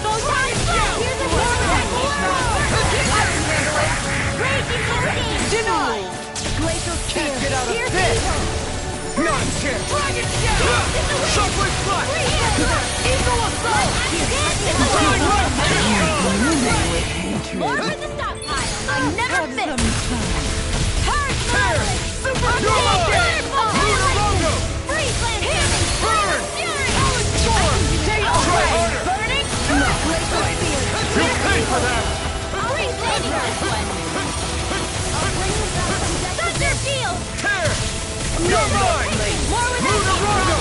Go down! Raging Hurricane! Denied! Glacial Can't get out of Here's this! Eagle! Not a chance! Dragon Shadow! Shockwave Flash! Eagle Assault! More for the stockpile! I never miss! Purge Tear! Marley! Super Lunarondo! Freeze Land! Burn! Fury! Storm! Try harder! Burning! You pay for that! Freeze Landing this one! Thunder Field! Tear! You're mine! More with Lunarondo!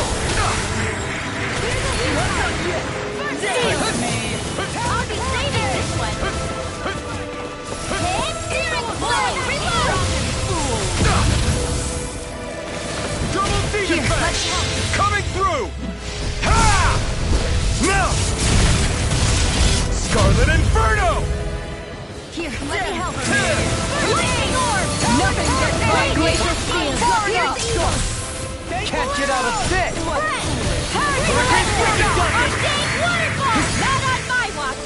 I'll be saving this one! Hit! Searing Blade! Reload! Double Demon Fang! Coming through! Ha! Now! Scarlet Inferno! Here, let me help. Tear! Lightning Orb! Nothing gets by Glacial Field! Here's Eagle! Can't get out of this! Hurricane Waterfall! Arcane Waterfall! Not on my watch!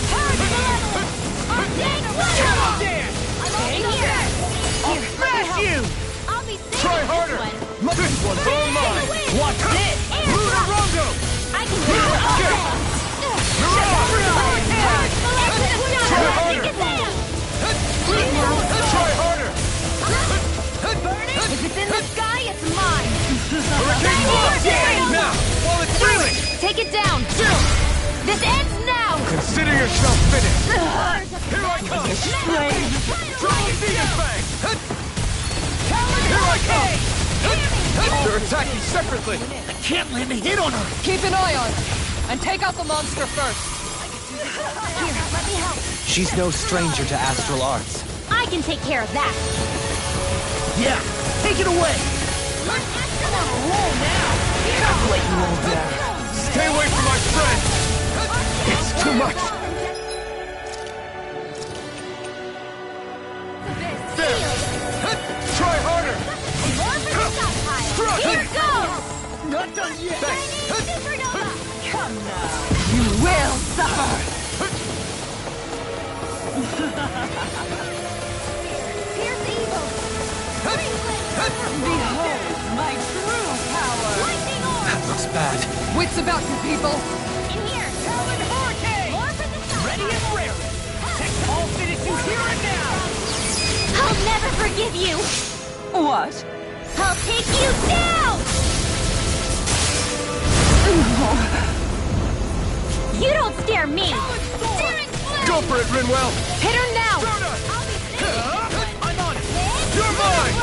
Purge Malevolence! Arcane Waterfall! Dance! I'm over here! I'll smash you! I'll be saving Try this harder! one! This one's all mine! Watch this! Lunarondo! I can do it all day! Try harder! Try harder! If it's in the sky, it's mine! Hurricane Blast! Now, while it's reeling! Take it down! This ends now! Consider yourself finished! Here I come! Dragon Demon Fang! Here I come! They're attacking separately! I can't land a hit on her! Keep an eye on her, and take out the monster first. Here, let me help. She's no stranger to astral arts. I can take care of that. Yeah! Take it away! Stay away from my friend! It's too much! There! Try harder! Here goes! Not done yet! Supernova! Come now. You will suffer. Here's Eagle! Behold my true power. Lightning Orb! That looks bad. Wits about you, people. In here! Talon Hurricane! More for the stockpile! Ready and rare! I'll finish you here and now! I'll never forgive you! What? I'll take you down! You don't scare me! Go for it, Rinwell! Hit her now. I'm on it! You're mine!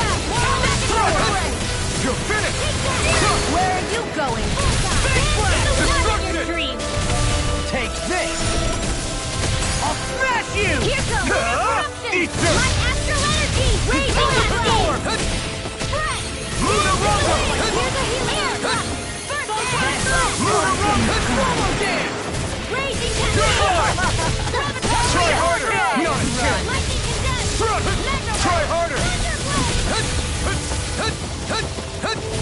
You're finished! Where are you going? Destruction! Take this! I'll smash you! Here comes eruption! Eat dirt! My astral energy! Raging Storm! Lunarondo! Here's a healing blast! Lunarondo! Dance! Raging You're mine! Sabotage! Try harder! Not a chance! Lightning condensed! Try harder!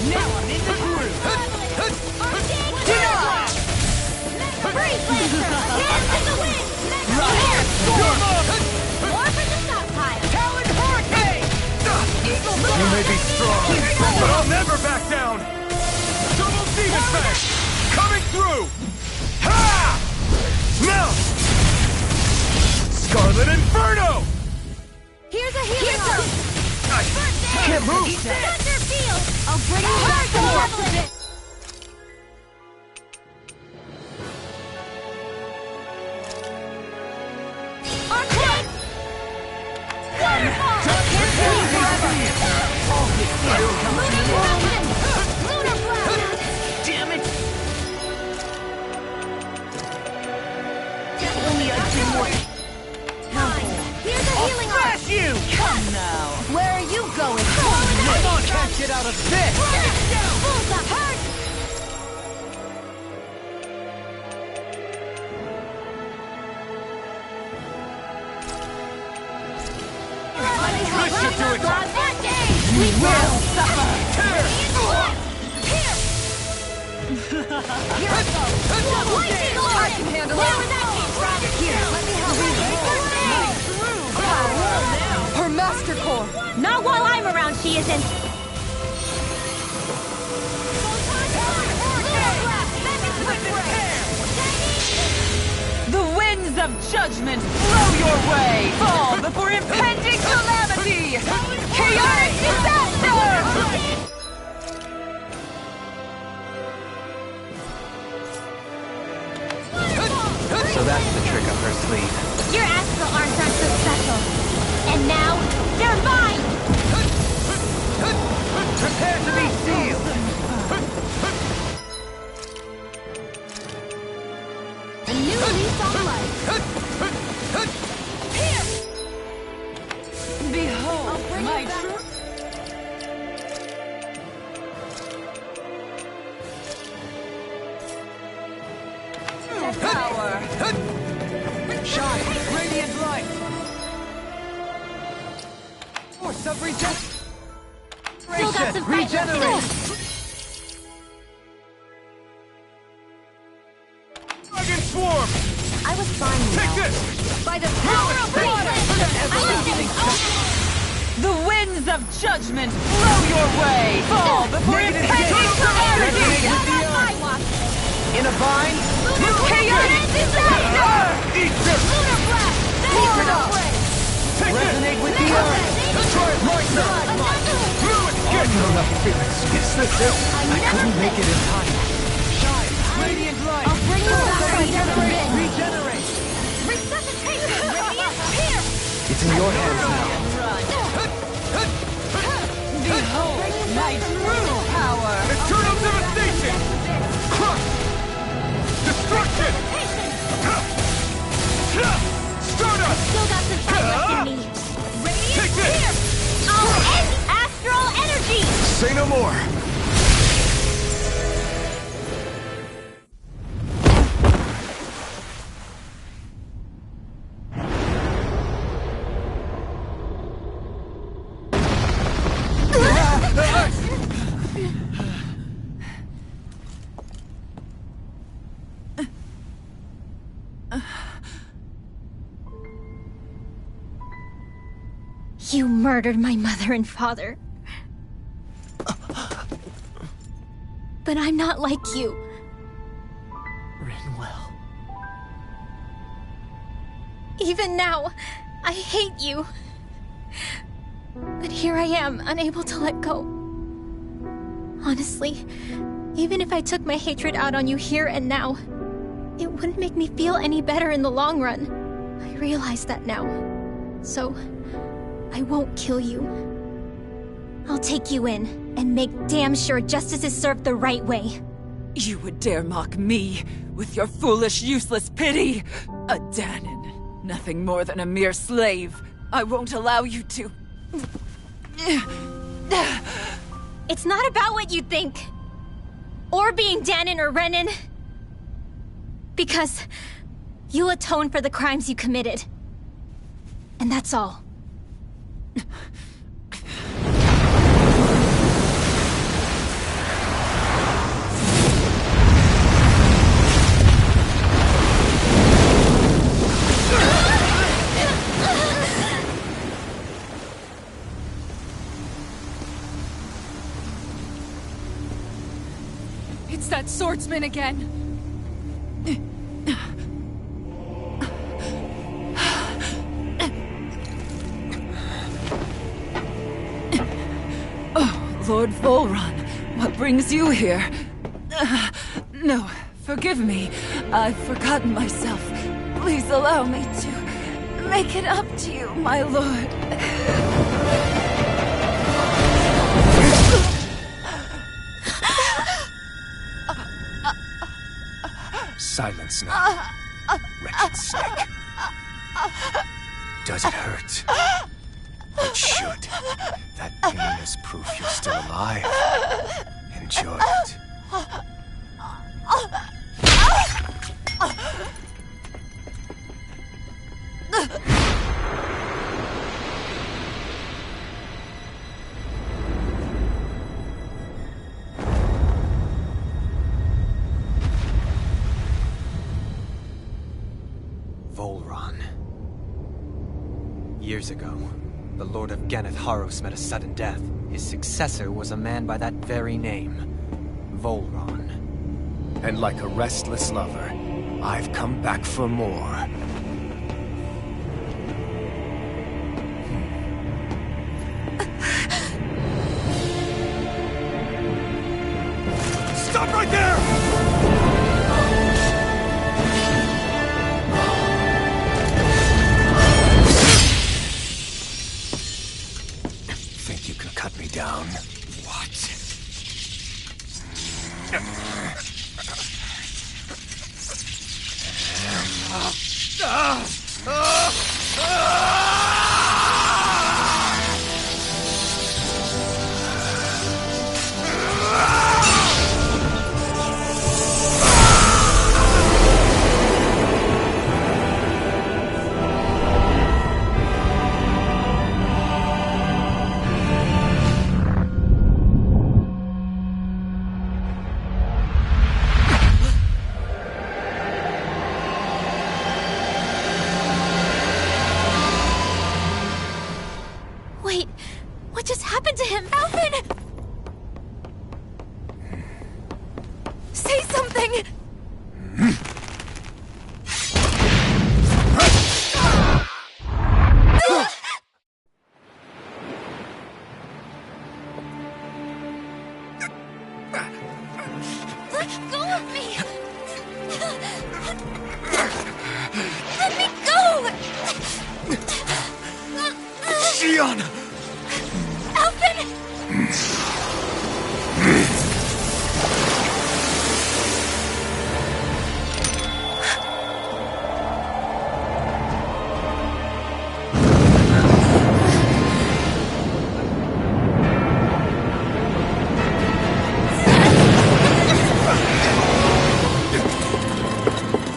Now I'm in the groove! Freeze Lancer! Hands in the wind! Here! Storm! More for the stockpile! Talon Hurricane! You may be strong, but I'll never back down! Double Demon Fang! Coming through! Ha! Now! Scarlet Inferno! Here's a healing orb! Can't move! Thunder Field! I'll bring you back to malevolence! out of this! This should do it! We will suffer! I can handle it. Here, let me help. Her master core. Not while I'm around, she isn't. The winds of judgment blow your way! Fall before impending calamity! Chaotic disaster! So that's the trick up her sleeve. Your astral arms aren't so special. And now, they're mine! Prepare to be sealed! A new lease on life. Behold my true... power! Shine, radiant light! Force of Still got some fight left in regenerate! us. Dragon Swarm! I was fine, you Take know. this! By the power of water. The winds of judgment blow your way! Fall before impending calamity! In a vine? Chaotic disaster! Eat this! Lunar blast. Keep it up. Resonate with the earth! Destroy it right now! Fluid get! Yes, this is. I couldn't make it in time. Shine, radiant light! I'll bring you back right down the Regenerate! bin. Regenerate! Resuscitation, Radiant, here! It's in your hands now. Behold my true power! Eternal devastation! Crush! Destruction! Stardust! Still got some fight left in me. Take Radiant, this! here! I'll end astral energy! Say no more! You murdered my mother and father. But I'm not like you. Rinwell. Even now, I hate you. But here I am, unable to let go. Honestly, even if I took my hatred out on you here and now, it wouldn't make me feel any better in the long run. I realize that now. So, I won't kill you. I'll take you in and make damn sure justice is served the right way. You would dare mock me with your foolish, useless pity? A Dahnan, nothing more than a mere slave. I won't allow you to... It's not about what you think. Or being Dahnan or Renan. Because you'll atone for the crimes you committed. And that's all. It's that swordsman again. Lord Volron, what brings you here? No, forgive me. I've forgotten myself. Please allow me to make it up to you, my lord. Silence now, wretched snake. Does it hurt? It should. That pain is proof you're still alive. Enjoy it. Volron. Years ago, the Lord of Ganath Haros met a sudden death. His successor was a man by that very name, Volron. And like a restless lover, I've come back for more. Stop right there! Think you can cut me down? What? Wait, what just happened to him? Alvin! Say something! Let go of me! Let me go! Xion! Alvin!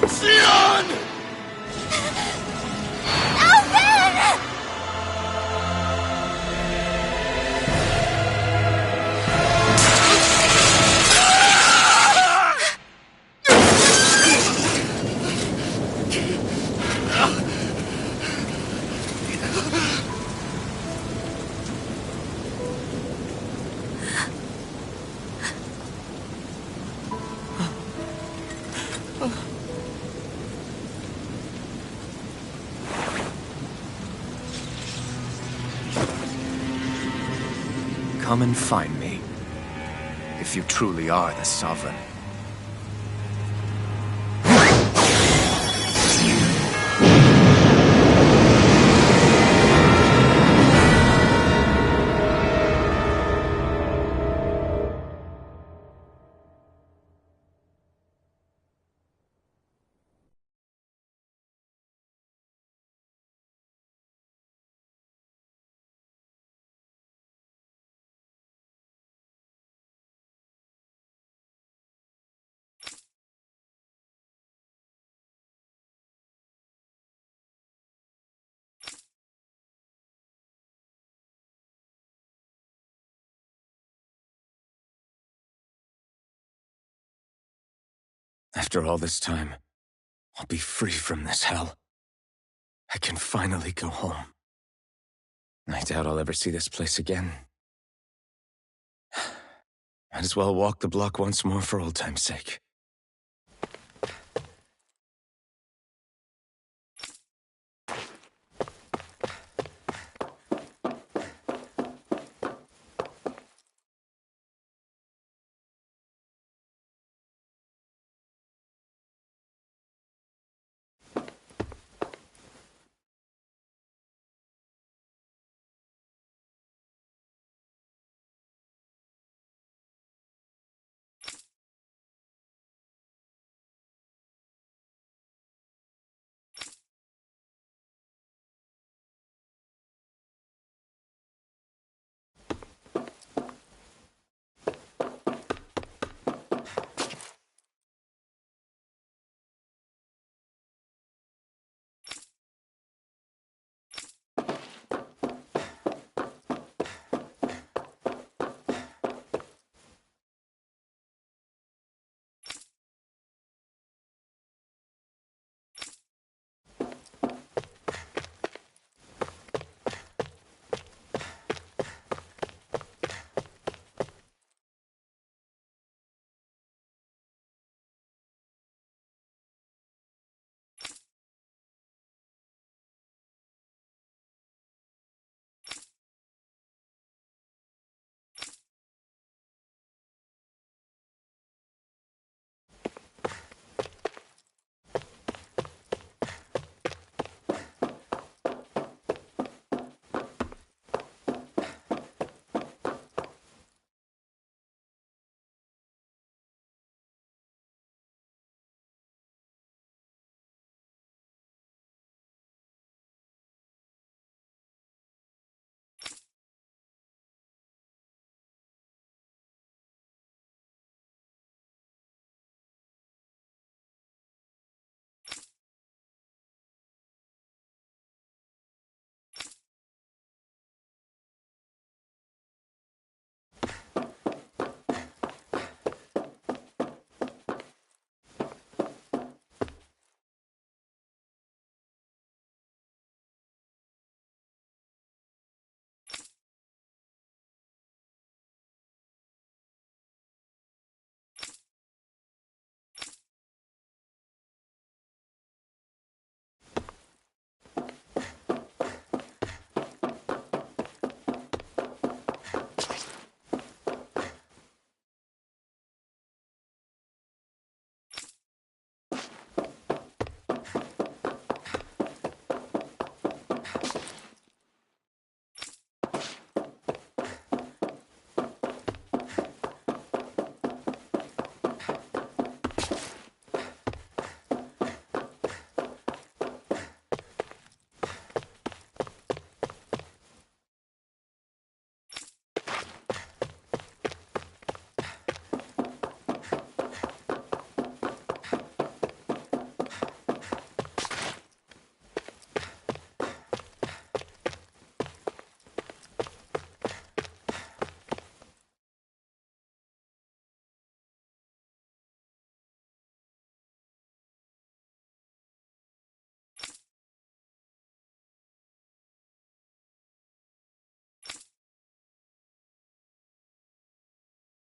Xion! Alvin! Come and find me. If you truly are the Sovereign. After all this time, I'll be free from this hell. I can finally go home. I doubt I'll ever see this place again. Might as well walk the block once more for old time's sake.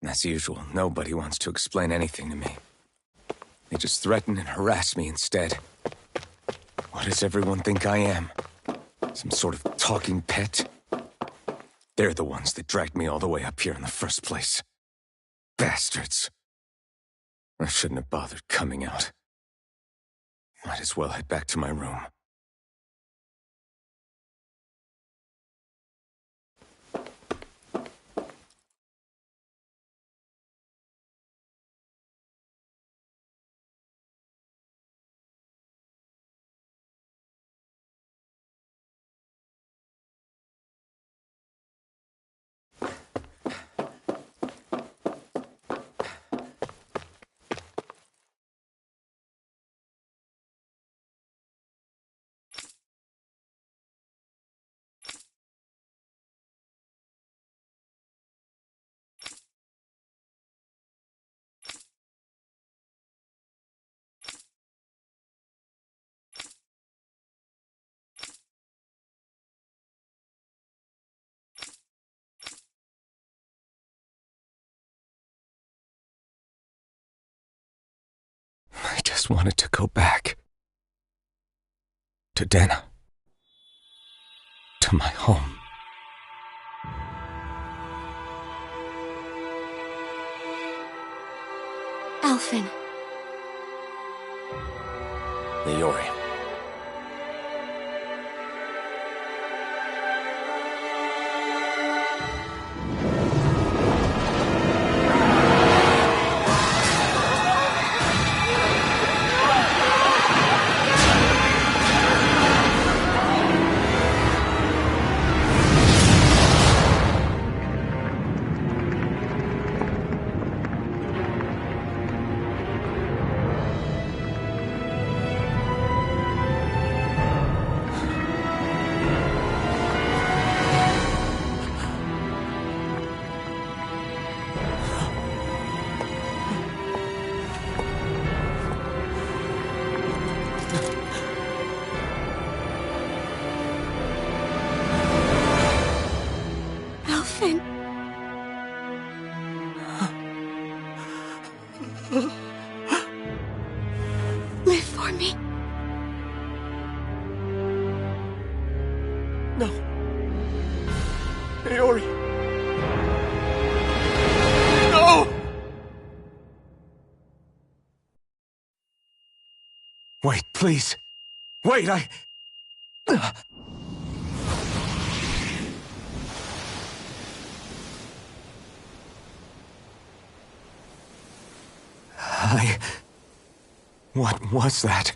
As usual, nobody wants to explain anything to me. They just threaten and harass me instead. What does everyone think I am? Some sort of talking pet? They're the ones that dragged me all the way up here in the first place. Bastards. I shouldn't have bothered coming out. Might as well head back to my room. I just wanted to go back. To Dana. To my home. Alphen. Iori. Live for me. No. Iori. No! Wait, please. Wait, What was that?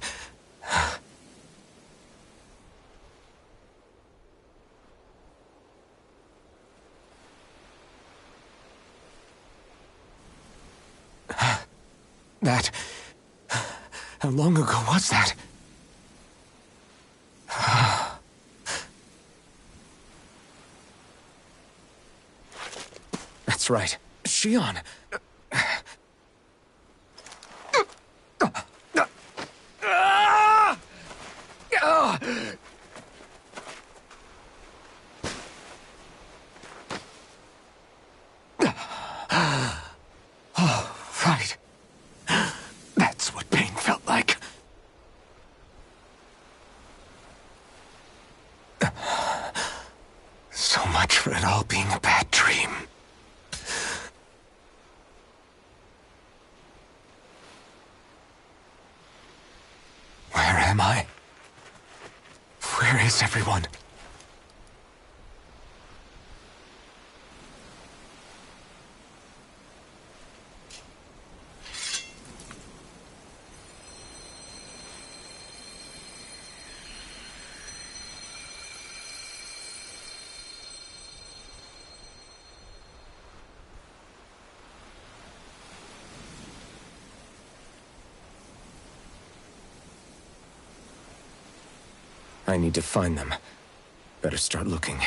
How long ago was that? That's right. Shion. Oh, right. That's what pain felt like. So much for it all being a bad dream. Where am I? Where is everyone? I need to find them. Better start looking.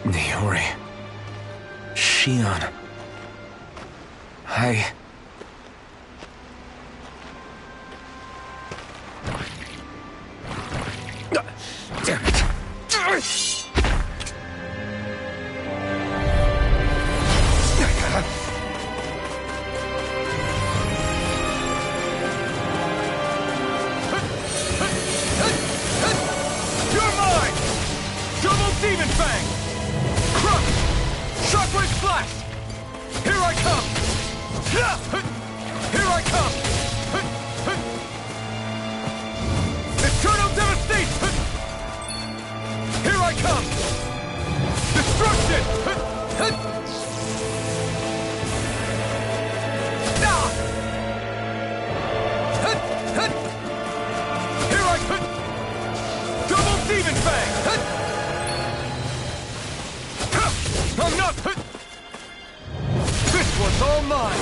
Niori. Shion. Damn it. You're mine! Double Demon Fang! Crush! Shockwave Blast! Here I come! Here I come! Eternal Devastation! Here I come! Destruction! Here I come! Double Demon Fang! I'm not... This one's all mine!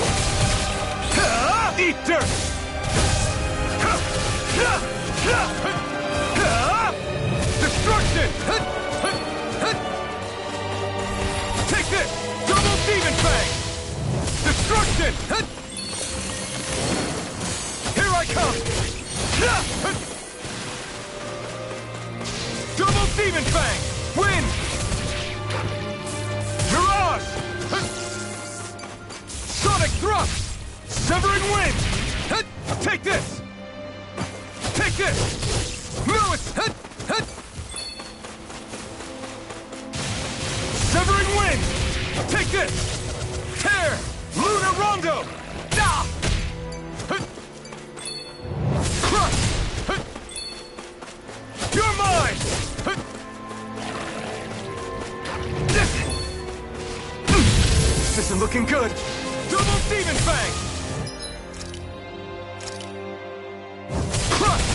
Eat dirt! Destruction! Take this! Double Demon Fang! Destruction! Here I come! Double Demon Fang! Win! Mirage! Sonic Thrust! Severing Wind! Take this! Take this! No, it's... Severing Wind! Take this! Tear! Lunar Rondo! Crush! You're mine! This isn't looking good! Double Demon Fang! Crush!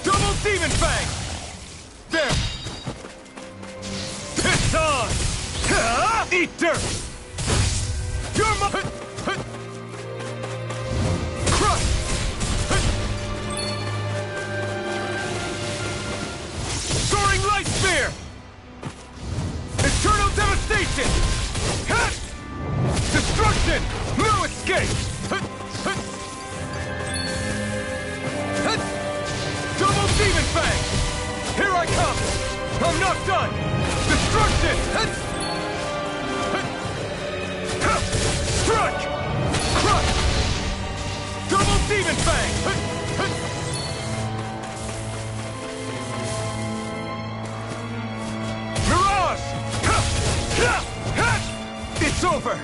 Double Demon Fang! There! It's on! Eat dirt! You're my... Crush! Soaring Light Spear! Eternal Devastation! Destruction! No escape! Double Demon Fang! Here I come! I'm not done! Destruction! Strike! Crush! Double Demon Fang! Mirage! It's over!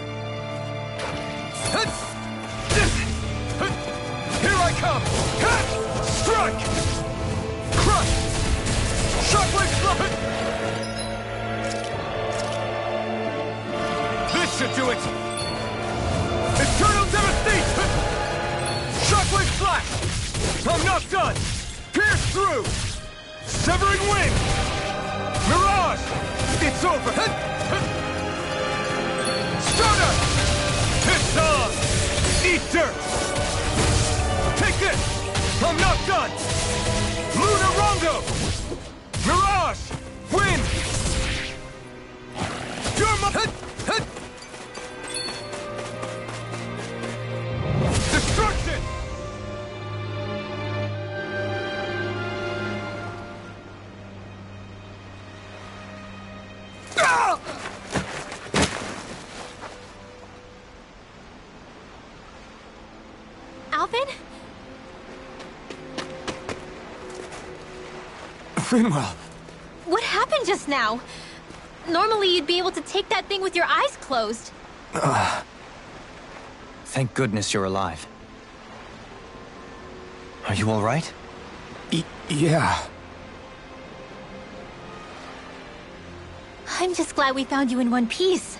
Here I come! Strike! Crush! Shockwave Slap! This should do it! Eternal Devastation! Shockwave Slash! I'm not done! Pierce through! Severing Wind! Mirage! It's over! Stardust! It's on! Eat dirt! Take this! I'm not done! Lunar Rondo! Mirage! Wind! You're my... Destruction! Ah! Alvin? Rinwell! What happened just now? Normally you'd be able to take that thing with your eyes closed. Thank goodness you're alive. Are you all right? Yeah. I'm just glad we found you in one piece.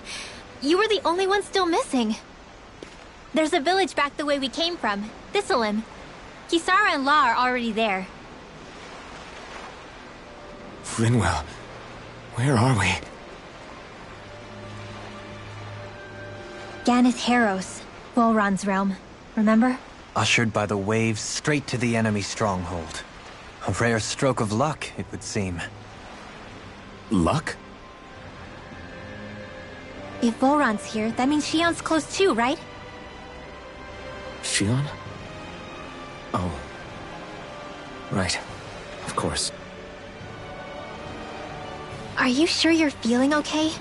You were the only one still missing. There's a village back the way we came from, Thistleim. Kisara and La are already there. Rinwell, where are we? Ganeth Haros, Volron's realm. Remember? Ushered by the waves straight to the enemy stronghold. A rare stroke of luck, it would seem. Luck? If Voron's here, that means Shion's close too, right? Shion? Oh. Right. Of course. Are you sure you're feeling okay?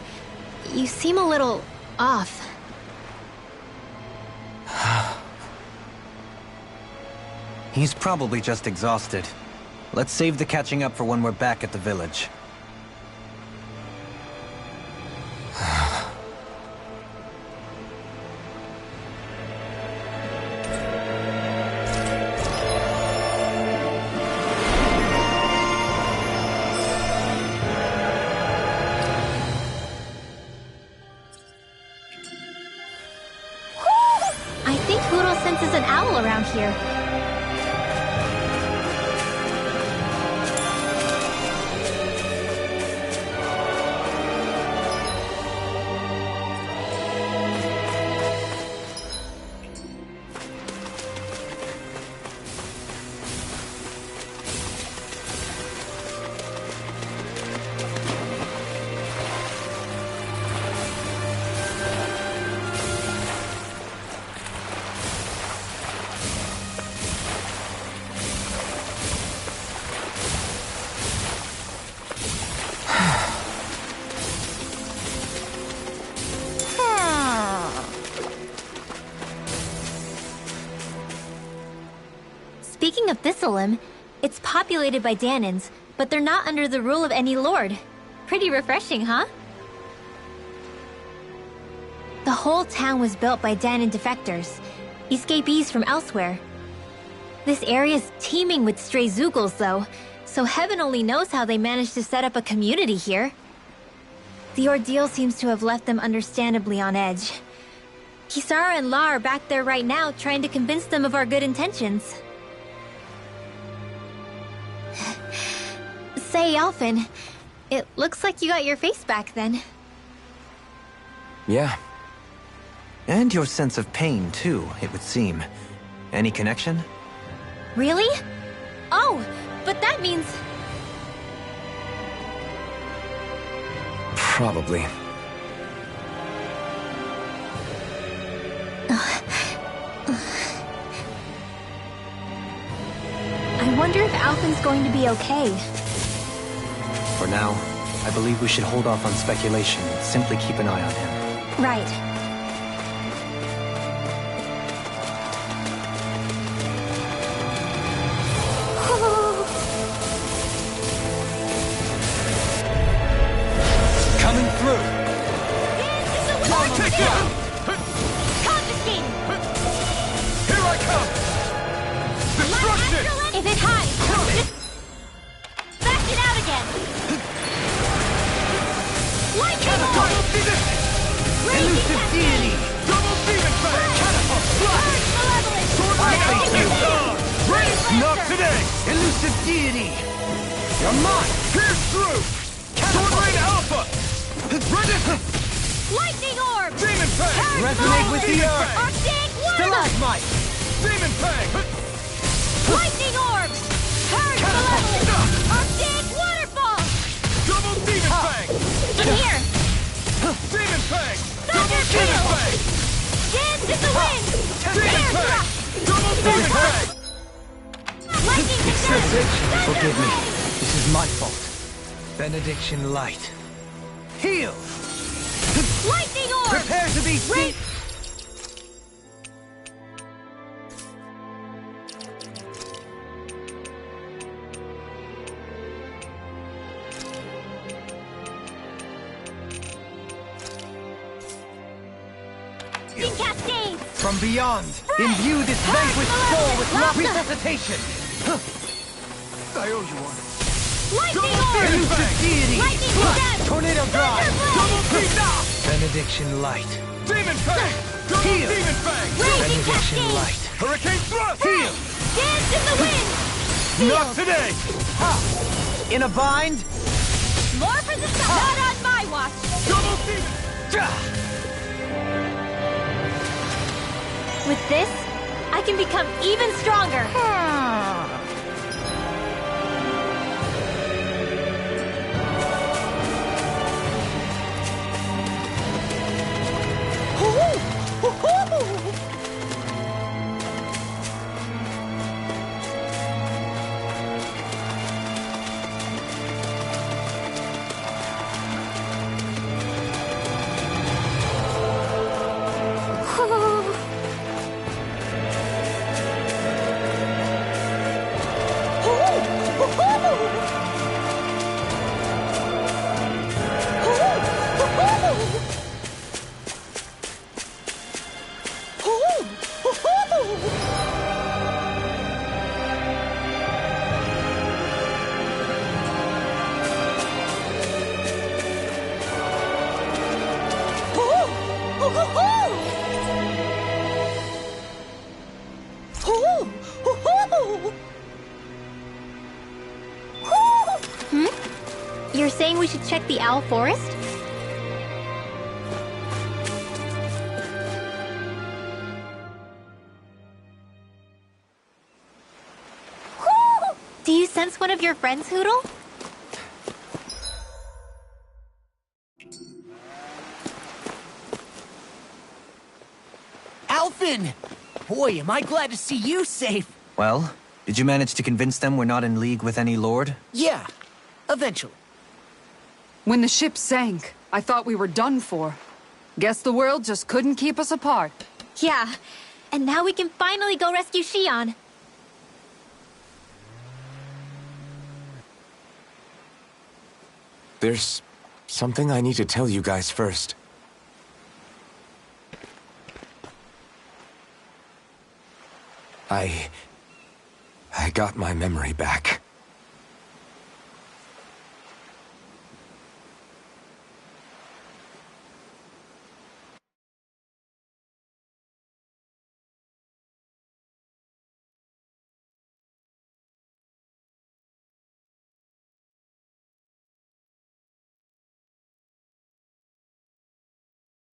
You seem a little off. He's probably just exhausted. Let's save the catching up for when we're back at the village. I think Huro senses an owl around here. Speaking of Thistlelim, it's populated by Danans, but they're not under the rule of any lord. Pretty refreshing, huh? The whole town was built by Danan defectors, escapees from elsewhere. This area's teeming with stray Zeugles, though, so heaven only knows how they managed to set up a community here. The ordeal seems to have left them understandably on edge. Kisara and La are back there right now trying to convince them of our good intentions. Say, Alphen, it looks like you got your face back then. Yeah. And your sense of pain, too, it would seem. Any connection? Really? Oh, but that means... Probably. I wonder if Alphen's going to be okay. For now, I believe we should hold off on speculation and simply keep an eye on him. Right. Coming through! Take it! Confiscated! Here I come! Destruction! If it hides, back it out again! Lightning orb! Elusive deity! Double demon fang! Catapult! Blast! Sword Not today! Elusive deity! You're mine! Pierce through! Sword Rain Alpha! Lightning orb! Demon fang! Resonate with the earth! Arctic water! Stalagmite! Demon fang! Lightning orb! Purge malevolence! Arctic waterfall! Double demon fang! In here! Demon fang! Thunder Demon Drill! fang! Dance in the wind! Demon Air fang! thrust! Double demon fang! Lightning condemned! Forgive me. This is my fault. Benediction light. Heal! Lightning orb! Prepare to be seen! Cascades! From beyond, imbue this vanquished soul with resuscitation! I owe you one. Lightning orb! Elusive deity! Lightning condemned! Tornado drive! Double Benediction light. Demon fang! Heal! Demon fang! Raging Benediction cascade! light. Hurricane thrust! Heal! Dance in the wind! Not today! In a bind? More for the sun! Not on my watch! Double demon! With this, I can become even stronger. You're saying we should check the Owl Forest? Whoo! Do you sense one of your friends, Hootle? Alphen! Boy, am I glad to see you safe. Well, did you manage to convince them we're not in league with any lord? Yeah, eventually. When the ship sank, I thought we were done for. Guess the world just couldn't keep us apart. Yeah, and now we can finally go rescue Shion. There's something I need to tell you guys first. I got my memory back.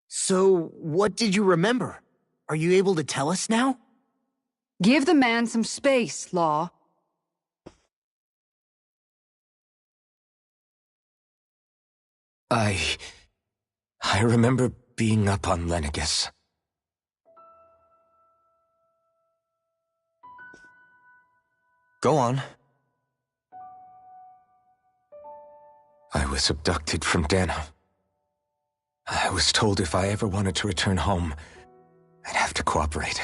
So, what did you remember? Are you able to tell us now? Give the man some space, Law. I remember being up on Lenegis. Go on. I was abducted from Dana. I was told if I ever wanted to return home, I'd have to cooperate.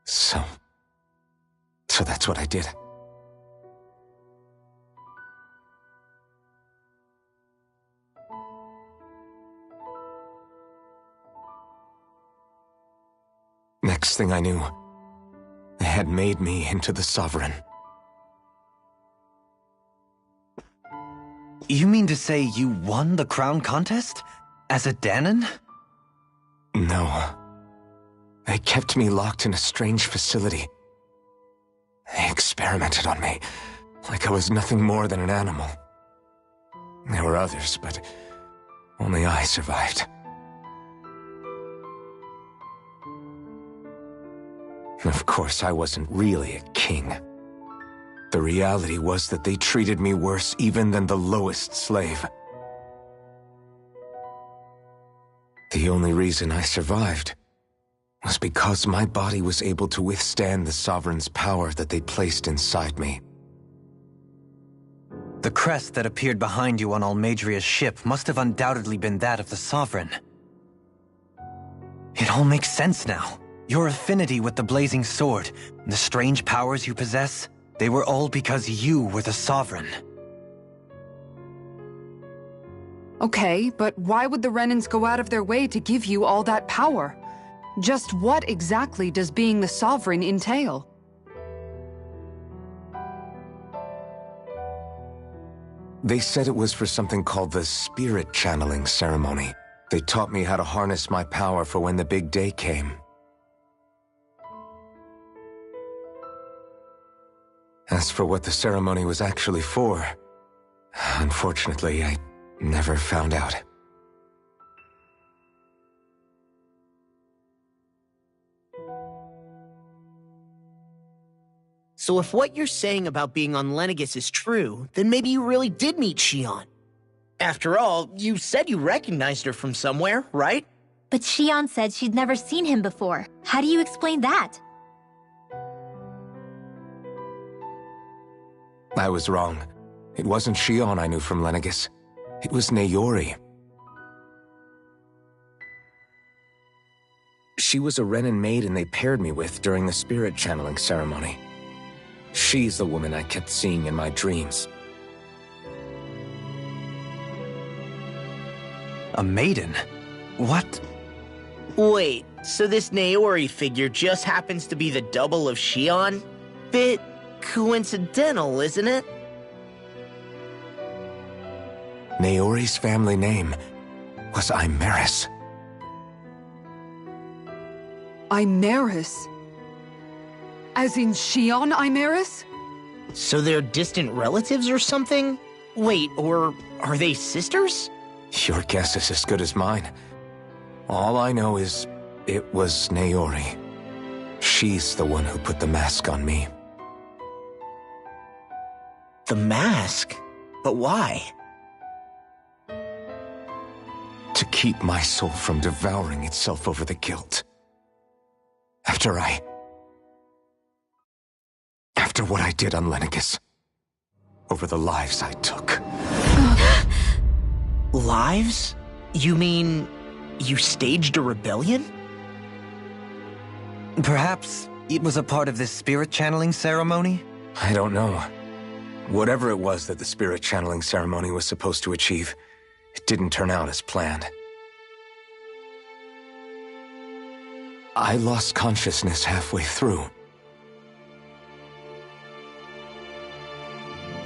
So that's what I did. Next thing I knew, they had made me into the Sovereign. You mean to say you won the crown contest? As a Dahnan? No. They kept me locked in a strange facility. They experimented on me, like I was nothing more than an animal. There were others, but only I survived. Of course, I wasn't really a king. The reality was that they treated me worse even than the lowest slave. The only reason I survived was because my body was able to withstand the Sovereign's power that they placed inside me. The crest that appeared behind you on Almeidria's ship must have undoubtedly been that of the Sovereign. It all makes sense now. Your affinity with the Blazing Sword, the strange powers you possess, they were all because you were the Sovereign. Okay, but why would the Renans go out of their way to give you all that power? Just what exactly does being the Sovereign entail? They said it was for something called the Spirit Channeling Ceremony. They taught me how to harness my power for when the big day came. As for what the ceremony was actually for, unfortunately, I never found out. So if what you're saying about being on Lenegis is true, then maybe you really did meet Shion. After all, you said you recognized her from somewhere, right? But Shion said she'd never seen him before. How do you explain that? I was wrong. It wasn't Shion I knew from Lenegis. It was Naori. She was a Renan maiden they paired me with during the spirit channeling ceremony. She's the woman I kept seeing in my dreams. A maiden? What? Wait, so this Naori figure just happens to be the double of Shion? Bit coincidental, isn't it? Naori's family name was Imerys. Imerys? As in Shion Imerys? So they're distant relatives or something? Wait, or are they sisters? Your guess is as good as mine. All I know is it was Naori. She's the one who put the mask on me. The mask? But why? To keep my soul from devouring itself over the guilt. After what I did on Lenegis. Over the lives I took. Lives? You mean you staged a rebellion? Perhaps it was a part of this spirit channeling ceremony? I don't know. Whatever it was that the spirit channeling ceremony was supposed to achieve, it didn't turn out as planned. I lost consciousness halfway through.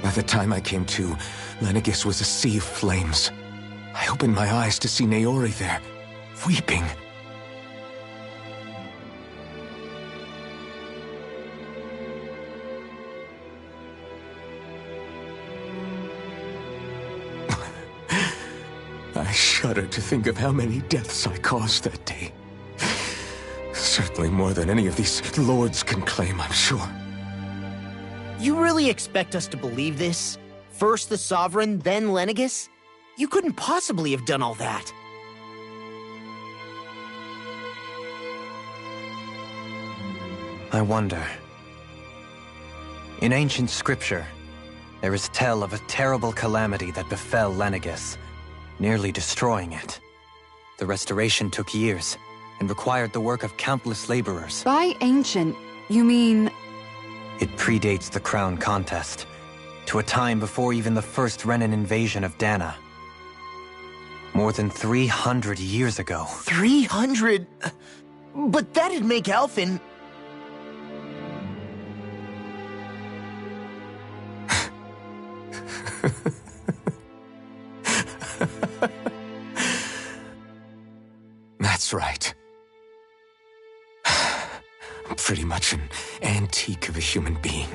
By the time I came to, Lenegis was a sea of flames. I opened my eyes to see Naori there, weeping. I shudder to think of how many deaths I caused that day. Certainly more than any of these lords can claim, I'm sure. You really expect us to believe this? First the Sovereign, then Lenegis? You couldn't possibly have done all that. I wonder. In ancient scripture, there is tale of a terrible calamity that befell Lenegis, nearly destroying it. The restoration took years, and required the work of countless laborers. By ancient, you mean... It predates the crown contest, to a time before even the first Renan invasion of Dana. More than 300 years ago. 300? But that'd make Alphen... That's right. I'm pretty much an antique of a human being.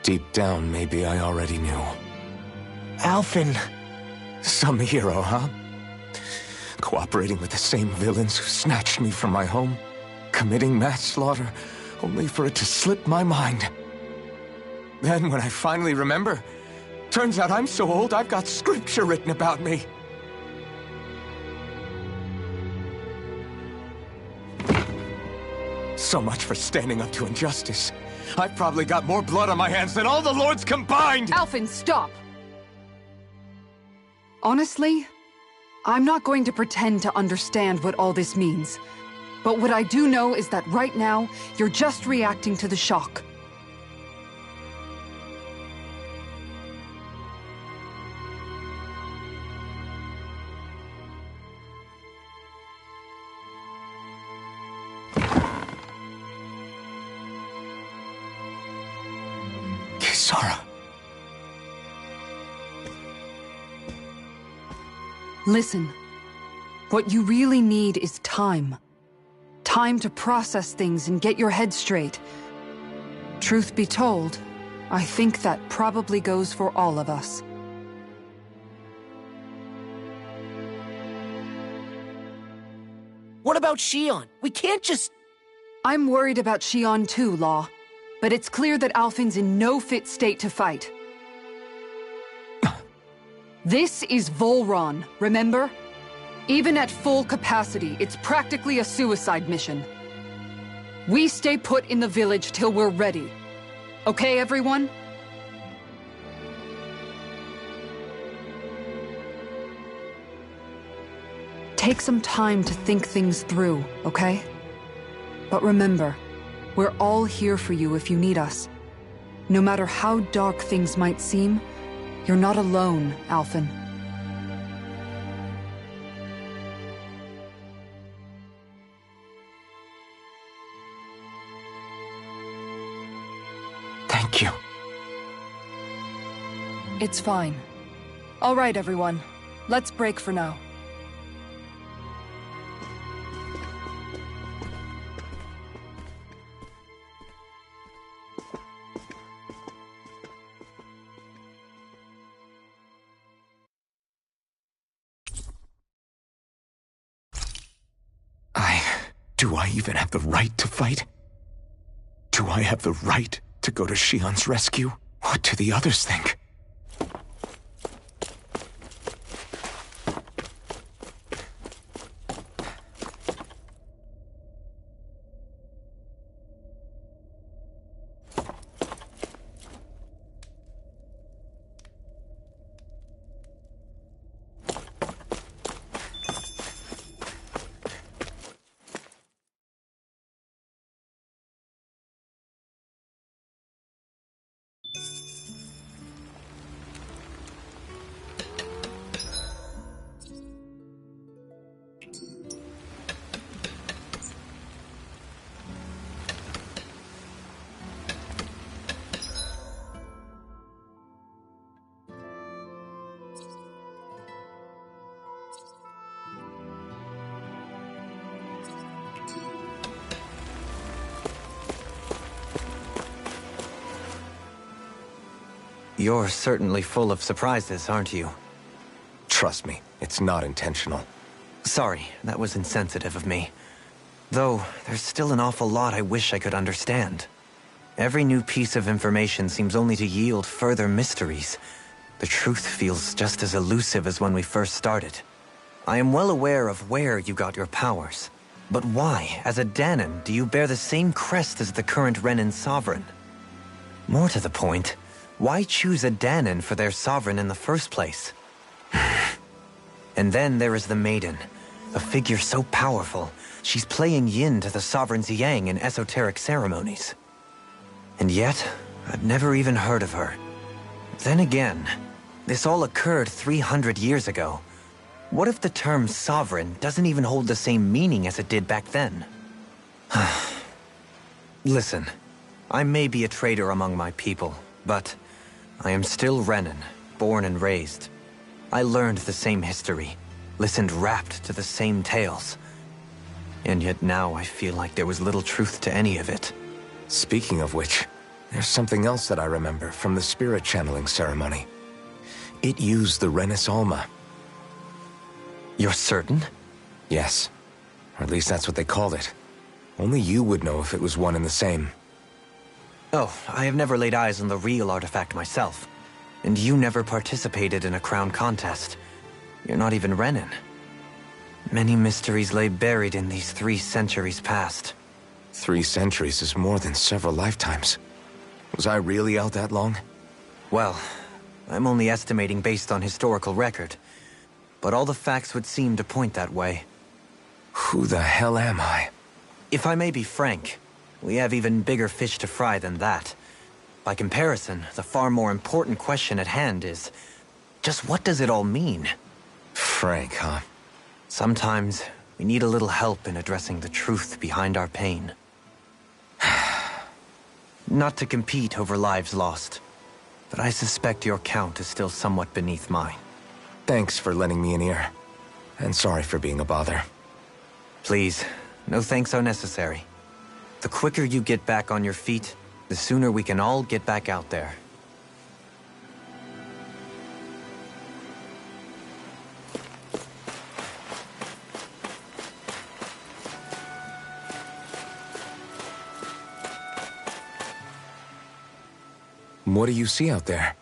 Deep down, maybe I already knew. Alphen... Some hero, huh? Cooperating with the same villains who snatched me from my home, committing mass slaughter, only for it to slip my mind. Then, when I finally remember, turns out I'm so old I've got scripture written about me. So much for standing up to injustice. I've probably got more blood on my hands than all the lords combined! Alphen, stop! Honestly, I'm not going to pretend to understand what all this means. But what I do know is that right now, you're just reacting to the shock. Kisara. Listen, what you really need is time. Time to process things and get your head straight. Truth be told, I think that probably goes for all of us. What about Shion? We can't just... I'm worried about Shion too, Law. But it's clear that Alphen's in no fit state to fight. This is Volron, remember? Even at full capacity, it's practically a suicide mission. We stay put in the village till we're ready. Okay, everyone? Take some time to think things through, okay? But remember, we're all here for you if you need us. No matter how dark things might seem, you're not alone, Alphen. Thank you. It's fine. All right, everyone. Let's break for now. Do I even have the right to fight? Do I have the right to go to Shion's rescue? What do the others think? You're certainly full of surprises, aren't you? Trust me, it's not intentional. Sorry, that was insensitive of me. Though, there's still an awful lot I wish I could understand. Every new piece of information seems only to yield further mysteries. The truth feels just as elusive as when we first started. I am well aware of where you got your powers. But why, as a Dahnan, do you bear the same crest as the current Renan sovereign? More to the point, why choose a Dahnan for their sovereign in the first place? And then there is the Maiden, a figure so powerful, she's playing yin to the sovereign's yang in esoteric ceremonies. And yet, I've never even heard of her. Then again, this all occurred 300 years ago. What if the term sovereign doesn't even hold the same meaning as it did back then? Listen, I may be a traitor among my people, but I am still Renan, born and raised. I learned the same history, listened rapt to the same tales. And yet now I feel like there was little truth to any of it. Speaking of which, there's something else that I remember from the spirit channeling ceremony. It used the Renis Alma. You're certain? Yes. Or at least that's what they called it. Only you would know if it was one and the same. Oh, I have never laid eyes on the real artifact myself. And you never participated in a crown contest. You're not even Renan. Many mysteries lay buried in these 3 centuries past. 3 centuries is more than several lifetimes. Was I really out that long? Well, I'm only estimating based on historical record. But all the facts would seem to point that way. Who the hell am I? If I may be frank, we have even bigger fish to fry than that. By comparison, the far more important question at hand is, just what does it all mean? Frank, huh? Sometimes, we need a little help in addressing the truth behind our pain. Not to compete over lives lost, but I suspect your count is still somewhat beneath mine. Thanks for lending me an ear. And sorry for being a bother. Please, no thanks are necessary. The quicker you get back on your feet, the sooner we can all get back out there. What do you see out there?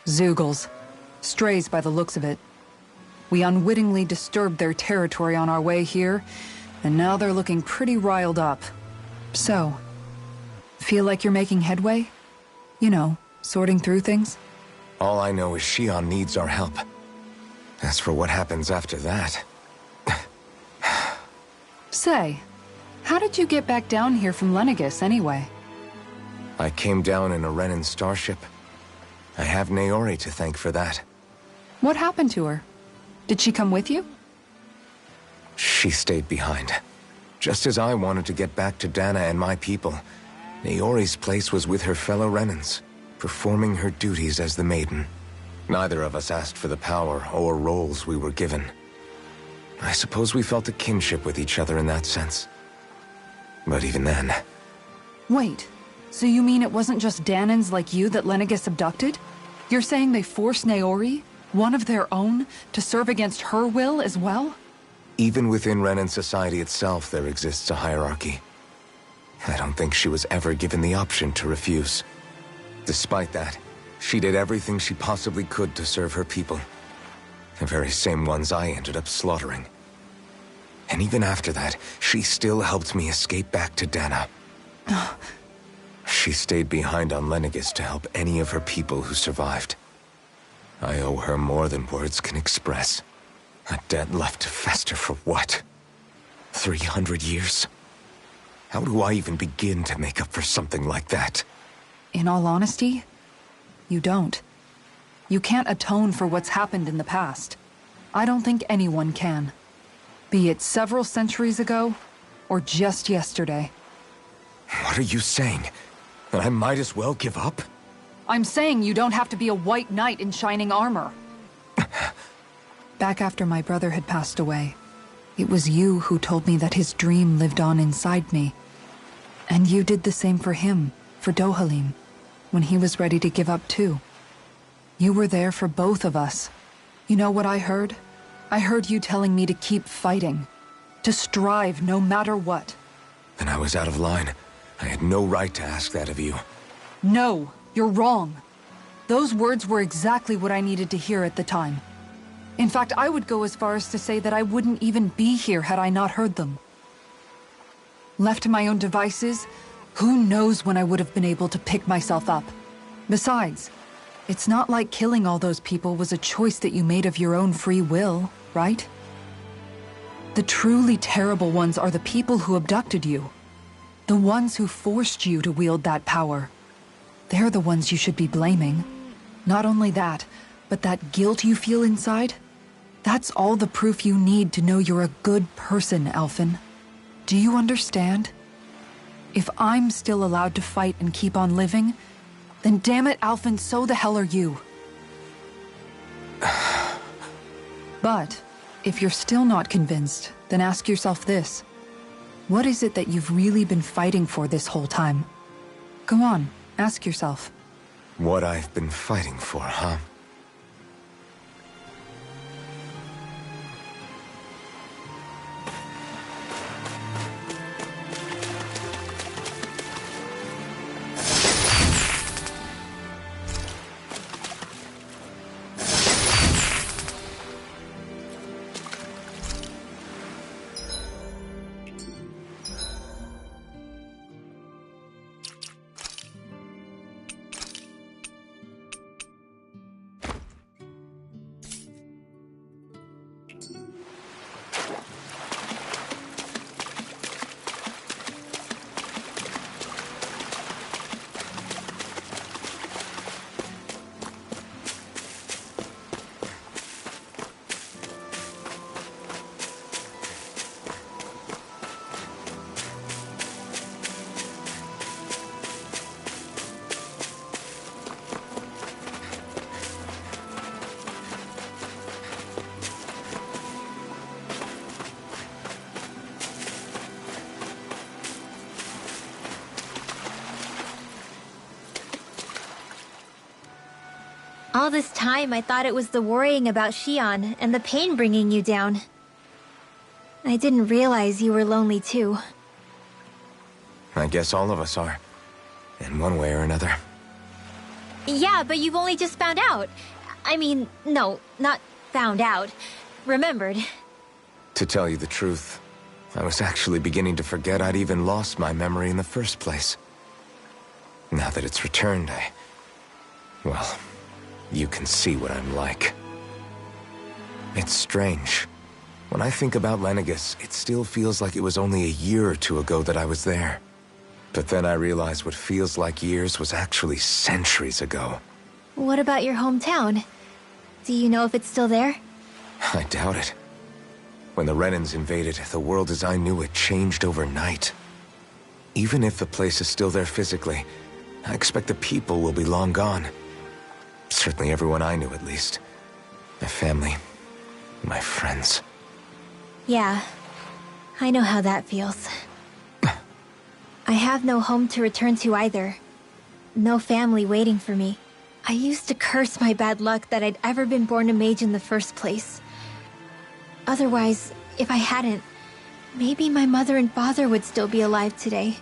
Zeugles. Strays by the looks of it. We unwittingly disturbed their territory on our way here, and now they're looking pretty riled up. So, feel like you're making headway? You know, sorting through things? All I know is Shion needs our help. As for what happens after that... Say, how did you get back down here from Lenegis anyway? I came down in a Renan starship. I have Naori to thank for that. What happened to her? Did she come with you? She stayed behind. Just as I wanted to get back to Dana and my people, Naori's place was with her fellow Renans, performing her duties as the Maiden. Neither of us asked for the power or roles we were given. I suppose we felt a kinship with each other in that sense. But even then... Wait, so you mean it wasn't just Dahnans like you that Lenegis abducted? You're saying they forced Naori, one of their own, to serve against her will as well? Even within Renan society itself, there exists a hierarchy. I don't think she was ever given the option to refuse. Despite that, she did everything she possibly could to serve her people. The very same ones I ended up slaughtering. And even after that, she still helped me escape back to Dana. She stayed behind on Lenegis to help any of her people who survived. I owe her more than words can express. A debt left to fester for what? 300 years? How do I even begin to make up for something like that? In all honesty, you don't. You can't atone for what's happened in the past. I don't think anyone can. Be it several centuries ago, or just yesterday. What are you saying? That I might as well give up? I'm saying you don't have to be a white knight in shining armor. Back after my brother had passed away, it was you who told me that his dream lived on inside me. And you did the same for him, for Dohalim, when he was ready to give up too. You were there for both of us. You know what I heard? I heard you telling me to keep fighting. To strive no matter what. Then I was out of line. I had no right to ask that of you. No, you're wrong. Those words were exactly what I needed to hear at the time. In fact, I would go as far as to say that I wouldn't even be here had I not heard them. Left to my own devices, who knows when I would have been able to pick myself up. Besides, it's not like killing all those people was a choice that you made of your own free will, right? The truly terrible ones are the people who abducted you. The ones who forced you to wield that power. They're the ones you should be blaming. Not only that, but that guilt you feel inside, that's all the proof you need to know you're a good person, Alphen. Do you understand? If I'm still allowed to fight and keep on living, then damn it, Alphen, so the hell are you. But, if you're still not convinced, then ask yourself this. What is it that you've really been fighting for this whole time? Go on, ask yourself. What I've been fighting for, huh? All this time, I thought it was the worrying about Xion and the pain bringing you down. I didn't realize you were lonely too. I guess all of us are. In one way or another. Yeah, but you've only just found out. I mean, no, not found out. Remembered. To tell you the truth, I was actually beginning to forget I'd even lost my memory in the first place. Now that it's returned, well, you can see what I'm like. It's strange. When I think about Lenegis, it still feels like it was only a year or two ago that I was there. But then I realized what feels like years was actually centuries ago. What about your hometown? Do you know if it's still there? I doubt it. When the Renans invaded, the world as I knew it changed overnight. Even if the place is still there physically, I expect the people will be long gone. Certainly everyone I knew, at least. My family, my friends. Yeah, I know how that feels. I have no home to return to either. No family waiting for me. I used to curse my bad luck that I'd ever been born a mage in the first place. Otherwise, If I hadn't, maybe my mother and father would still be alive today.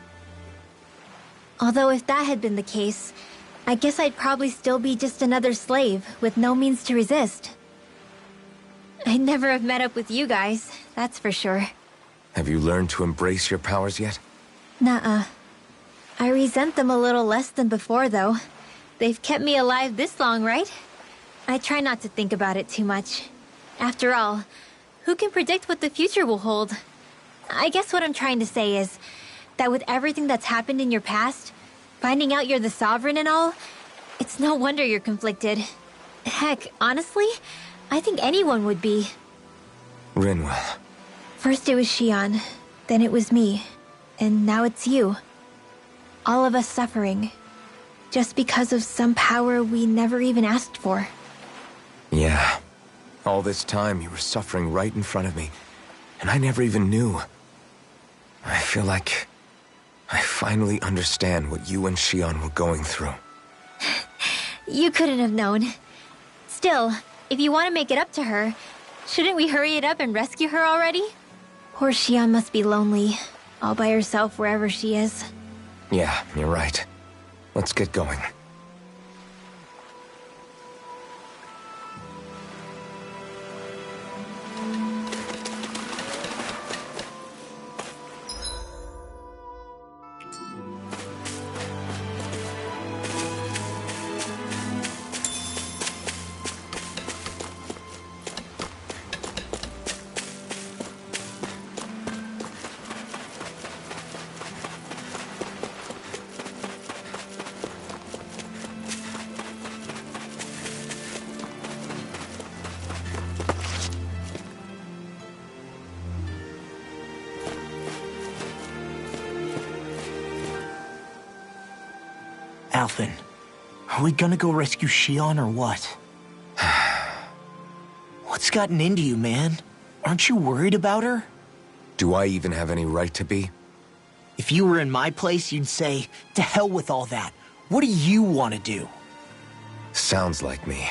Although if that had been the case, I guess I'd probably still be just another slave with no means to resist. I'd never have met up with you guys, that's for sure. Have you learned to embrace your powers yet? Nuh-uh. I resent them a little less than before, though. They've kept me alive this long, right? I try not to think about it too much. After all, who can predict what the future will hold? I guess what I'm trying to say is that with everything that's happened in your past, finding out you're the Sovereign and all, it's no wonder you're conflicted. Heck, honestly, I think anyone would be. Rinwell. First it was Shion, then it was me, and now it's you. All of us suffering, just because of some power we never even asked for. Yeah. All this time you were suffering right in front of me, and I never even knew. I feel like I finally understand what you and Shion were going through. You couldn't have known. Still, if you want to make it up to her, shouldn't we hurry it up and rescue her already? Poor Shion must be lonely, all by herself wherever she is. Yeah, you're right. Let's get going. Alphen, are we gonna go rescue Shion or what? What's gotten into you, man? Aren't you worried about her? Do I even have any right to be? If you were in my place, you'd say, to hell with all that. What do you want to do? Sounds like me.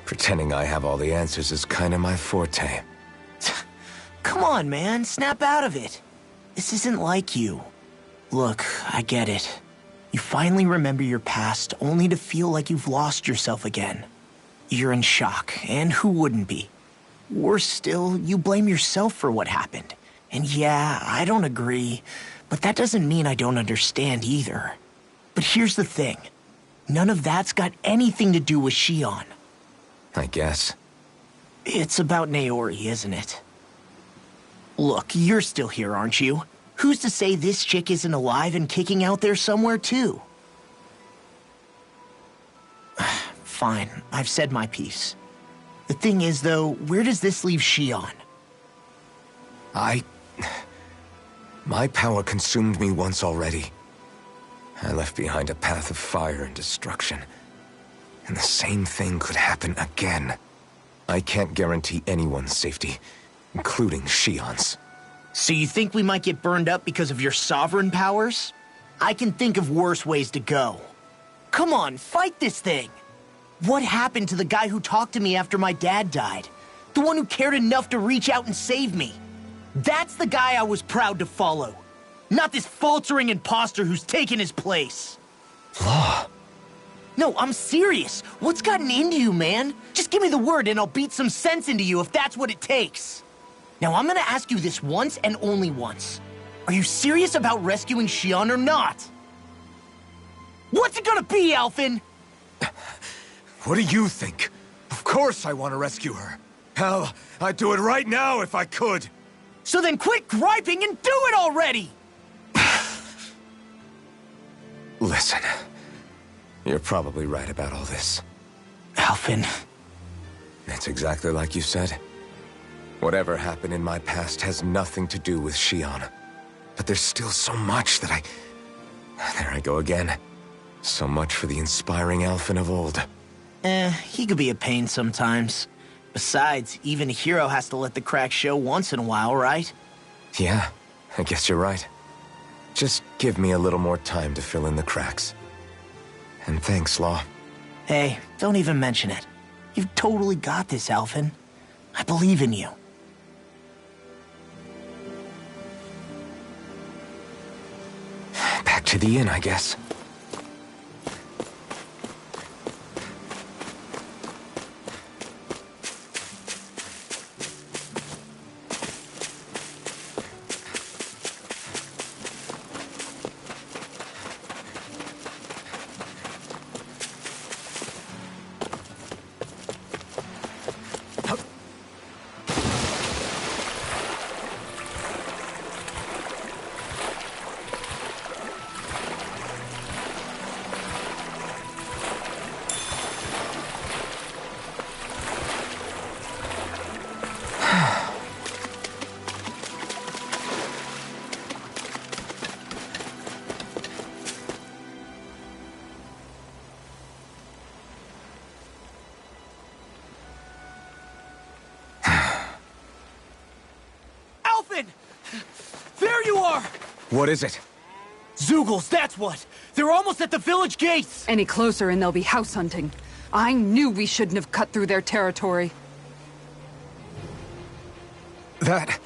Pretending I have all the answers is kinda my forte. Come on, man, snap out of it. This isn't like you. Look, I get it. You finally remember your past, only to feel like you've lost yourself again. You're in shock, and who wouldn't be? Worse still, you blame yourself for what happened. And yeah, I don't agree, but that doesn't mean I don't understand either. But here's the thing. None of that's got anything to do with Shion. I guess. It's about Naori, isn't it? Look, you're still here, aren't you? Who's to say this chick isn't alive and kicking out there somewhere, too? Fine, I've said my piece. The thing is, though, where does this leave Shion? My power consumed me once already. I left behind a path of fire and destruction. And the same thing could happen again. I can't guarantee anyone's safety, including Shion's. So you think we might get burned up because of your sovereign powers? I can think of worse ways to go. Come on, fight this thing! What happened to the guy who talked to me after my dad died? The one who cared enough to reach out and save me? That's the guy I was proud to follow. Not this faltering imposter who's taken his place. Law. No, I'm serious. What's gotten into you, man? Just give me the word and I'll beat some sense into you if that's what it takes. Now, I'm gonna ask you this once and only once. Are you serious about rescuing Shion or not? What's it gonna be, Alphen? What do you think? Of course I want to rescue her. Hell, I'd do it right now if I could. So then quit griping and do it already! Listen, you're probably right about all this. Alphen. It's exactly like you said. Whatever happened in my past has nothing to do with Shion. But there's still so much that There I go again. So much for the inspiring Alphen of old. He could be a pain sometimes. Besides, even a hero has to let the cracks show once in a while, right? Yeah, I guess you're right. Just give me a little more time to fill in the cracks. And thanks, Law. Hey, don't even mention it. You've totally got this, Alphen. I believe in you. the inn, I guess. There you are! What is it? Zeugles, that's what! They're almost at the village gates! Any closer and they'll be house hunting. I knew we shouldn't have cut through their territory. That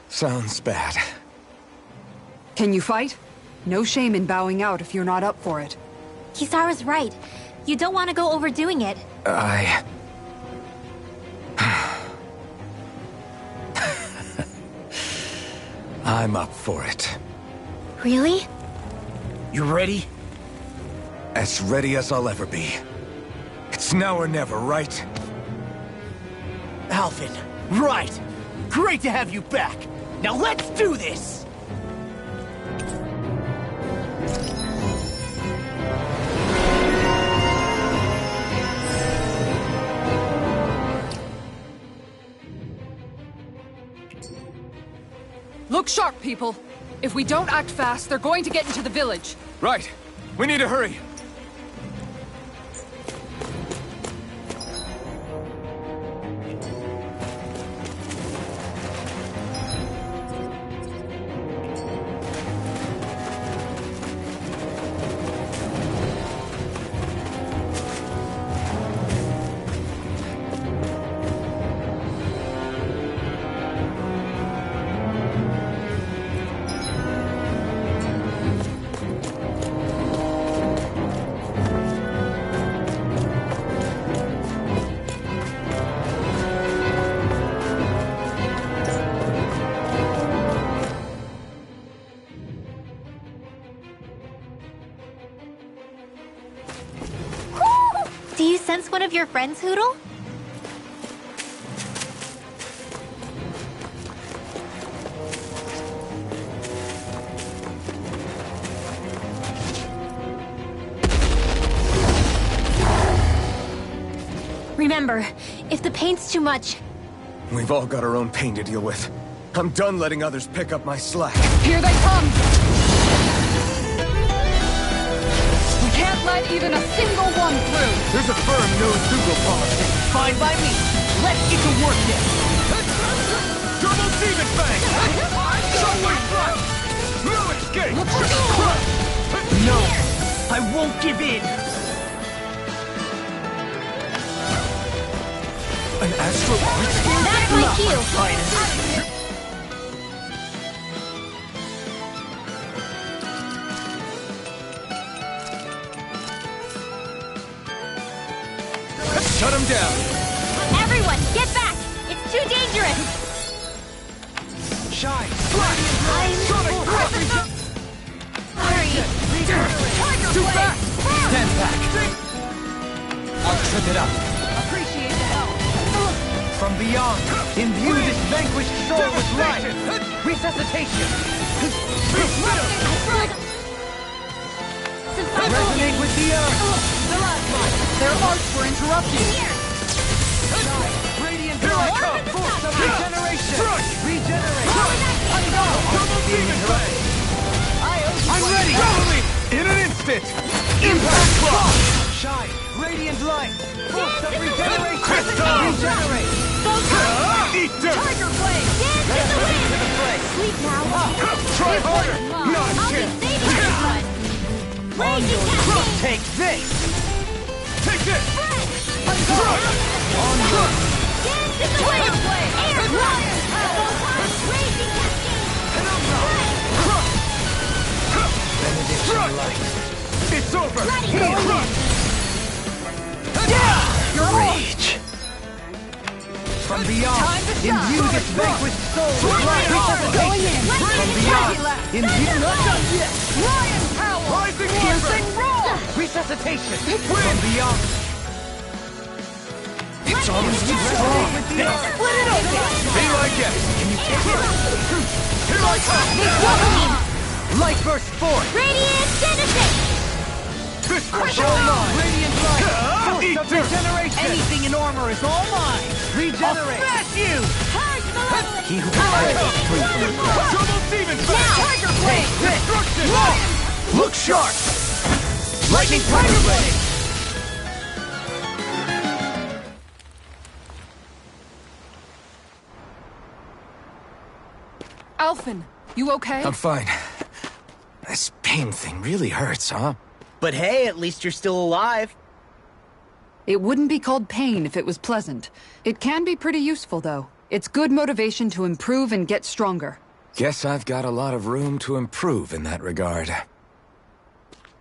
sounds bad. Can you fight? No shame in bowing out if you're not up for it. Kisara's right. You don't want to go overdoing it. I'm up for it. Really? You ready? As ready as I'll ever be. It's now or never, right? Alvin, right! Great to have you back! Now let's do this! Look sharp, people. If we don't act fast, they're going to get into the village. Right. We need to hurry. Do you sense one of your friends, Hootle? Remember, if the pain's too much... We've all got our own pain to deal with. I'm done letting others pick up my slack. Here they come! We can't let even a single one through! There's a firm no-Zeugle policy. Fine by me. Let's get to work then. Turbo Demon Fang! Shockwave Thrust! No escape! No, I won't give in! An Astral Arch? That's my cue! Shut him down! Everyone, get back! It's too dangerous! Shine! Hurry! Too fast! Stand back! I'll trip it up. Appreciate the help. From beyond, imbue this vanquished soul with life! Resuscitation! Resonate with the earth! Their arts were interrupted. Radiant Here I light! come! Force of regeneration! Regenerate! I'm ready! Follow me! In an instant! Impact Claw! Shine! Radiant light! Force of regeneration! Crystal! Regenerate! Eat dirt! Tiger Blade! Dance in the wind! To the fray! Sleep now! Try harder! Not a I'll be chance! saving everyone! Raging Cascade! Take this! Take this! Onward! Dance in the wind! Air Blast! Raging Cascade! my life. It's over. Rage. From beyond, imbue this vanquished soul with light. Going in. From beyond, imbue not done yet. Lion power. Rising Piercing roar. Resuscitation. From beyond. It's almost Resonate with the earth. Split it open. Be my guest. Can you take it? Here I come. Light burst forth. Radiant Genesis! This was all mine. Radiant light. Force of regeneration. Anything in armor is all mine! Regenerate. Smash you! Purge Malevolence! He who is free from the cross. Trouble demon fang! Tiger blade. Destruction! Look sharp. Lightning tiger blade. Alphen, you okay? I'm fine. This pain thing really hurts, huh? But hey, at least you're still alive. It wouldn't be called pain if it was pleasant. It can be pretty useful, though. It's good motivation to improve and get stronger. Guess I've got a lot of room to improve in that regard.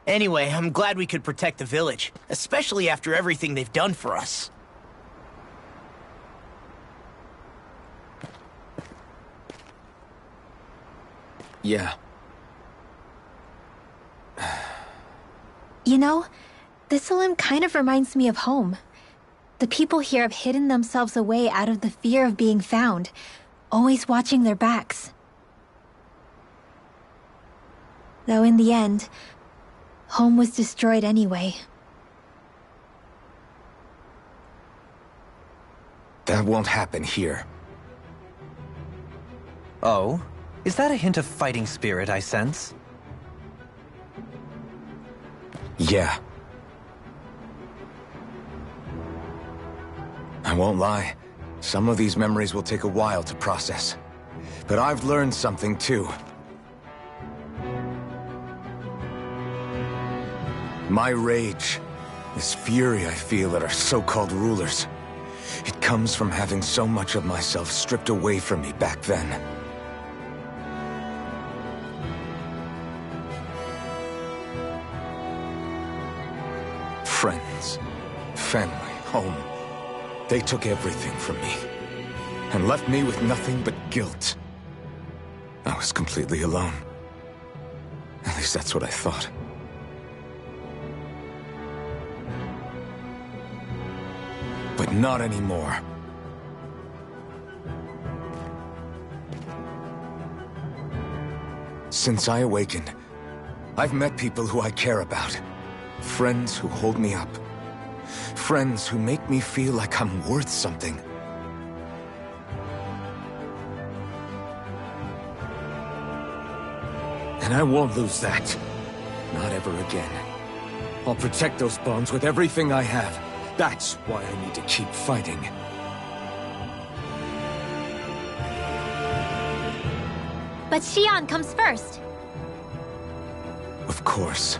Anyway, I'm glad we could protect the village, especially after everything they've done for us. Yeah. You know, Thistleum kind of reminds me of home. The people here have hidden themselves away out of the fear of being found, always watching their backs. Though in the end, home was destroyed anyway. That won't happen here. Oh? Is that a hint of fighting spirit I sense? Yeah. I won't lie. Some of these memories will take a while to process. But I've learned something too. My rage, this fury I feel at our so-called rulers, it comes from having so much of myself stripped away from me back then. Friends, family, home. They took everything from me, and left me with nothing but guilt. I was completely alone. At least that's what I thought. But not anymore. Since I awakened, I've met people who I care about. Friends who hold me up. Friends who make me feel like I'm worth something. And I won't lose that. Not ever again. I'll protect those bonds with everything I have. That's why I need to keep fighting. But Xion comes first. Of course.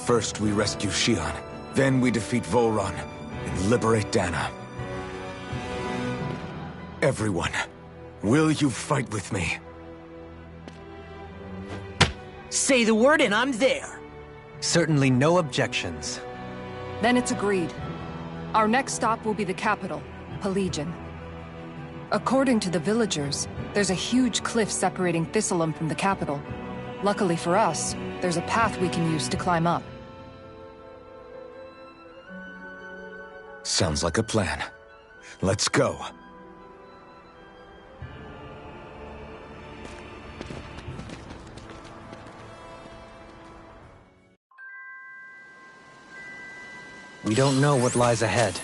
First we rescue Xion, then we defeat Volron, and liberate Dana. Everyone, will you fight with me? Say the word and I'm there. Certainly no objections. Then it's agreed. Our next stop will be the capital, Pelegion. According to the villagers, there's a huge cliff separating Thistleum from the capital. Luckily for us, there's a path we can use to climb up. Sounds like a plan. Let's go. We don't know what lies ahead.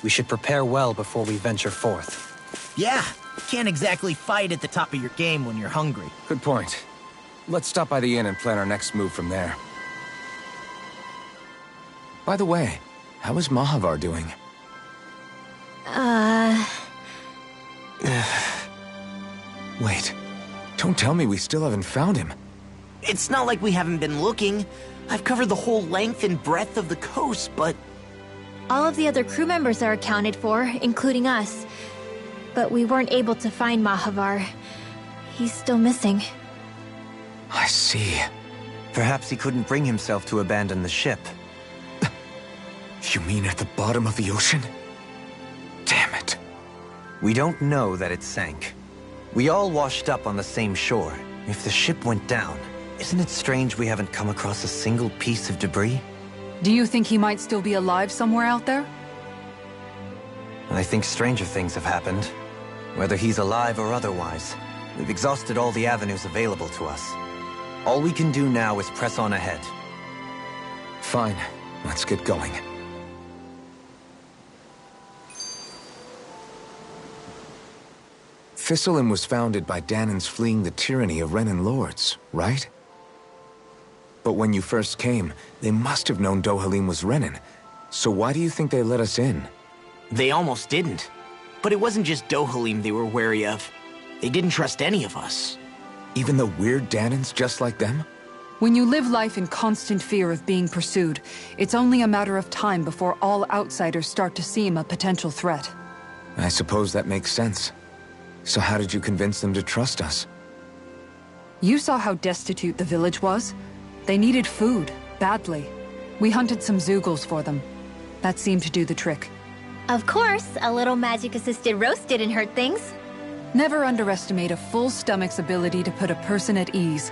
We should prepare well before we venture forth. Yeah, can't exactly fight at the top of your game when you're hungry. Good point. Let's stop by the inn and plan our next move from there. By the way, how is Mahavar doing? Wait, don't tell me we still haven't found him. It's not like we haven't been looking. I've covered the whole length and breadth of the coast, but... All of the other crew members are accounted for, including us. But we weren't able to find Mahavar. He's still missing. I see. Perhaps he couldn't bring himself to abandon the ship. You mean at the bottom of the ocean? Damn it. We don't know that it sank. We all washed up on the same shore. If the ship went down, isn't it strange we haven't come across a single piece of debris? Do you think he might still be alive somewhere out there? I think stranger things have happened. Whether he's alive or otherwise, we've exhausted all the avenues available to us. All we can do now is press on ahead. Fine. Let's get going. Thistleim was founded by Danans fleeing the tyranny of Renan lords, right? But when you first came, they must have known Dohalim was Renan. So why do you think they let us in? They almost didn't. But it wasn't just Dohalim they were wary of. They didn't trust any of us. Even the weird Danans just like them? When you live life in constant fear of being pursued, it's only a matter of time before all outsiders start to seem a potential threat. I suppose that makes sense. So how did you convince them to trust us? You saw how destitute the village was. They needed food, badly. We hunted some Zeugles for them. That seemed to do the trick. Of course, a little magic-assisted roast didn't hurt things. Never underestimate a full stomach's ability to put a person at ease.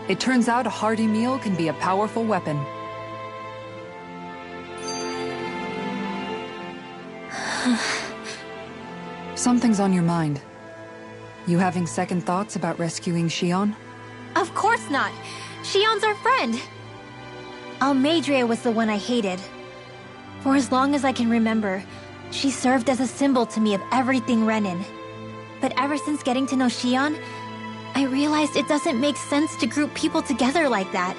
It turns out a hearty meal can be a powerful weapon. Something's on your mind. You having second thoughts about rescuing Shion? Of course not! Shion's our friend! Almeidrea was the one I hated. For as long as I can remember, she served as a symbol to me of everything Renan. But ever since getting to know Shion, I realized it doesn't make sense to group people together like that.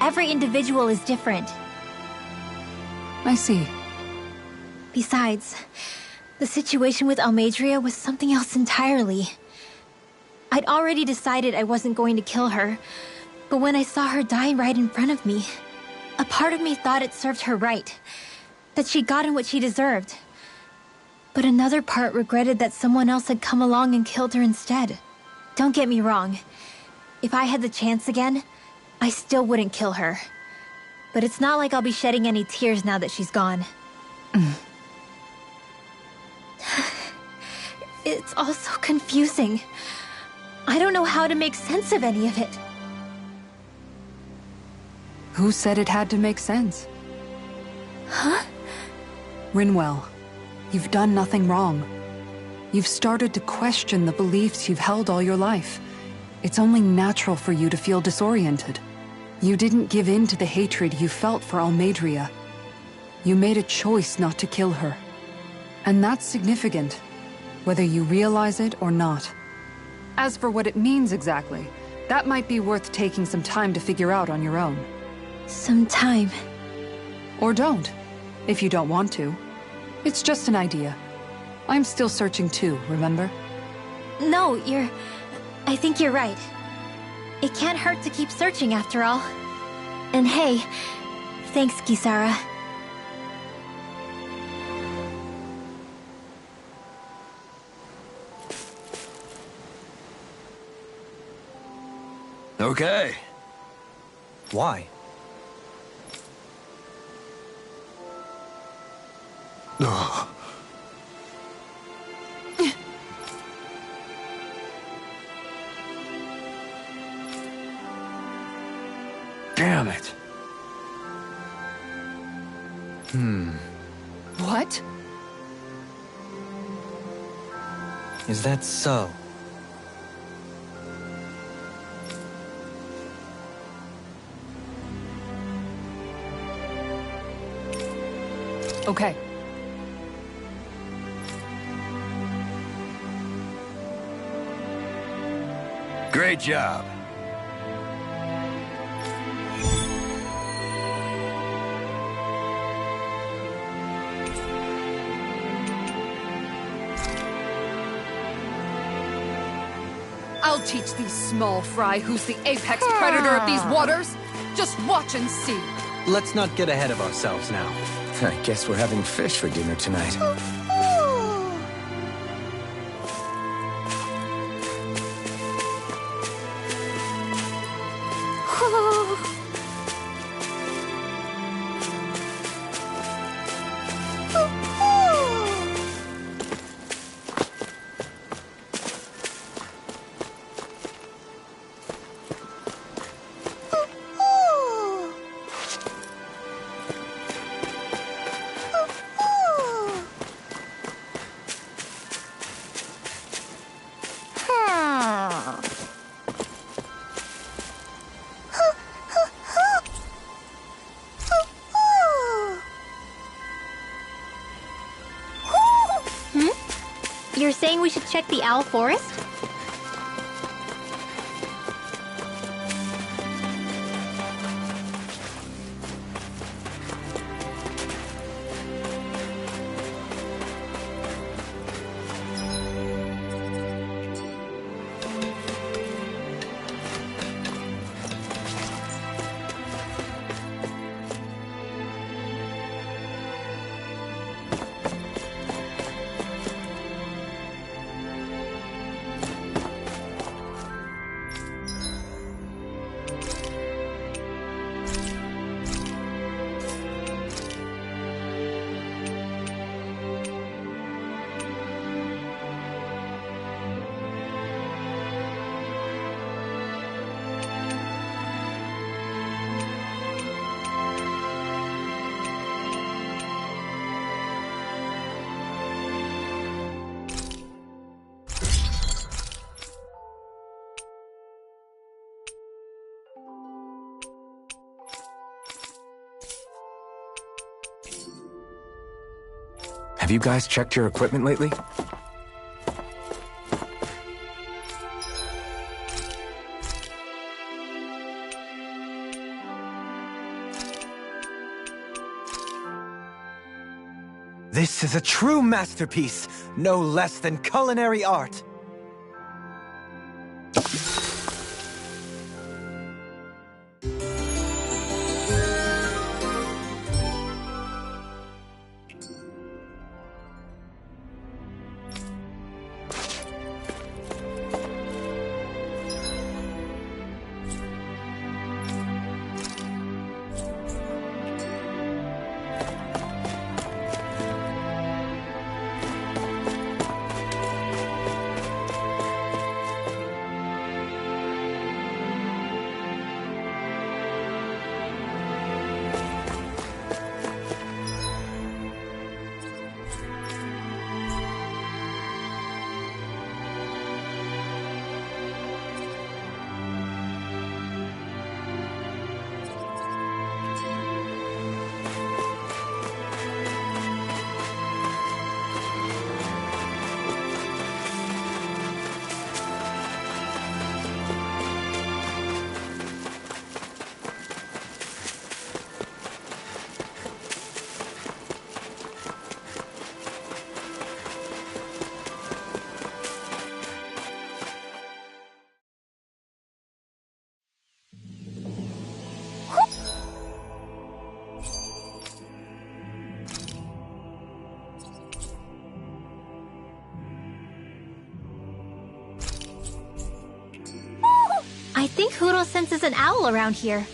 Every individual is different. I see. Besides, the situation with Almeidrea was something else entirely. I'd already decided I wasn't going to kill her, but when I saw her die right in front of me, a part of me thought it served her right, that she'd gotten what she deserved. But another part regretted that someone else had come along and killed her instead. Don't get me wrong. If I had the chance again, I still wouldn't kill her. But it's not like I'll be shedding any tears now that she's gone. It's all so confusing. I don't know how to make sense of any of it. Who said it had to make sense? Huh? Rinwell, you've done nothing wrong. You've started to question the beliefs you've held all your life. It's only natural for you to feel disoriented. You didn't give in to the hatred you felt for Almeidrea. You made a choice not to kill her. And that's significant, whether you realize it or not. As for what it means exactly, that might be worth taking some time to figure out on your own. Some time. Or don't, if you don't want to. It's just an idea. I'm still searching too, remember? No, I think you're right. It can't hurt to keep searching after all. And hey, thanks, Kisara. Okay. Why? Ugh. Damn it. What? Is that so? Okay. Great job. I'll teach these small fry who's the apex predator of these waters. Just watch and see. Let's not get ahead of ourselves now. I guess we're having fish for dinner tonight. You're saying we should check the Owl Forest? Have you guys checked your equipment lately? This is a true masterpiece, no less than culinary art. I think Huro senses an owl around here.